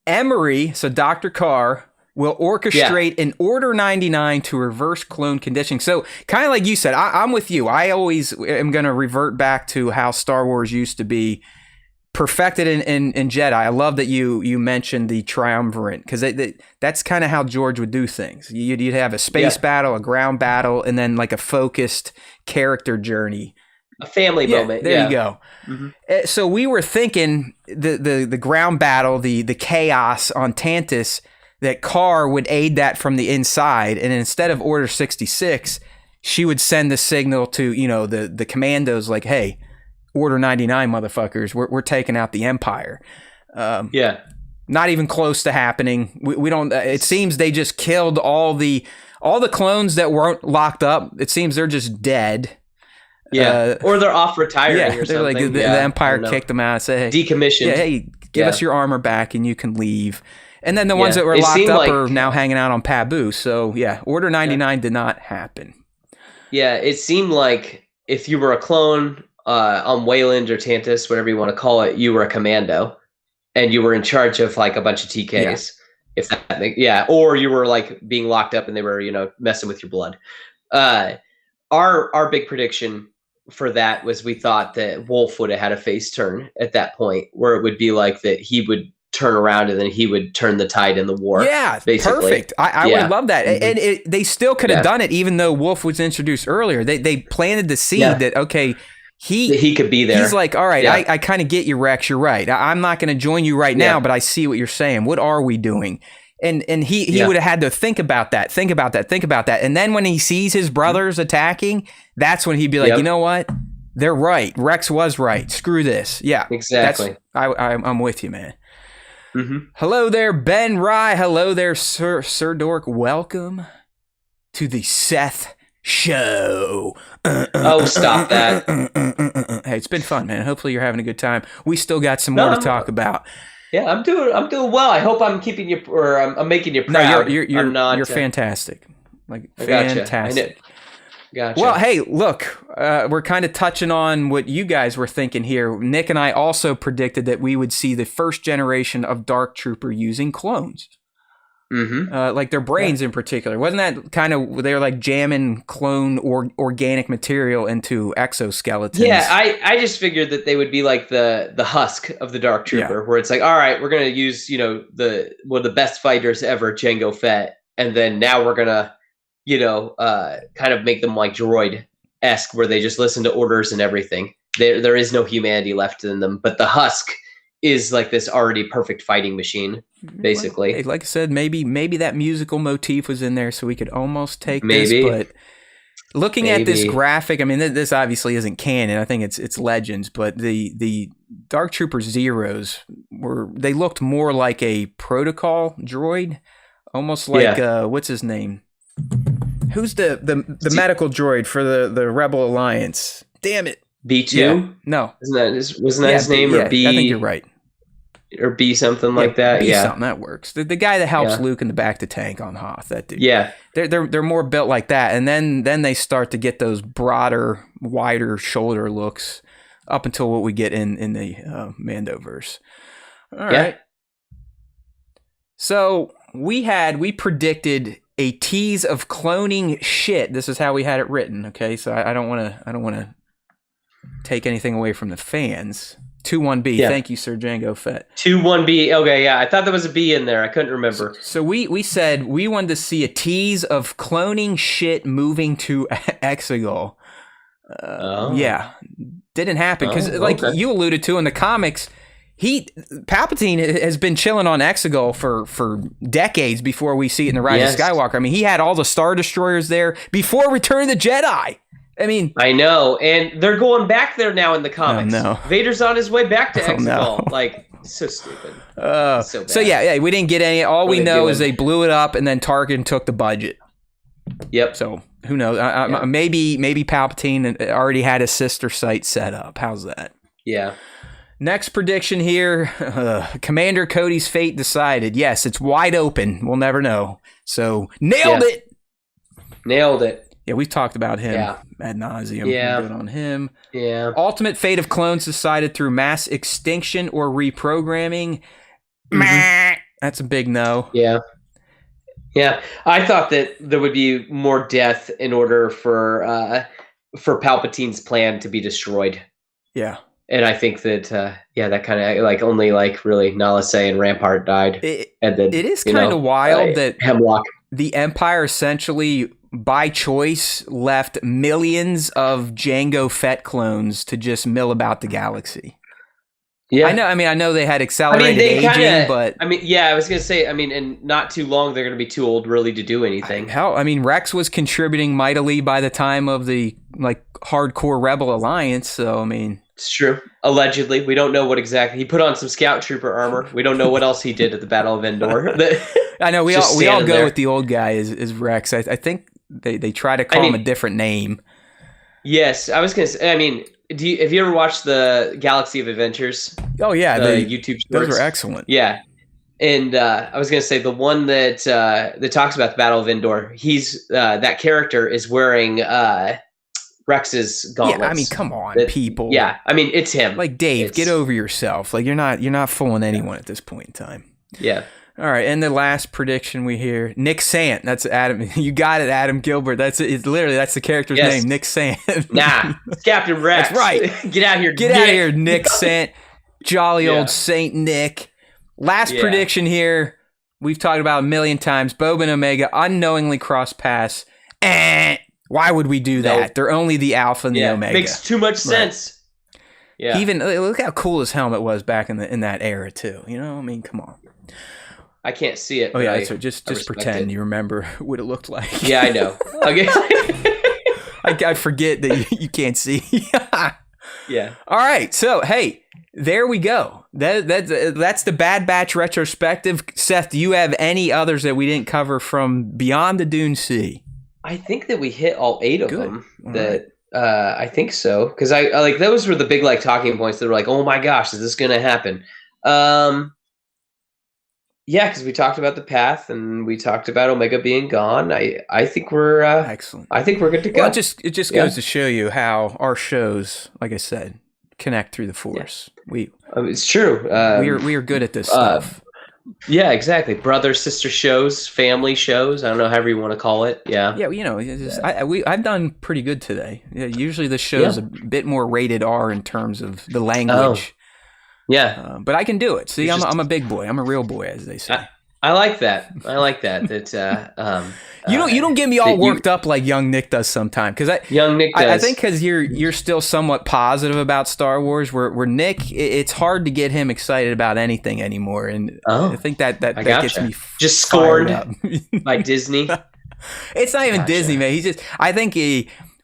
Emery, so Dr. Carr, will orchestrate an Order 99 to reverse clone conditioning. So kind of like you said, I'm with you. I always am going to revert back to how Star Wars used to be perfected in Jedi. I love that you mentioned the triumvirate, because that's kind of how George would do things. You'd have a space battle, a ground battle, and then like a focused character journey. A family moment. There you go. Mm-hmm. So we were thinking the ground battle, the chaos on Tantus, that Carr would aid that from the inside, and instead of Order 66, she would send the signal to the commandos like, hey, Order 99 motherfuckers, we're taking out the Empire. Not even close to happening. We don't. It seems they just killed all the clones that weren't locked up. It seems they're just dead. Yeah, or they're off retiring or they're something. Like the Empire kicked them out and said, hey, decommissioned. Yeah, hey, give us your armor back and you can leave. And then the ones that were locked up are now hanging out on Pabu. So yeah, Order 99 did not happen. Yeah, it seemed like if you were a clone on Wayland or Tantus, whatever you want to call it, you were a commando, and you were in charge of like a bunch of TKs. Or you were like being locked up and they were messing with your blood. Our big prediction for that was we thought that Wolf would have had a face turn at that point, where it would be like that he would turn around and then he would turn the tide in the war. Yeah, basically. Perfect. I would love that. Mm-hmm. And they still could have done it, even though Wolf was introduced earlier. They planted the seed that, okay, he could be there. He's like, all right, I kind of get you, Rex. You're right. I'm not going to join you right now, but I see what you're saying. What are we doing? And he would have had to think about that. And then when he sees his brothers attacking, that's when he'd be like, you know what? They're right. Rex was right. Screw this. Yeah, exactly. I'm with you, man. Mm-hmm. Hello there, Ben Rye. Hello there, Sir Dork. Welcome to the Seth Show. Stop that. Hey, it's been fun, man. Hopefully you're having a good time. We still got some more to talk about. Yeah, I'm doing well. I hope I'm keeping you, or I'm making you proud. No, you're fantastic. Like, fantastic. Gotcha. Well, hey, look, we're kind of touching on what you guys were thinking here. Nick and I also predicted that we would see the first generation of Dark Trooper using clones. Mm-hmm. Like their brains in particular. Wasn't that kind of, they were like jamming clone or organic material into exoskeletons? Yeah, I just figured that they would be like the husk of the Dark Trooper, where it's like, all right, we're going to use, one of the best fighters ever, Jango Fett, and then now we're going to, kind of make them like droid-esque, where they just listen to orders and everything. There is no humanity left in them, but the husk is like this already perfect fighting machine, basically. Like I said, maybe that musical motif was in there, so we could almost take this. But looking at this graphic, I mean, this obviously isn't canon. I think it's Legends, but the Dark Trooper Zeros they looked more like a protocol droid, almost like what's his name? Who's the medical droid for the Rebel Alliance? Damn it. B2? Yeah. No. Wasn't that his name? Or B? I think you're right. Or B something like that. B something, that works. The guy that helps Luke in the back to tank on Hoth, that dude. Yeah. They're more built like that. And then they start to get those broader, wider shoulder looks up until what we get in the Mandoverse. All right. So we predicted a tease of cloning shit. This is how we had it written. Okay, so I don't want to take anything away from the fans. 2-1-B. Thank you, Sir Jango Fett. 2-1-B. Okay, yeah. I thought there was a B in there. I couldn't remember. So we said we wanted to see a tease of cloning shit moving to Exegol. Yeah. Didn't happen because you alluded to in the comics, Palpatine has been chilling on Exegol for decades before we see it in the Rise of Skywalker. I mean, he had all the Star Destroyers there before Return of the Jedi. I mean, I know, and they're going back there now in the comics. Oh, no. Vader's on his way back to Exegol. No. Like, so stupid. So yeah, we didn't get any. All we know is they blew it up, and then Tarkin took the budget. Yep. So who knows? Maybe Palpatine already had his sister site set up. How's that? Yeah. Next prediction here, Commander Cody's fate decided. Yes, it's wide open. We'll never know. So, nailed it. Nailed it. Yeah, we've talked about him ad nauseum. Yeah. Good on him. Yeah. Ultimate fate of clones decided through mass extinction or reprogramming. That's a big no. Yeah. Yeah. I thought that there would be more death in order for Palpatine's plan to be destroyed. Yeah. And I think that, that kind of like only like really Nala Se and Rampart died. And then, it is kind of wild that Hemlock. The Empire essentially, by choice, left millions of Jango Fett clones to just mill about the galaxy. Yeah, I know they had accelerated aging, but I was gonna say, in not too long they're gonna be too old really to do anything. Rex was contributing mightily by the time of the hardcore Rebel Alliance. So it's true. Allegedly, we don't know what exactly he put on. Some scout trooper armor. We don't know what else he did at the Battle of Endor. I know we all go with the old guy as Rex. I think they try to call him a different name. Yes, I was gonna say. Have you ever watched the Galaxy of Adventures? Oh yeah, the YouTube shorts? Those are excellent. Yeah, and I was gonna say the one that talks about the Battle of Endor. He's that character is wearing Rex's gauntlets. Yeah, come on, people. Yeah, it's him. Dave, get over yourself. You're not fooling anyone at this point in time. Yeah. All right, and the last prediction we hear, Nick Sant. That's Adam. You got it, Adam Gilbert. That's the character's name, Nick Sant. Nah, it's Captain Rex. That's right. Get out here. Get out of here, Nick Sant. Jolly old Saint Nick. Last prediction here. We've talked about a million times. Boba and Omega unknowingly cross paths. Why would we do that? Nope. They're only the Alpha and the Omega. Makes too much sense. Right. Yeah. Even look how cool his helmet was back in that era too. Come on. I can't see it. Oh yeah, so just pretend you remember what it looked like. Yeah, I know. Okay. I forget that you can't see. Yeah. All right. So hey, there we go. That's the Bad Batch retrospective. Seth, do you have any others that we didn't cover from Beyond the Dune Sea? I think that we hit all 8 of them. I think so, because I those were the big talking points that were like, oh my gosh, is this going to happen? Yeah, because we talked about the path and we talked about Omega being gone. I think we're excellent. I think we're good to go. Well, it just goes to show you how our shows, like I said, connect through the Force. Yeah. It's true. We are good at this stuff. Yeah, exactly. Brother, sister shows, family shows. I don't know, however you want to call it. Yeah. Yeah, I've done pretty good today. Yeah, usually the show's a bit more rated R in terms of the language. Oh. Yeah, but I can do it. See, I'm a big boy. I'm a real boy, as they say. I like that. That you don't get me all worked up like young Nick does sometimes. Because young Nick does. I think because you're still somewhat positive about Star Wars. Where Nick, it's hard to get him excited about anything anymore. And I think that gets me just scorned by Disney. It's not even Disney, man. I think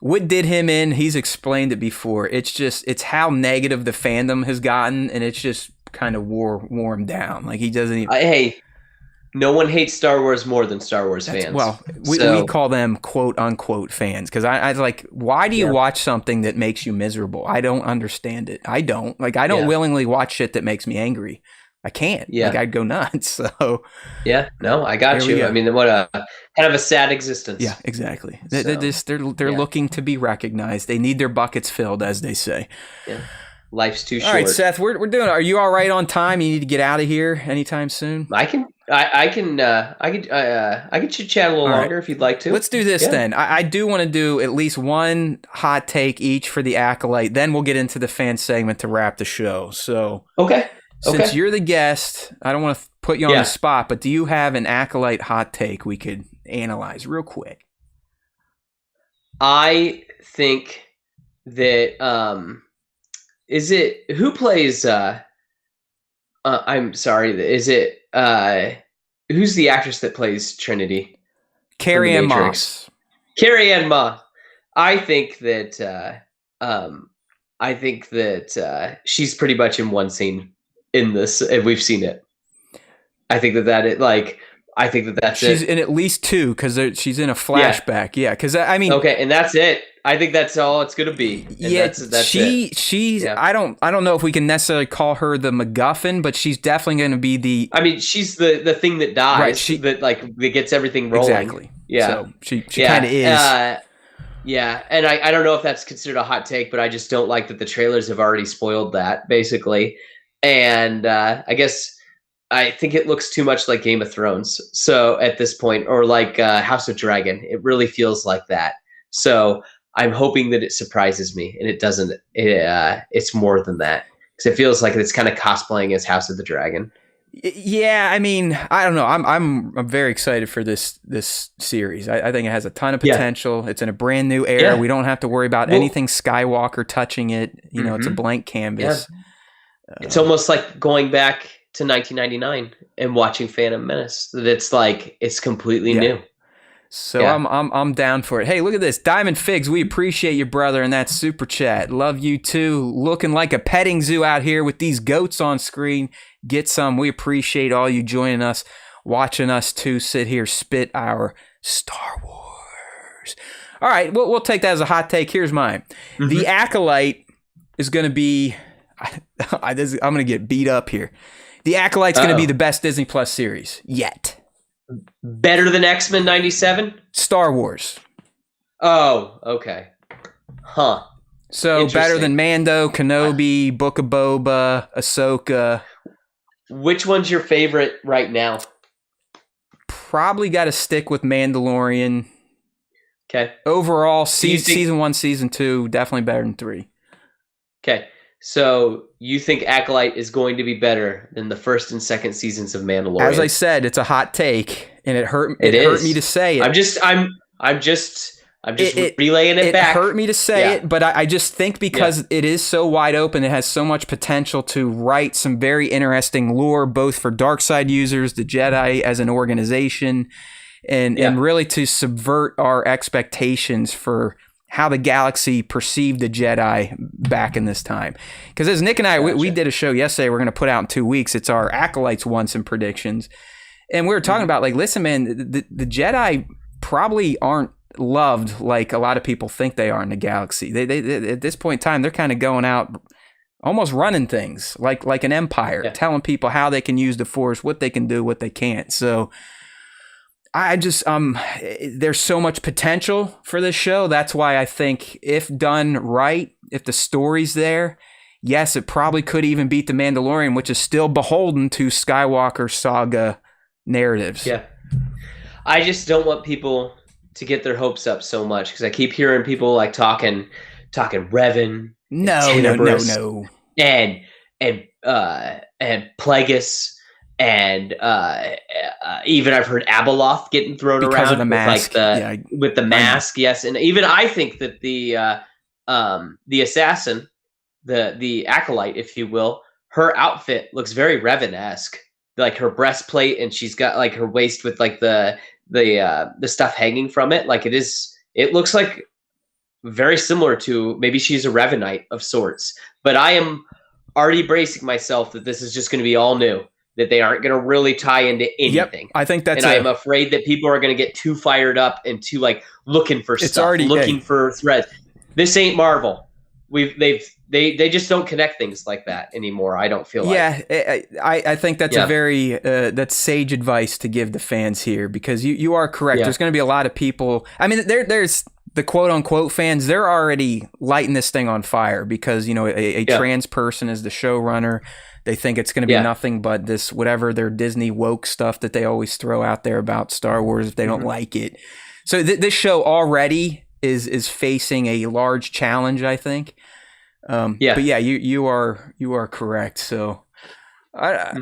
what did him in, he's explained it before. It's how negative the fandom has gotten, and it's just kind of wore him down. He doesn't even... hey, no one hates Star Wars more than Star Wars fans. Well, we call them quote-unquote fans, because I was like, why do you watch something that makes you miserable? I don't understand it. I don't. I don't willingly watch shit that makes me angry. I can't. Yeah. I'd go nuts. So. Yeah. No, I got you. What a kind of a sad existence. Yeah, exactly. They're looking to be recognized. They need their buckets filled, as they say. Yeah. Life's too short. All right, Seth, we're doing. Are you all right on time? You need to get out of here anytime soon. I can chit chat a little longer if you'd like to. Let's do this then. I do want to do at least one hot take each for the Acolyte. Then we'll get into the fan segment to wrap the show. So okay. Since you're the guest, I don't want to put you on the spot, but do you have an Acolyte hot take we could analyze real quick? I think that who plays I'm sorry. Is it who's the actress that plays Trinity from The Carrie Ann Matrix? Moss. Carrie Ann Moss. I think that she's pretty much in one scene in this, and we've seen it. I think I think that's She's it. in at least two because she's in a flashback. Yeah, because I mean, Okay, and that's it. I think that's all it's gonna be. And yeah, that's she's. Yeah. I don't know if we can necessarily call her the MacGuffin, but she's definitely going to be the. I mean, she's the thing that dies, Right, that gets everything rolling. Exactly. Yeah. So she kind of is. Yeah, and I don't know if that's considered a hot take, but I just don't like that the trailers have already spoiled that, basically. And I guess I think it looks too much like Game of Thrones. So at this point, or like House of Dragon, it really feels like that. So I'm hoping that it surprises me, and it doesn't. It's more than that, because it feels like it's kind of cosplaying as House of the Dragon. Yeah, I mean, I don't know. I'm very excited for this series. I think it has a ton of potential. Yeah. It's in a brand new era. Yeah. We don't have to worry about anything Skywalker touching it. You know, it's a blank canvas. Yeah. It's almost like going back to 1999 and watching Phantom Menace. That it's completely new. So I'm down for it. Hey, look at this. Diamond Figs, we appreciate you, brother, and that super chat. Love you too. Looking like a petting zoo out here with these goats on screen. Get some. We appreciate all you joining us, watching us too sit here spit our Star Wars. All right, we'll take that as a hot take. Here's mine. Mm-hmm. The Acolyte is going to be I'm going to get beat up here. The Acolyte's going to be the best Disney Plus series yet. Better than X-Men 97? Star Wars. Oh, okay. Huh. So better than Mando, Kenobi, Book of Boba, Ahsoka. Which one's your favorite right now? Probably got to stick with Mandalorian. Okay. Overall, season 1, season 2, definitely better than 3. Okay. So you think Acolyte is going to be better than the first and second seasons of Mandalorian? As I said, it's a hot take, and it hurt me to say it. I'm just relaying it back. It hurt me to say it, but I just think because it is so wide open, it has so much potential to write some very interesting lore, both for dark side users, the Jedi as an organization, and really to subvert our expectations for how the galaxy perceived the Jedi back in this time. Because as Nick and I, we did a show yesterday we're going to put out in 2 weeks. It's our Acolytes Once and predictions. And we were talking about, like, listen, man, the Jedi probably aren't loved like a lot of people think they are in the galaxy. They at this point in time, they're kind of going out almost running things like an empire, telling people how they can use the Force, what they can do, what they can't. So I just there's so much potential for this show. That's why I think if done right, if the story's there, yes, it probably could even beat The Mandalorian, which is still beholden to Skywalker saga narratives. Yeah. I just don't want people to get their hopes up so much, because I keep hearing people like talking Revan. No. And Plagueis. And even I've heard Abeloth getting thrown because around of the mask. With the mask, yes. And even I think that the assassin, the acolyte, if you will, her outfit looks very Revan-esque. Like her breastplate, and she's got like her waist with like the stuff hanging from it. Like it looks like very similar to, maybe she's a Revanite of sorts. But I am already bracing myself that this is just going to be all new. That they aren't going to really tie into anything. Yep, I think that's. And I'm afraid that people are going to get too fired up and too like looking for stuff, looking for threads. This ain't Marvel. They just don't connect things like that anymore. I don't feel like. Yeah, I think that's a very that's sage advice to give the fans here, because you are correct. Yeah. There's going to be a lot of people. I mean, there's the quote unquote fans. They're already lighting this thing on fire because a trans person is the showrunner. They think it's going to be nothing but this, whatever their Disney woke stuff that they always throw out there about Star Wars if they don't like it. So this show already is facing a large challenge, I think. But yeah, you are correct. So I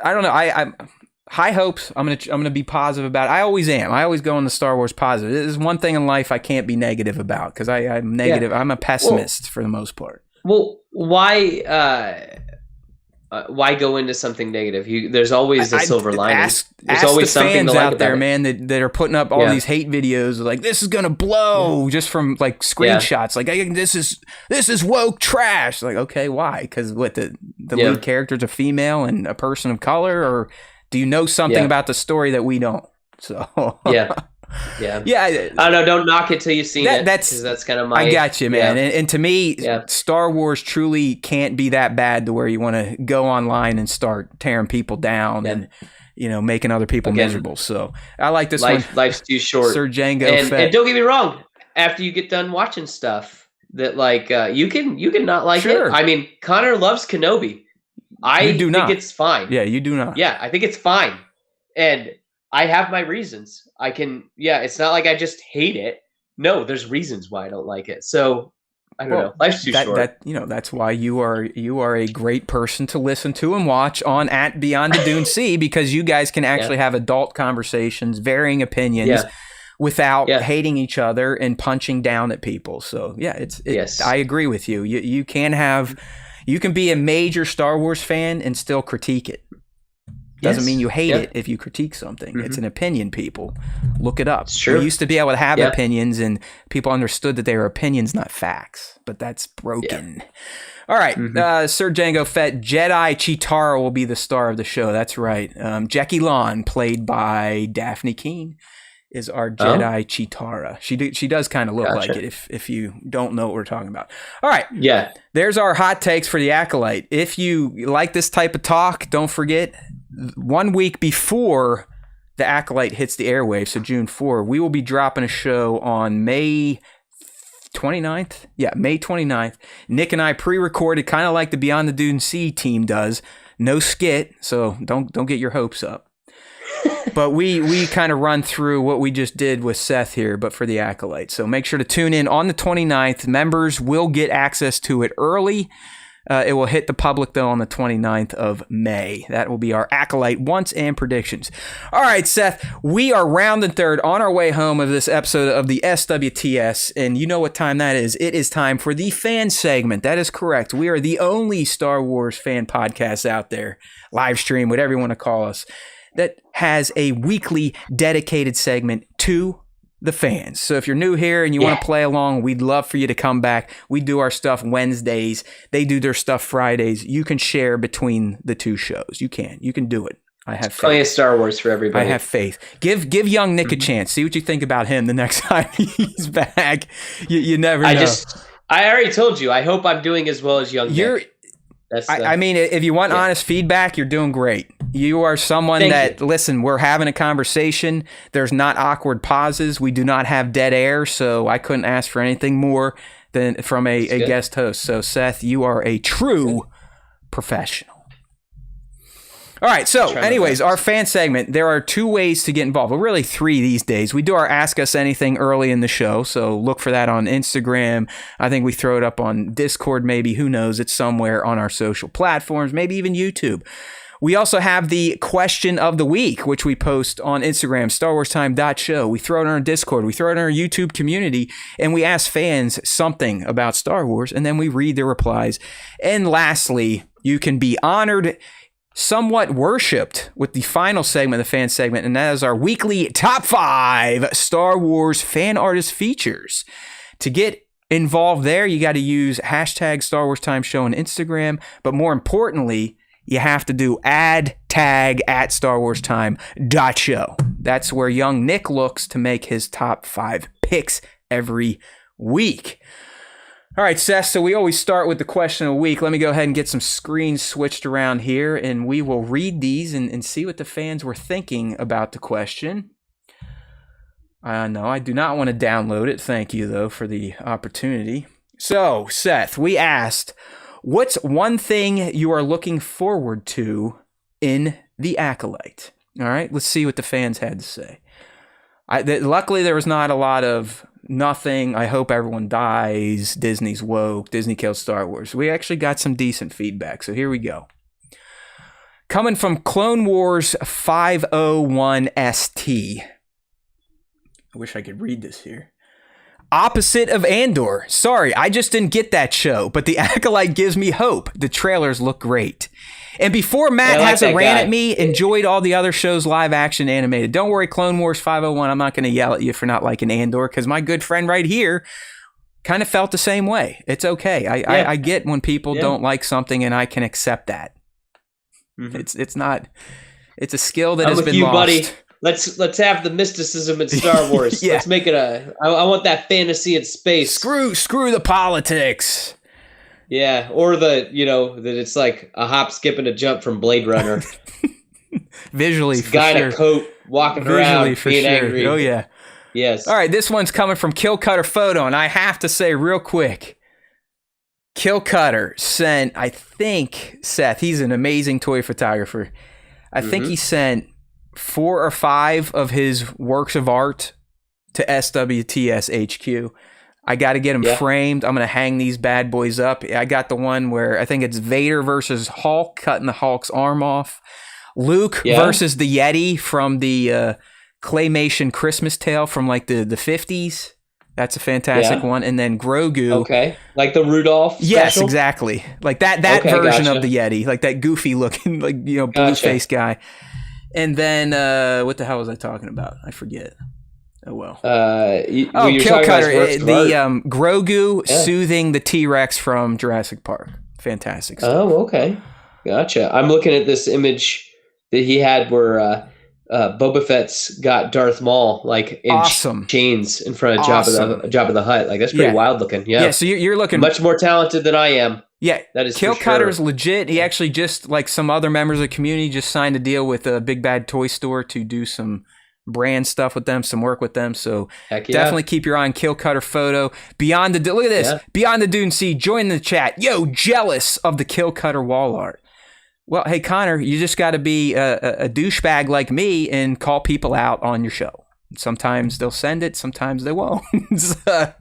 don't know. I'm high hopes. I'm gonna be positive about it. I always am. I always go into Star Wars positive. This is one thing in life I can't be negative about, because I'm negative. I'm a pessimist for the most part. Well, why? why go into something negative? There's always a silver lining. There's ask always the something fans to like out there, about it. man, that are putting up all these hate videos like this is gonna blow just from like screenshots. Like this is woke trash. Like, okay, why? Because what the lead character is a female and a person of color, or do you know something about the story that we don't? So yeah. I don't know. Don't knock it till you've seen it. That's kind of my. I got you, man. And to me, Star Wars truly can't be that bad to where you want to go online and start tearing people down and making other people miserable. So I like this one. Life's too short. Sir Django and don't get me wrong. After you get done watching stuff that you can not like it. I mean, Connor loves Kenobi. I think it's fine. Yeah, you do not. Yeah, I think it's fine. And I have my reasons. It's not like I just hate it. No, there's reasons why I don't like it. So I don't know. Life's too short. That's why you are a great person to listen to and watch on at Beyond the Dune Sea, because you guys can actually have adult conversations, varying opinions without hating each other and punching down at people. So I agree with you. You can be a major Star Wars fan and still critique it. Doesn't mean you hate it if you critique something. Mm-hmm. It's an opinion, people. Look it up. It's true. We used to be able to have opinions, and people understood that they were opinions, not facts. But that's broken. All right. Sir Django Fett, Jedi Chitara will be the star of the show. That's right. Jackie Lawn, played by Daphne Keene, is our Jedi Chitara. She does kind of look like it if you don't know what we're talking about. All right. Yeah. There's our hot takes for the Acolyte. If you like this type of talk, don't forget, 1 week before the Acolyte hits the airwaves, so June 4, we will be dropping a show on May 29th. Yeah, May 29th. Nick and I pre-recorded, kind of like the Beyond the Dune Sea team does. No skit, so don't get your hopes up. But we kind of run through what we just did with Seth here, but for the Acolyte. So make sure to tune in on the 29th. Members will get access to it early. It will hit the public, though, on the 29th of May. That will be our Acolyte wants and predictions. All right, Seth, we are rounding third on our way home of this episode of the SWTS, and you know what time that is. It is time for the fan segment. That is correct. We are the only Star Wars fan podcast out there, live stream, whatever you want to call us, that has a weekly dedicated segment to the fans. So if you're new here and you want to play along, we'd love for you to come back. We do our stuff Wednesdays. They do their stuff Fridays. You can share between the two shows. You can do it. I have faith. Plenty of Star Wars for everybody. I have faith. Give young Nick a chance. See what you think about him the next time he's back. You never know. I already told you. I hope I'm doing as well as young Nick. I mean, if you want honest feedback, you're doing great. You are someone listen, we're having a conversation. There's not awkward pauses. We do not have dead air, so I couldn't ask for anything more than from a guest host. So, Seth, you are a true professional. All right, so anyways, our fan segment, there are 2 ways to get involved. Well, really 3 these days. We do our Ask Us Anything early in the show, so look for that on Instagram. I think we throw it up on Discord maybe. Who knows? It's somewhere on our social platforms, maybe even YouTube. We also have the question of the week, which we post on Instagram, StarWarsTime.show. We throw it on our Discord. We throw it on our YouTube community, and we ask fans something about Star Wars, and then we read their replies. And lastly, you can be honored, somewhat worshipped, with the final segment, the fan segment, and that is our weekly top 5 Star Wars fan artist features. To get involved there, you got to use hashtag Star Wars Time Show on Instagram, but more importantly, you have to do tag at StarWarsTime.show. That's where young Nick looks to make his top 5 picks every week. All right, Seth, so we always start with the question of the week. Let me go ahead and get some screens switched around here, and we will read these and see what the fans were thinking about the question. No, I do not want to download it. Thank you, though, for the opportunity. So, Seth, we asked, what's one thing you are looking forward to in The Acolyte? All right, let's see what the fans had to say. Luckily, there was not a lot of nothing, I hope everyone dies, Disney's woke, Disney killed Star Wars. We actually got some decent feedback, so here we go. Coming from Clone Wars 501ST. I wish I could read this here. Opposite of Andor. Sorry, I just didn't get that show, but The Acolyte gives me hope. The trailers look great. And before Matt I like has a that rant guy. at me, enjoyed all the other shows live action animated. Don't worry, Clone Wars 501, I'm not going to yell at you for not liking Andor, because my good friend right here kind of felt the same way. It's okay. I get when people don't like something, and I can accept that. It's not. It's a skill that I'm has with been you, lost. buddy. Let's have the mysticism in Star Wars. Yeah. Let's make it I want that fantasy in space. Screw the politics. Yeah, or that it's like a hop, skip, and a jump from Blade Runner. Visually, It's a for guy sure. in a coat walking Visually, around for being sure. angry. Oh yeah. Yes. All right, this one's coming from Kill Cutter Photo, and I have to say real quick, Kill Cutter sent, I think, Seth, he's an amazing toy photographer. I think he sent 4 or 5 of his works of art to SWTS HQ. I got to get them framed. I'm going to hang these bad boys up. I got the one where I think it's Vader versus Hulk, cutting the Hulk's arm off. Luke versus the Yeti from the claymation Christmas Tale from like the 50s. That's a fantastic one. And then Grogu. Okay. Like the Rudolph special? Yes, exactly. Like that version of the Yeti. Like that goofy looking, like, blue face guy. And then what the hell was I talking about? I forget. Oh well. Kill Cutter. The Grogu soothing the T-Rex from Jurassic Park. Fantastic stuff. Oh, okay. Gotcha. I'm looking at this image that he had where Boba Fett's got Darth Maul like in chains in front of Jabba the Hutt. Like that's pretty wild looking. Yeah. Yeah. So you're looking much more talented than I am. Yeah. That is Kill for Cutter's sure. legit. He actually just, like some other members of the community, just signed a deal with a Big Bad Toy Store to do some brand stuff with them, some work with them. So definitely keep your eye on Kill Cutter Photo. Beyond the look at this. Yeah. Beyond the Dune Sea, join the chat. Yo, jealous of the Kill Cutter wall art. Well, hey, Connor, you just got to be a douchebag like me and call people out on your show. Sometimes they'll send it, sometimes they won't. So,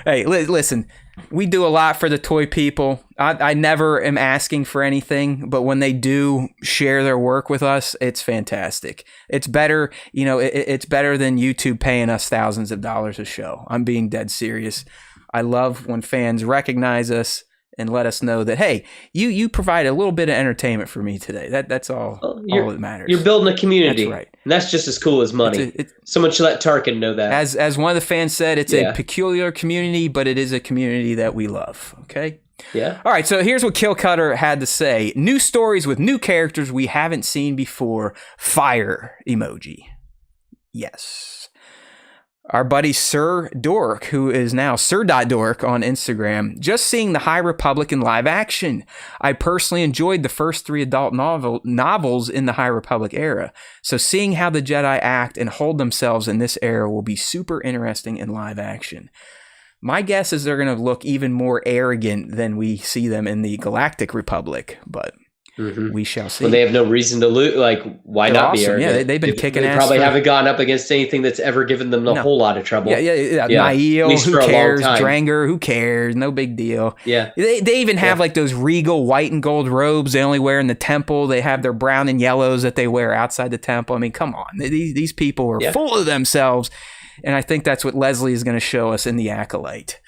hey, listen, we do a lot for the toy people. I never am asking for anything, but when they do share their work with us, it's fantastic. It's better, it's better than YouTube paying us thousands of dollars a show. I'm being dead serious. I love when fans recognize us and let us know that, hey, you provide a little bit of entertainment for me today. That's all that matters. You're building a community. That's right. And that's just as cool as money. Someone should let Tarkin know that. As one of the fans said, it's a peculiar community, but it is a community that we love. Okay? Yeah. All right, so here's what Kill Cutter had to say. New stories with new characters we haven't seen before. Fire emoji. Yes. Our buddy Sir Dork, who is now Sir.Dork on Instagram, just seeing the High Republic in live action. I personally enjoyed the first 3 adult novels in the High Republic era, so seeing how the Jedi act and hold themselves in this era will be super interesting in live action. My guess is they're going to look even more arrogant than we see them in the Galactic Republic, but we shall see. Well, they have no reason to lose. Like, why They're not awesome. be arrogant? Yeah, they've been kicking ass. They probably haven't gone up against anything that's ever given them a whole lot of trouble. Yeah. Nail, who cares? Dranger, who cares? No big deal. Yeah. They even have like those regal white and gold robes they only wear in the temple. They have their brown and yellows that they wear outside the temple. I mean, come on. These people are full of themselves. And I think that's what Leslie is going to show us in The Acolyte.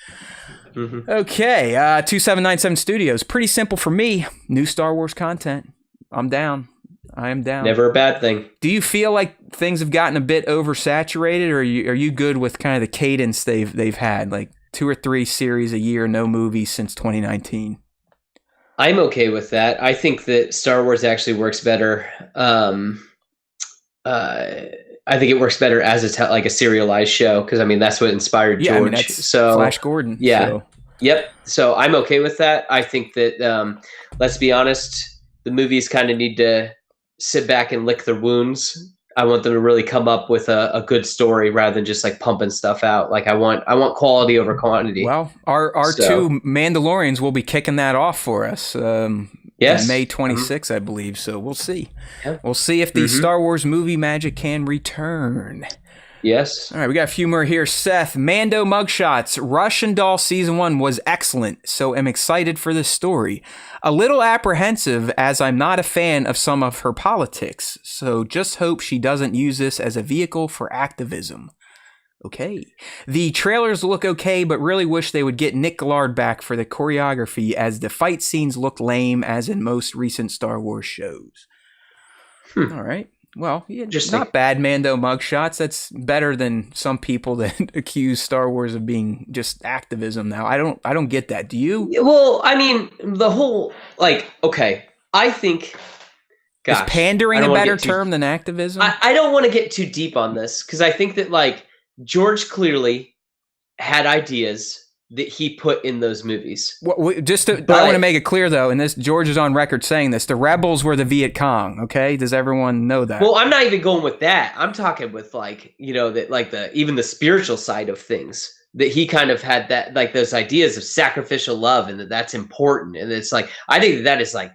Okay. 2797 Studios. Pretty simple for me. New Star Wars content. I'm down. I am down. Never a bad thing. Do you feel like things have gotten a bit oversaturated, or are you good with kind of the cadence they've had, like 2 or 3 series a year, no movies since 2019? I'm okay with that. I think that Star Wars actually works better. I think it works better as like a serialized show because that's what inspired George. I mean, that's Flash Gordon. Yeah. So. Yep. So I'm okay with that. I think that let's be honest. The movies kind of need to sit back and lick their wounds. I want them to really come up with a good story rather than just like pumping stuff out. Like I want quality over quantity. Well, our 2 Mandalorians will be kicking that off for us. Yes. May 26th, I believe. So we'll see. Yeah. We'll see if the Star Wars movie magic can return. Yes. All right, we got a few more here. Seth, Mando mugshots. Russian Doll Season 1 was excellent, so I'm excited for this story. A little apprehensive as I'm not a fan of some of her politics, so just hope she doesn't use this as a vehicle for activism. Okay. The trailers look okay, but really wish they would get Nick Gillard back for the choreography, as the fight scenes look lame, as in most recent Star Wars shows. All right. Well, yeah, not bad, Mando mugshots. That's better than some people that accuse Star Wars of being just activism now. I don't get that. Do you? Well, I mean, the whole, like, okay, I think, gosh. Is pandering a better term than activism? I don't want to get too deep on this, because I think that, like, George clearly had ideas that he put in those movies. I want to make it clear, though, and this, George is on record saying this, the rebels were the Viet Cong, okay? Does everyone know that? Well, I'm not even going with that. I'm talking with, like, you know, that, like, even the spiritual side of things, that he kind of had that, like, those ideas of sacrificial love, and that's important. And it's like, I think that is, like,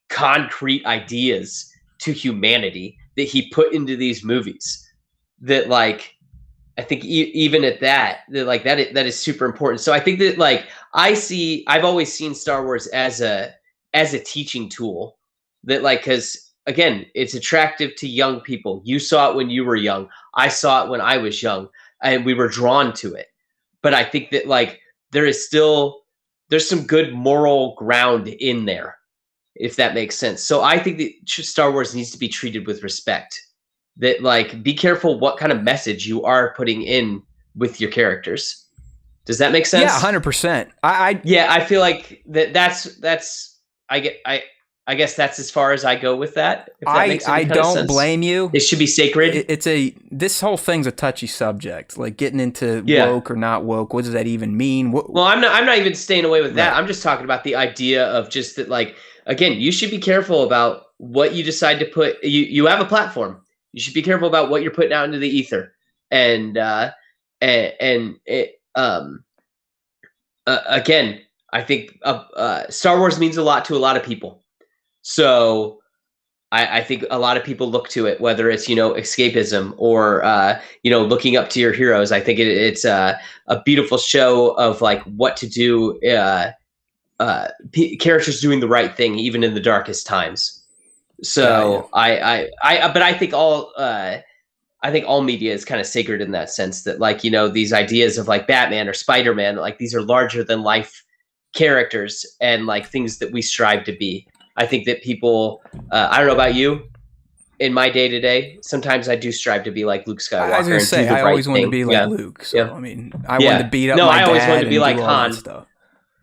concrete ideas to humanity that he put into these movies, that, like, I think even at that is super important. So I think that, like, I've always seen Star Wars as a teaching tool, that, like, because again, it's attractive to young people. You saw it when you were young. I saw it when I was young, and we were drawn to it. But I think that, like, there's some good moral ground in there, if that makes sense. So I think that Star Wars needs to be treated with respect. That, like, be careful what kind of message you are putting in with your characters. Does that make sense? Yeah, 100%. I feel like that's I guess that's as far as I go with that. If that makes any kind of sense. Blame you. It should be sacred. This whole thing's a touchy subject, like getting into woke or not woke. What does that even mean? Well, I'm not even staying away with that. I'm just talking about the idea of just that, like, again, you should be careful about what you decide to put. You have a platform. You should be careful about what you're putting out into the ether, and again, I think Star Wars means a lot to a lot of people. So I think a lot of people look to it, whether it's, you know, escapism or you know, looking up to your heroes. I think it's a beautiful show of, like, what to do. Characters doing the right thing even in the darkest times. So yeah. But I think all media is kind of sacred in that sense, that, like, you know, these ideas of, like, Batman or Spider-Man, like, these are larger than life characters and, like, things that we strive to be. I think that people, I don't know about you, in my day to day, sometimes I do strive to be like Luke Skywalker. I was going to say, I always wanted to be like Luke. So, I mean, I wanted to beat up my dad. I always wanted to be like Han. Stuff.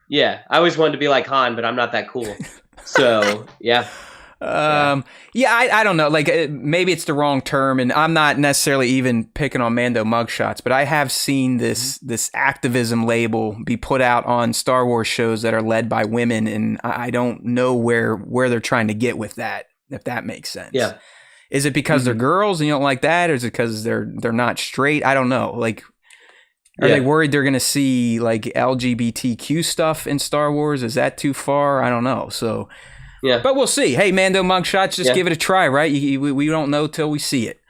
Yeah, I always wanted to be like Han, but I'm not that cool. So, yeah. I don't know. Like, maybe it's the wrong term, and I'm not necessarily even picking on Mando mugshots, but I have seen this activism label be put out on Star Wars shows that are led by women, and I don't know where they're trying to get with that, if that makes sense. Yeah. Is it because they're girls and you don't like that, or is it because they're not straight? I don't know. Like, are they worried they're going to see, like, LGBTQ stuff in Star Wars? Is that too far? I don't know. So. Yeah, but we'll see. Hey, Mando mugshots, just give it a try, right? We don't know till we see it.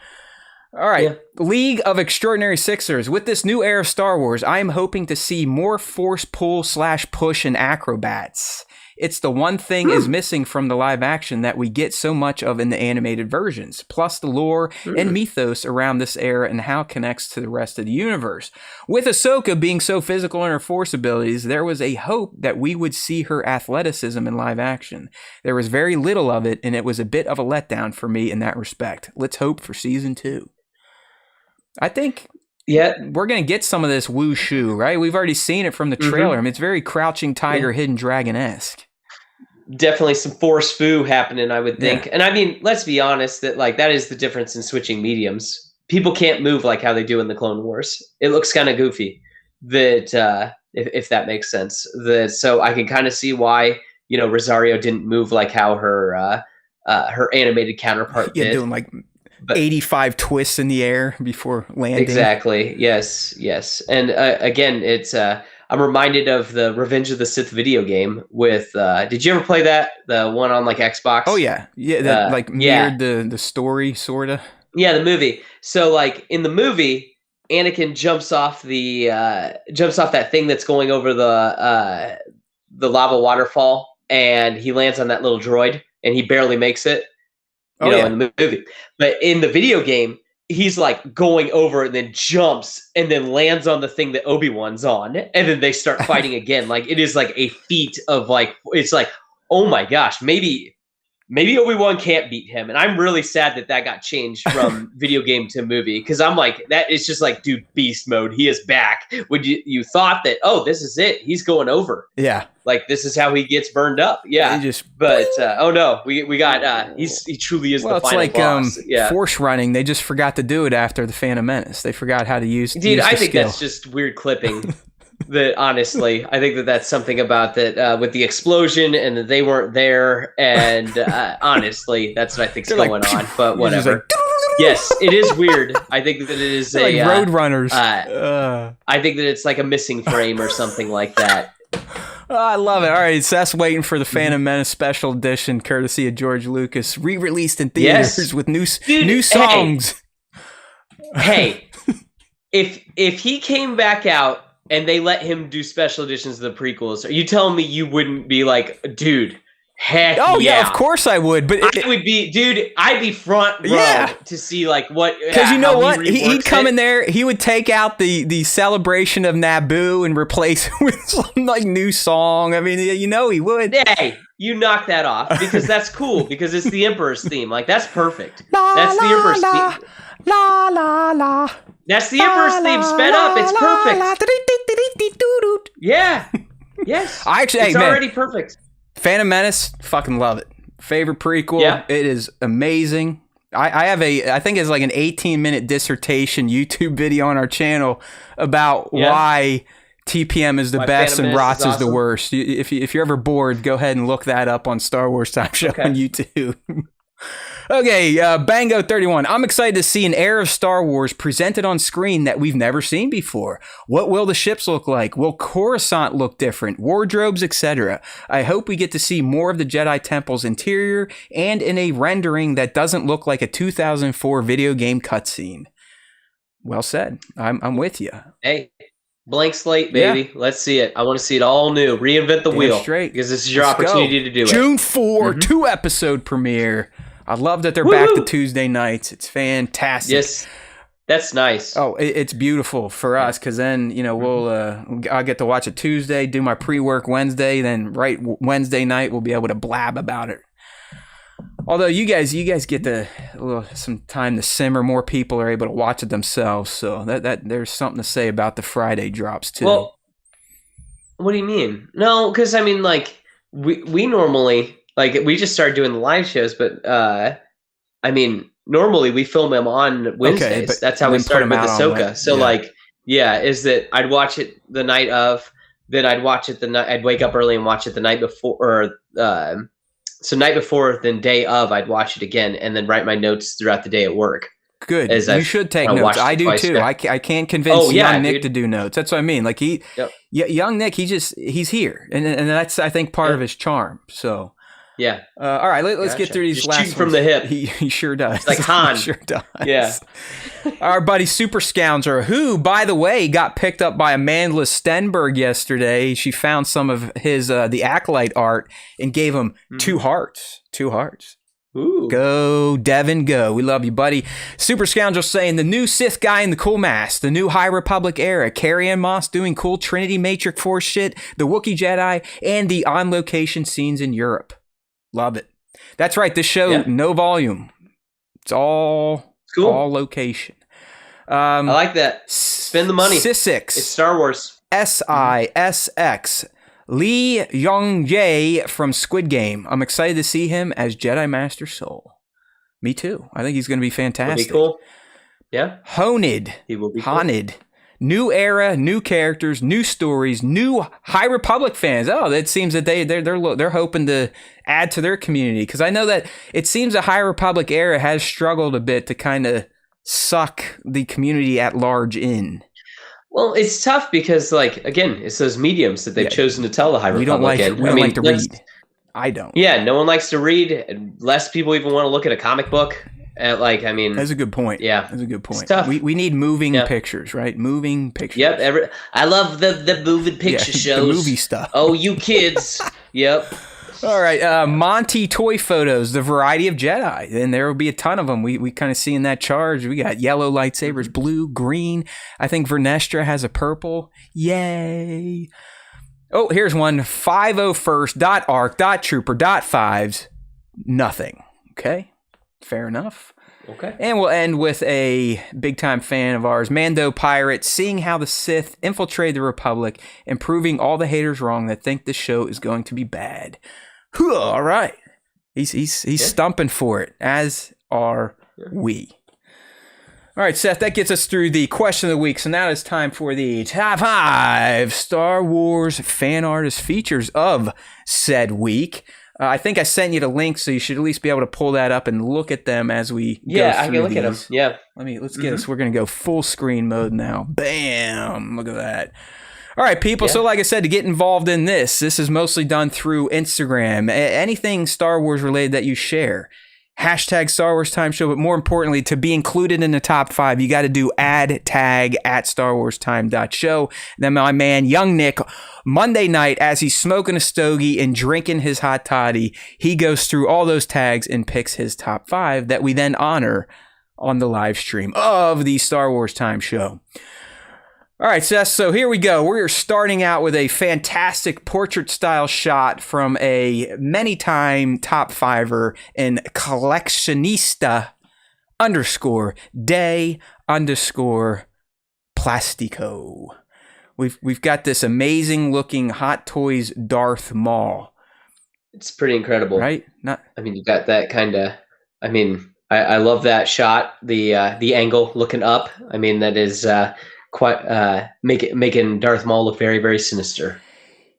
All right. Yeah. League of Extraordinary Sixers. With this new era of Star Wars, I am hoping to see more force pull / push and acrobats. It's the one thing is missing from the live action that we get so much of in the animated versions, plus the lore and mythos around this era and how it connects to the rest of the universe. With Ahsoka being so physical in her force abilities, there was a hope that we would see her athleticism in live action. There was very little of it, and it was a bit of a letdown for me in that respect. Let's hope for season 2. I think we're going to get some of this wushu, right? We've already seen it from the trailer. I mean, it's very Crouching Tiger, Hidden Dragon-esque. Definitely some force foo happening, I would think. And I mean, let's be honest, that, like, that is the difference in switching mediums. People can't move like how they do in the Clone Wars. It looks kind of goofy, that if that makes sense. So I can kind of see why, you know, Rosario didn't move like how her animated counterpart did. Doing like 85 twists in the air before landing. Exactly. Yes. And again, it's I'm reminded of the Revenge of the Sith video game with did you ever play that? The one on, like, Xbox? Oh yeah. Yeah, that mirrored the story sorta. Yeah, the movie. So, like, in the movie, Anakin jumps off that thing that's going over the lava waterfall, and he lands on that little droid, and he barely makes it. You know, in the movie. But in the video game, he's like going over and then jumps and then lands on the thing that Obi-Wan's on, and then they start fighting again. Like, it is like a feat of like, it's like, oh my gosh, maybe Obi-Wan can't beat him. And I'm really sad that got changed from video game to movie, because I'm like, that is just like, dude, beast mode. He is back. When you thought that, oh, this is it. He's going over. Yeah. Like, this is how he gets burned up. Yeah. Oh no, we got, he truly is the final boss. Yeah. Force running. They just forgot to do it after the Phantom Menace. They forgot how to use Dude, I think skill. That's just weird clipping. That honestly, I think that's something about that with the explosion and that they weren't there. And honestly, that's what I think's going on. But whatever. Yes, it is weird. I think that it is like road runners. I think that it's like a missing frame or something like that. Oh, I love it. All right, Seth's waiting for the Phantom Menace special edition, courtesy of George Lucas, re-released in theaters with new songs. Hey, if he came back out and they let him do special editions of the prequels, are you telling me you wouldn't be like, dude, heck yeah, of course I would. But I would be, dude, I'd be front row to see like what. Because you know what? He'd come in there, he would take out the celebration of Naboo and replace it with some like new song. I mean, you know he would. Hey, you knock that off, because that's cool, because it's the Emperor's theme. Like, that's perfect. That's the Emperor's theme. La la la. That's the Emperor's theme sped up. It's perfect. Yeah. Yes. It's already perfect. Phantom Menace, fucking love it. Favorite prequel. Yeah. It is amazing. I think it's like an 18-minute dissertation YouTube video on our channel about why TPM is the best and ROTS is the worst. If you're ever bored, go ahead and look that up on Star Wars Time Show on YouTube. Okay, Bango31. I'm excited to see an era of Star Wars presented on screen that we've never seen before. What will the ships look like? Will Coruscant look different? Wardrobes, etc. I hope we get to see more of the Jedi Temple's interior and in a rendering that doesn't look like a 2004 video game cutscene. Well said. I'm with you. Hey, blank slate, baby. Yeah. Let's see it. I want to see it all new. Reinvent the wheel. Straight. Because this is your opportunity to do it. June 4, 2-episode premiere. I love that they're back to Tuesday nights. It's fantastic. Yes, that's nice. Oh, it's beautiful for us, because then I'll get to watch it Tuesday, do my pre-work Wednesday, then Wednesday night we'll be able to blab about it. Although you guys get some time to simmer, more people are able to watch it themselves, so that there's something to say about the Friday drops too. Well, what do you mean? No, because I mean, like we normally. Like, we just started doing the live shows, but I mean, normally we film them on Wednesdays. Okay, that's how we started with Ahsoka. So, is that I'd watch it the night of, then I'd watch it I'd wake up early and watch it the night before, or so night before, then day of, I'd watch it again, and then write my notes throughout the day at work. Good. You should take notes. I do too. I can't convince young Nick to do notes. That's what I mean. Like young Nick, he's here, and that's, I think, part of his charm. So. Yeah. All right, let's get through these last ones. From the hip. He sure does. It's like Han. He sure does. Yeah. Our buddy Super Scoundrel, who, by the way, got picked up by Amanda Stenberg yesterday. She found some of his the Acolyte art and gave him 2 hearts. 2 hearts. Ooh. Go, Devin, go. We love you, buddy. Super Scoundrel saying the new Sith guy in the cool mask, the new High Republic era, Carrie-Ann Moss doing cool Trinity Matrix Force shit, the Wookiee Jedi, and the on-location scenes in Europe. Love it. That's right. This show, no volume. It's all location. I like that. Spend the money. Sissix. It's Star Wars. SISX. Lee Young-jae from Squid Game. I'm excited to see him as Jedi Master Soul. Me too. I think he's going to be fantastic. Will be cool. Yeah. Honed. He will be Honed. Cool. New era, new characters, new stories, new High Republic fans. Oh, it seems that they're hoping to add to their community, because I know that it seems the High Republic era has struggled a bit to kind of suck the community at large in. Well, it's tough because, like, again, it's those mediums that they've chosen to tell the High Republic. We don't like to read. I don't. Yeah, no one likes to read, and less people even want to look at a comic book. That's a good point. Yeah, that's a good point. It's tough. We need moving pictures, right? Moving pictures. Yep. I love the moving picture shows. The movie stuff. Oh, you kids. Yep. All right, Monty toy photos, the variety of Jedi, and there will be a ton of them. We kind of see in that charge. We got yellow lightsabers, blue, green. I think Vernestra has a purple. Yay! Oh, here's one: 501st.arc.trooper.5s. Nothing. Okay, fair enough. Okay. And we'll end with a big-time fan of ours, Mando Pirate, seeing how the Sith infiltrate the Republic and proving all the haters wrong that think this show is going to be bad. All right. He's stumping for it, as are we. All right, Seth, that gets us through the question of the week. So now it's time for the top 5 Star Wars fan artist features of said week. I think I sent you the link, so you should at least be able to pull that up and look at them as we go through I can look at them. Yeah. Let's get this. We're going to go full screen mode now. Bam! Look at that. All right, people. Yeah. So like I said, to get involved in this is mostly done through Instagram. Anything Star Wars related that you share. Hashtag Star Wars Time Show, but more importantly, to be included in the top 5, you got to do add tag at StarWarsTime.show. Then my man, Young Nick, Monday night, as he's smoking a stogie and drinking his hot toddy, he goes through all those tags and picks his top 5 that we then honor on the live stream of the Star Wars Time Show. All right, Seth, so here we go. We're starting out with a fantastic portrait-style shot from a many-time top 5er in collectionista _day_ plastico. We've got this amazing-looking Hot Toys Darth Maul. It's pretty incredible. Right? You got that kind of... I love that shot, the angle looking up. That is... quite making Darth Maul look very, very sinister.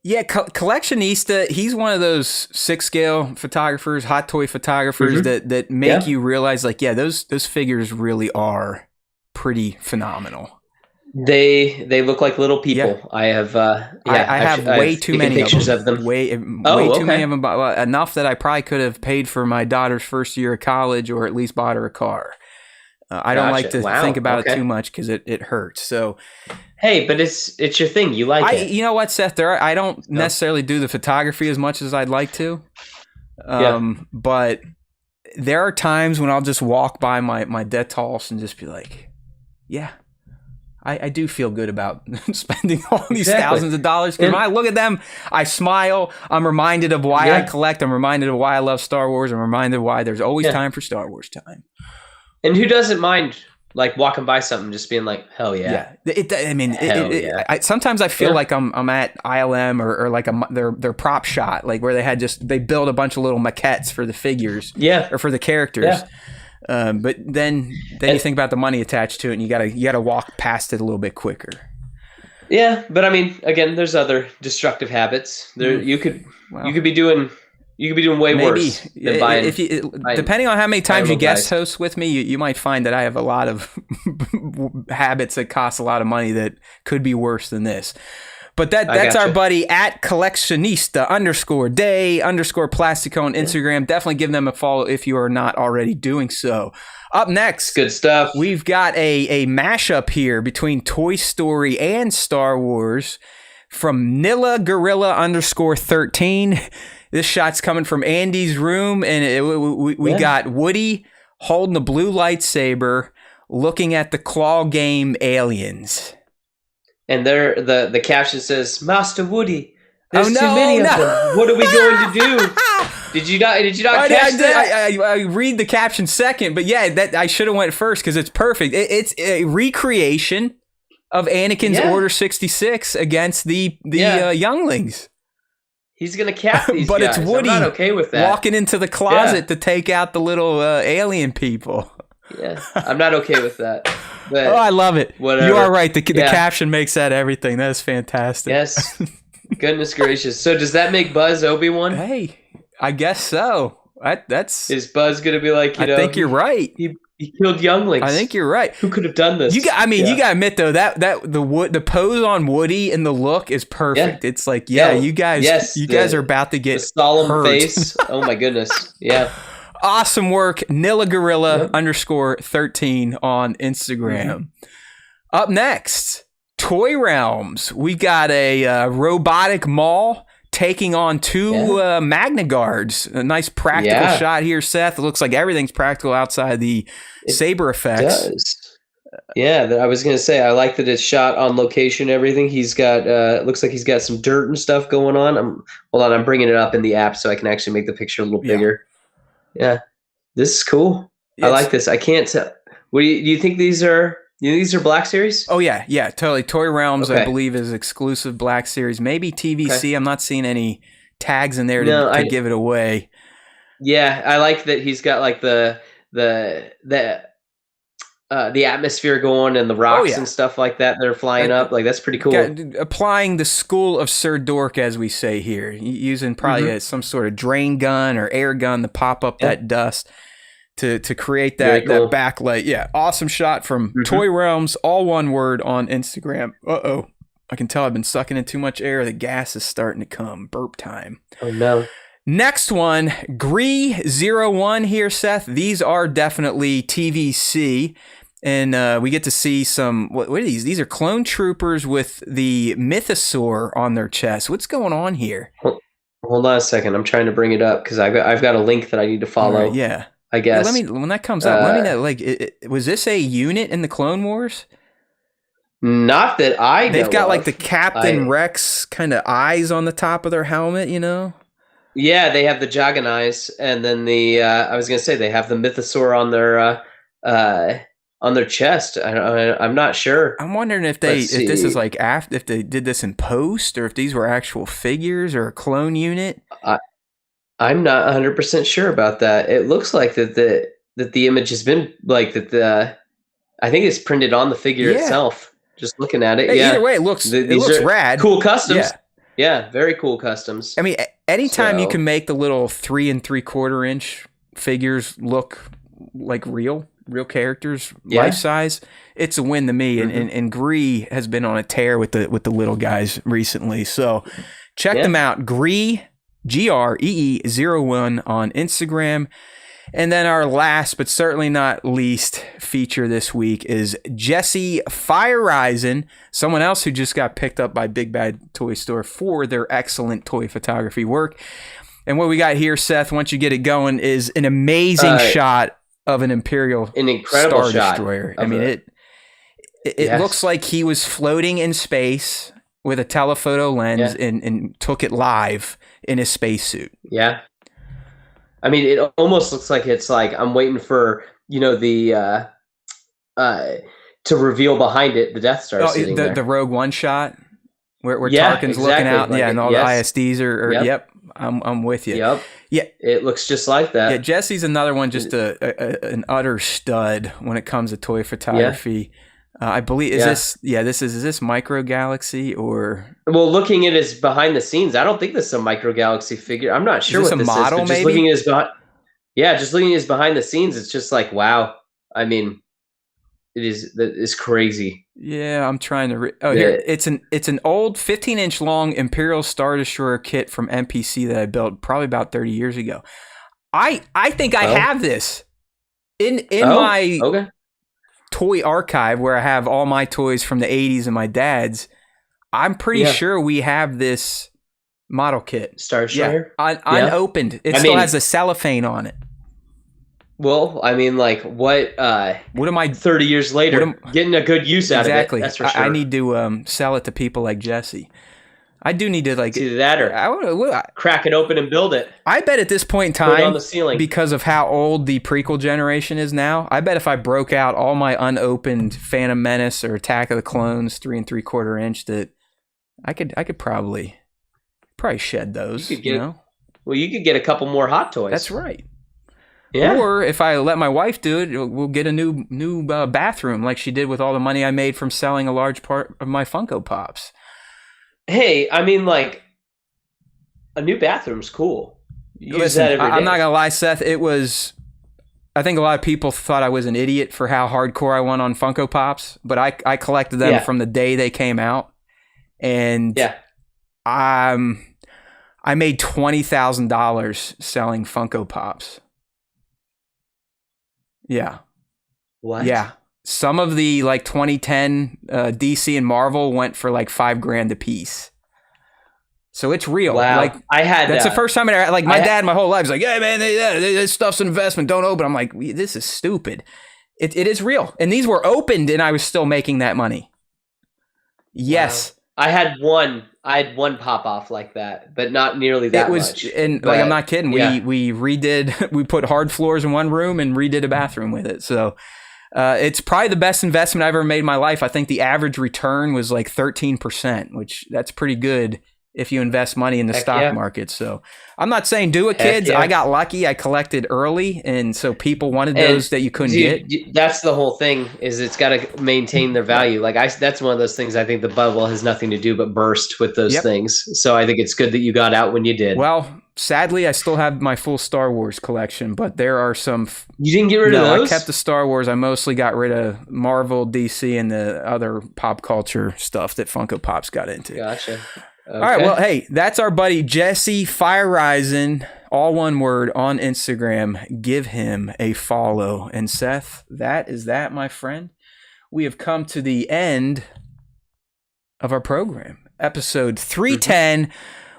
Yeah, collectionista. He's one of those 6-scale photographers, hot toy photographers that make you realize, those figures really are pretty phenomenal. They look like little people. Yeah. I have I have way too many pictures of them. Way too many of them. Enough that I probably could have paid for my daughter's first year of college, or at least bought her a car. I don't like to think about it too much because it hurts. So, hey, but it's your thing. You like it. You know what, Seth? I don't necessarily do the photography as much as I'd like to. But there are times when I'll just walk by my Detos and just be like, yeah, I do feel good about spending all these thousands of dollars. Because when I look at them, I smile. I'm reminded of why I collect. I'm reminded of why I love Star Wars. I'm reminded of why there's always time for Star Wars time. And who doesn't mind walking by something, just being like, hell yeah. Sometimes I feel like I'm at ILM or like their prop shot, where they build a bunch of little maquettes for the figures, or for the characters. Yeah. But then you think about the money attached to it, and you gotta walk past it a little bit quicker. Yeah, but again, there's other destructive habits. There you could be doing. You could be doing way worse than buying. Depending on how many times you guest host with me, you might find that I have a lot of habits that cost a lot of money that could be worse than this. But that's our buddy at collectionista _day_ plastico on Instagram. Definitely give them a follow if you are not already doing so. Up next, good stuff. We've got a mashup here between Toy Story and Star Wars from Nilla Gorilla _13. This shot's coming from Andy's room, and we got Woody holding the blue lightsaber, looking at the claw game aliens. And there, the caption says, "Master Woody, there's too many of them. What are we going to do?" Did you not catch that? I read the caption second, but that I should have went first because it's perfect. It's a recreation of Anakin's Order 66 against the younglings. He's going to cap these but guys. It's Woody I'm not okay with that. Walking into the closet to take out the little alien people. Yeah, I'm not okay with that. But I love it. Whatever. You are right. The caption makes that everything. That is fantastic. Yes. Goodness gracious. So does that make Buzz Obi-Wan? Hey, I guess so. Is Buzz going to be like, I think you're right. He killed younglings. I think you right. Who could have done this? You got to admit though that the pose on Woody and the look is perfect. Yeah. It's like, you guys are about to get the solemn hurt. face. Oh my goodness. Yeah. Awesome work, Nilla Gorilla _13 on Instagram. Mm-hmm. Up next, Toy Realms. We got a robotic Maul taking on two Magna Guards. A nice practical shot here, Seth. It looks like everything's practical outside the saber effects. It does. Yeah, I was going to say, I like that it's shot on location, everything. He's got, looks like he's got some dirt and stuff going on. Hold on, I'm bringing it up in the app so I can actually make the picture a little bigger. Yeah, this is cool. I like this. I can't tell. What do you think these are? These are Black Series? Oh, yeah, totally. Toy Realms, I believe, is exclusive Black Series. Maybe TVC. Okay. I'm not seeing any tags in there to give it away. Yeah, I like that he's got like the atmosphere going and the rocks and stuff like that. They're flying up. Like, that's pretty cool. Applying the school of Sir Dork, as we say here, using probably some sort of drain gun or air gun to pop up that dust to create that backlight. Yeah, awesome shot from Toy Realms, all one word on Instagram. Uh-oh. I can tell I've been sucking in too much air. The gas is starting to come. Burp time. Oh, no. Next one, Gree01 here, Seth. These are definitely TVC. And we get to see some, what are these? These are clone troopers with the mythosaur on their chest. What's going on here? Hold on a second. I'm trying to bring it up because I've got a link that I need to follow. Right, yeah. I guess. When that comes up, let me know. Like, was this a unit in the Clone Wars? Not that I know. They've got like the Captain Rex kind of eyes on the top of their helmet, you know? Yeah, they have the Jagan eyes, and then I was gonna say they have the mythosaur on their chest. I'm not sure. I'm wondering if this is like if they did this in post, or if these were actual figures or a clone unit. I'm not 100% sure about that. It looks like that the image has been like that. I think it's printed on the figure itself. Just looking at it, Either way, it looks rad. Cool customs. Yeah, very cool customs. I mean, anytime you can make the little 3 3/4 inch figures look like real characters, life size, it's a win to me. And Gree has been on a tear with the little guys recently. So check them out. Gree, GREE01 on Instagram. And then our last, but certainly not least, feature this week is Jesse Fireisen, someone else who just got picked up by Big Bad Toy Store for their excellent toy photography work. And what we got here, Seth, once you get it going, is an amazing shot of an Imperial incredible Star Destroyer. I mean, it looks like he was floating in space with a telephoto lens and took it live in his spacesuit. Yeah. I mean, it almost looks like it's like I'm waiting for, the to reveal behind it the Death Star sitting there. The Rogue One shot where Tarkin's looking out, like and all the ISDs are I'm with you. Yep. Yeah. It looks just like that. Yeah, Jesse's another one, just an utter stud when it comes to toy photography. I believe is this Micro Galaxy or? Well, looking at his behind the scenes, I don't think this is a Micro Galaxy figure. I'm not sure what this is. Model, just maybe? looking at his behind the scenes, it's just like, wow. I mean, it's crazy. Yeah, I'm trying to. Here it's an old 15-inch long Imperial Star Destroyer kit from NPC that I built probably about 30 years ago. I think I have this in my toy archive where I have all my toys from the 80s and my dad's. I'm pretty sure we have this model kit. Star Destroyer? Unopened. It still has the cellophane on it. Well, I mean, like, what am I 30 years later getting a good use out of it? That's for sure. I need to sell it to people like Jesse. I do need to like either that or crack it open and build it. I bet at this point in time, put it on the ceiling, because of how old the prequel generation is now, I bet if I broke out all my unopened Phantom Menace or Attack of the Clones 3 3/4 inch, that I could probably shed those. You could get a couple more Hot Toys. That's right. Yeah. Or if I let my wife do it, we'll get a new bathroom like she did with all the money I made from selling a large part of my Funko Pops. Hey, I mean, like, a new bathroom's cool. Listen, I'm not gonna lie, Seth. I think a lot of people thought I was an idiot for how hardcore I went on Funko Pops, but I collected them from the day they came out, and I made $20,000 selling Funko Pops. Yeah. What? Yeah. Some of the like 2010 DC and Marvel went for like $5,000 a piece. So it's real. Wow. Like that's the first time like my dad my whole life is like, yeah, man, this stuff's an investment. Don't open. I'm like, this is stupid. It is real. And these were opened and I was still making that money. Yes. Wow. I had one pop off like that, but not nearly that much. And like, I'm not kidding. Yeah. We redid, we put hard floors in one room and redid a bathroom with it. So it's probably the best investment I've ever made in my life. I think the average return was like 13%, which that's pretty good if you invest money in the stock market. So I'm not saying do it, kids. I got lucky. I collected early. And so people wanted those that you couldn't get. That's the whole thing, is it's got to maintain their value. Like that's one of those things. I think the bubble has nothing to do but burst with those things. So I think it's good that you got out when you did. Well, sadly, I still have my full Star Wars collection, but there are some. You didn't get rid of those? I kept the Star Wars. I mostly got rid of Marvel, DC, and the other pop culture stuff that Funko Pops got into. Gotcha. Okay. All right, well, hey, that's our buddy Jesse Fire Rising, all one word, on Instagram. Give him a follow. And Seth, that is that, my friend. We have come to the end of our program, episode 310,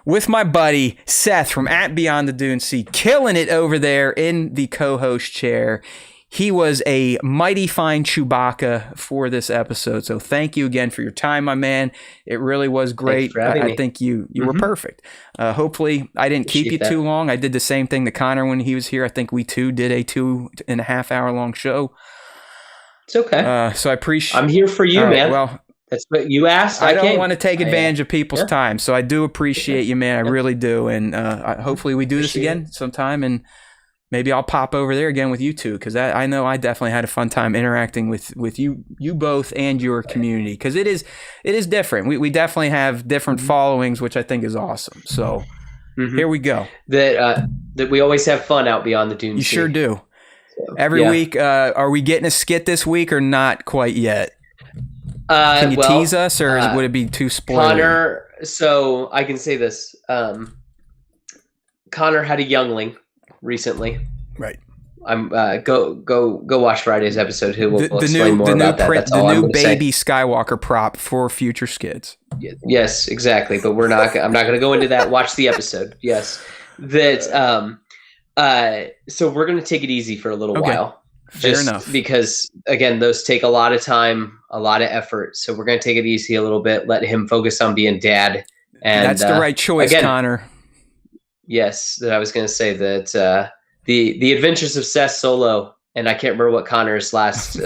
with my buddy Seth from @Beyond the Dune Sea, killing it over there in the co-host chair. He was a mighty fine Chewbacca for this episode. So thank you again for your time, my man. It really was great. I think you were perfect. Hopefully I didn't keep you too long. I did the same thing to Connor when he was here. I think we too did a 2.5 hour long show. It's okay. So I appreciate. I'm here for you, man. Well, that's what you asked. I don't want to take advantage of people's time. So I do appreciate you, man. I really do. And hopefully we do this again sometime. And maybe I'll pop over there again with you two, because I know I definitely had a fun time interacting with you both and your community, because it is different. We definitely have different followings, which I think is awesome. So here we go. That we always have fun out beyond the Dune. You sure do. So, every week. Are we getting a skit this week or not quite yet? Can you tease us, or would it be too spoilery? Connor, so I can say this. Connor had a youngling recently, right? I'm go watch Friday's episode. Who will explain more about that? The new baby Skywalker prop for future skids. Yes, exactly. But I'm not going to go into that. Watch the episode. Yes, that. So we're going to take it easy for a little while. Fair enough. Because again, those take a lot of time, a lot of effort. So we're going to take it easy a little bit. Let him focus on being dad. And that's the right choice, again, Connor. Yes, that I was going to say that the Adventures of Seth Solo, and I can't remember what Connor's last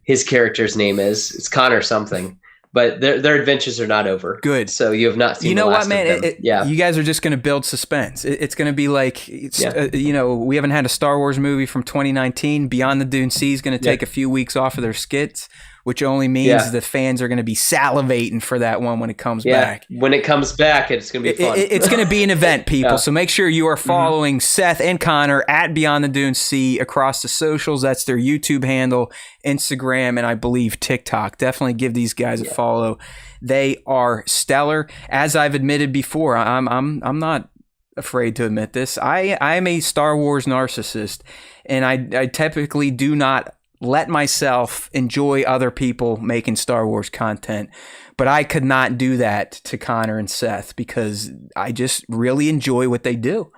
his character's name is. It's Connor something, but their adventures are not over. Good. So you have not seen. You know what, man? You guys are just going to build suspense. It's going to be like we haven't had a Star Wars movie from 2019. Beyond the Dune Sea is going to take a few weeks off of their skits, which only means the fans are going to be salivating for that one when it comes back. When it comes back, it's going to be fun. It's going to be an event, people. So make sure you are following Seth and Connor @Beyond the Dune Sea across the socials. That's their YouTube handle, Instagram, and I believe TikTok. Definitely give these guys a follow. They are stellar. As I've admitted before, I'm not afraid to admit this. I'm a Star Wars narcissist, and I typically do not let myself enjoy other people making Star Wars content, but I could not do that to Connor and Seth because I just really enjoy what they do.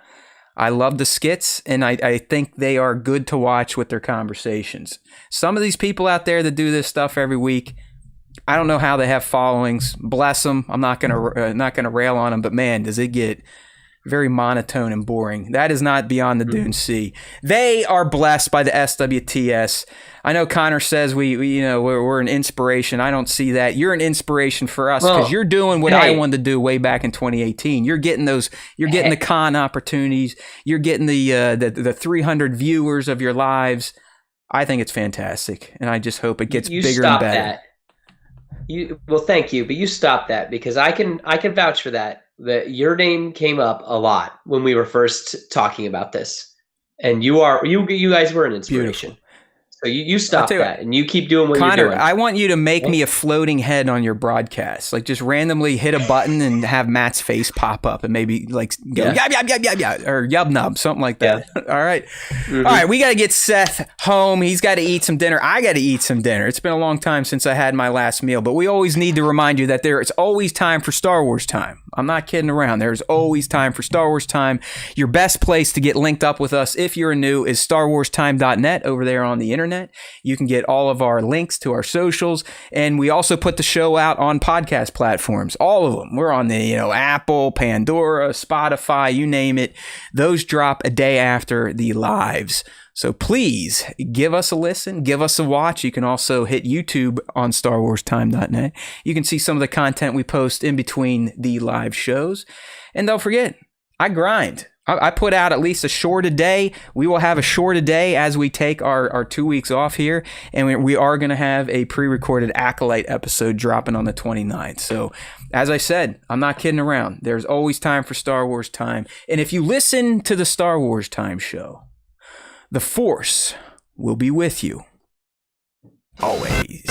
I love the skits, and I think they are good to watch with their conversations. Some of these people out there that do this stuff every week, I don't know how they have followings. Bless them. I'm not gonna rail on them, but man, does it get very monotone and boring. That is not Beyond the Dune Sea. They are blessed by the SWTS. I know Connor says we're an inspiration. I don't see that. You're an inspiration for us because you're doing what I wanted to do way back in 2018. You're getting those. You're getting the con opportunities. You're getting the 300 viewers of your lives. I think it's fantastic, and I just hope it gets bigger and better. Well, thank you, but you stop that because I can vouch for that. That your name came up a lot when we were first talking about this, and you guys were an inspiration. Beautiful. So you stop tell you that and you keep doing what Connor, you're doing. I want you to make me a floating head on your broadcast. Like just randomly hit a button and have Matt's face pop up and maybe like go yab, yab, yab, yab, yab, or yub nub, something like that. Yeah. All right. Mm-hmm. All right. We got to get Seth home. He's got to eat some dinner. I got to eat some dinner. It's been a long time since I had my last meal, but we always need to remind you that it's always time for Star Wars time. I'm not kidding around. There's always time for Star Wars time. Your best place to get linked up with us if you're new is starwarstime.net over there on the internet. You can get all of our links to our socials, and we also put the show out on podcast platforms, all of them. We're on the Apple, Pandora, Spotify, you name it. Those drop a day after the lives. So please give us a listen, give us a watch. You can also hit YouTube on starwarstime.net. You can see some of the content we post in between the live shows. And don't forget, I grind. I put out at least a short a day. We will have a short a day as we take our 2 weeks off here. And we are going to have a pre-recorded Acolyte episode dropping on the 29th. So as I said, I'm not kidding around. There's always time for Star Wars time. And if you listen to the Star Wars Time show, the Force will be with you always.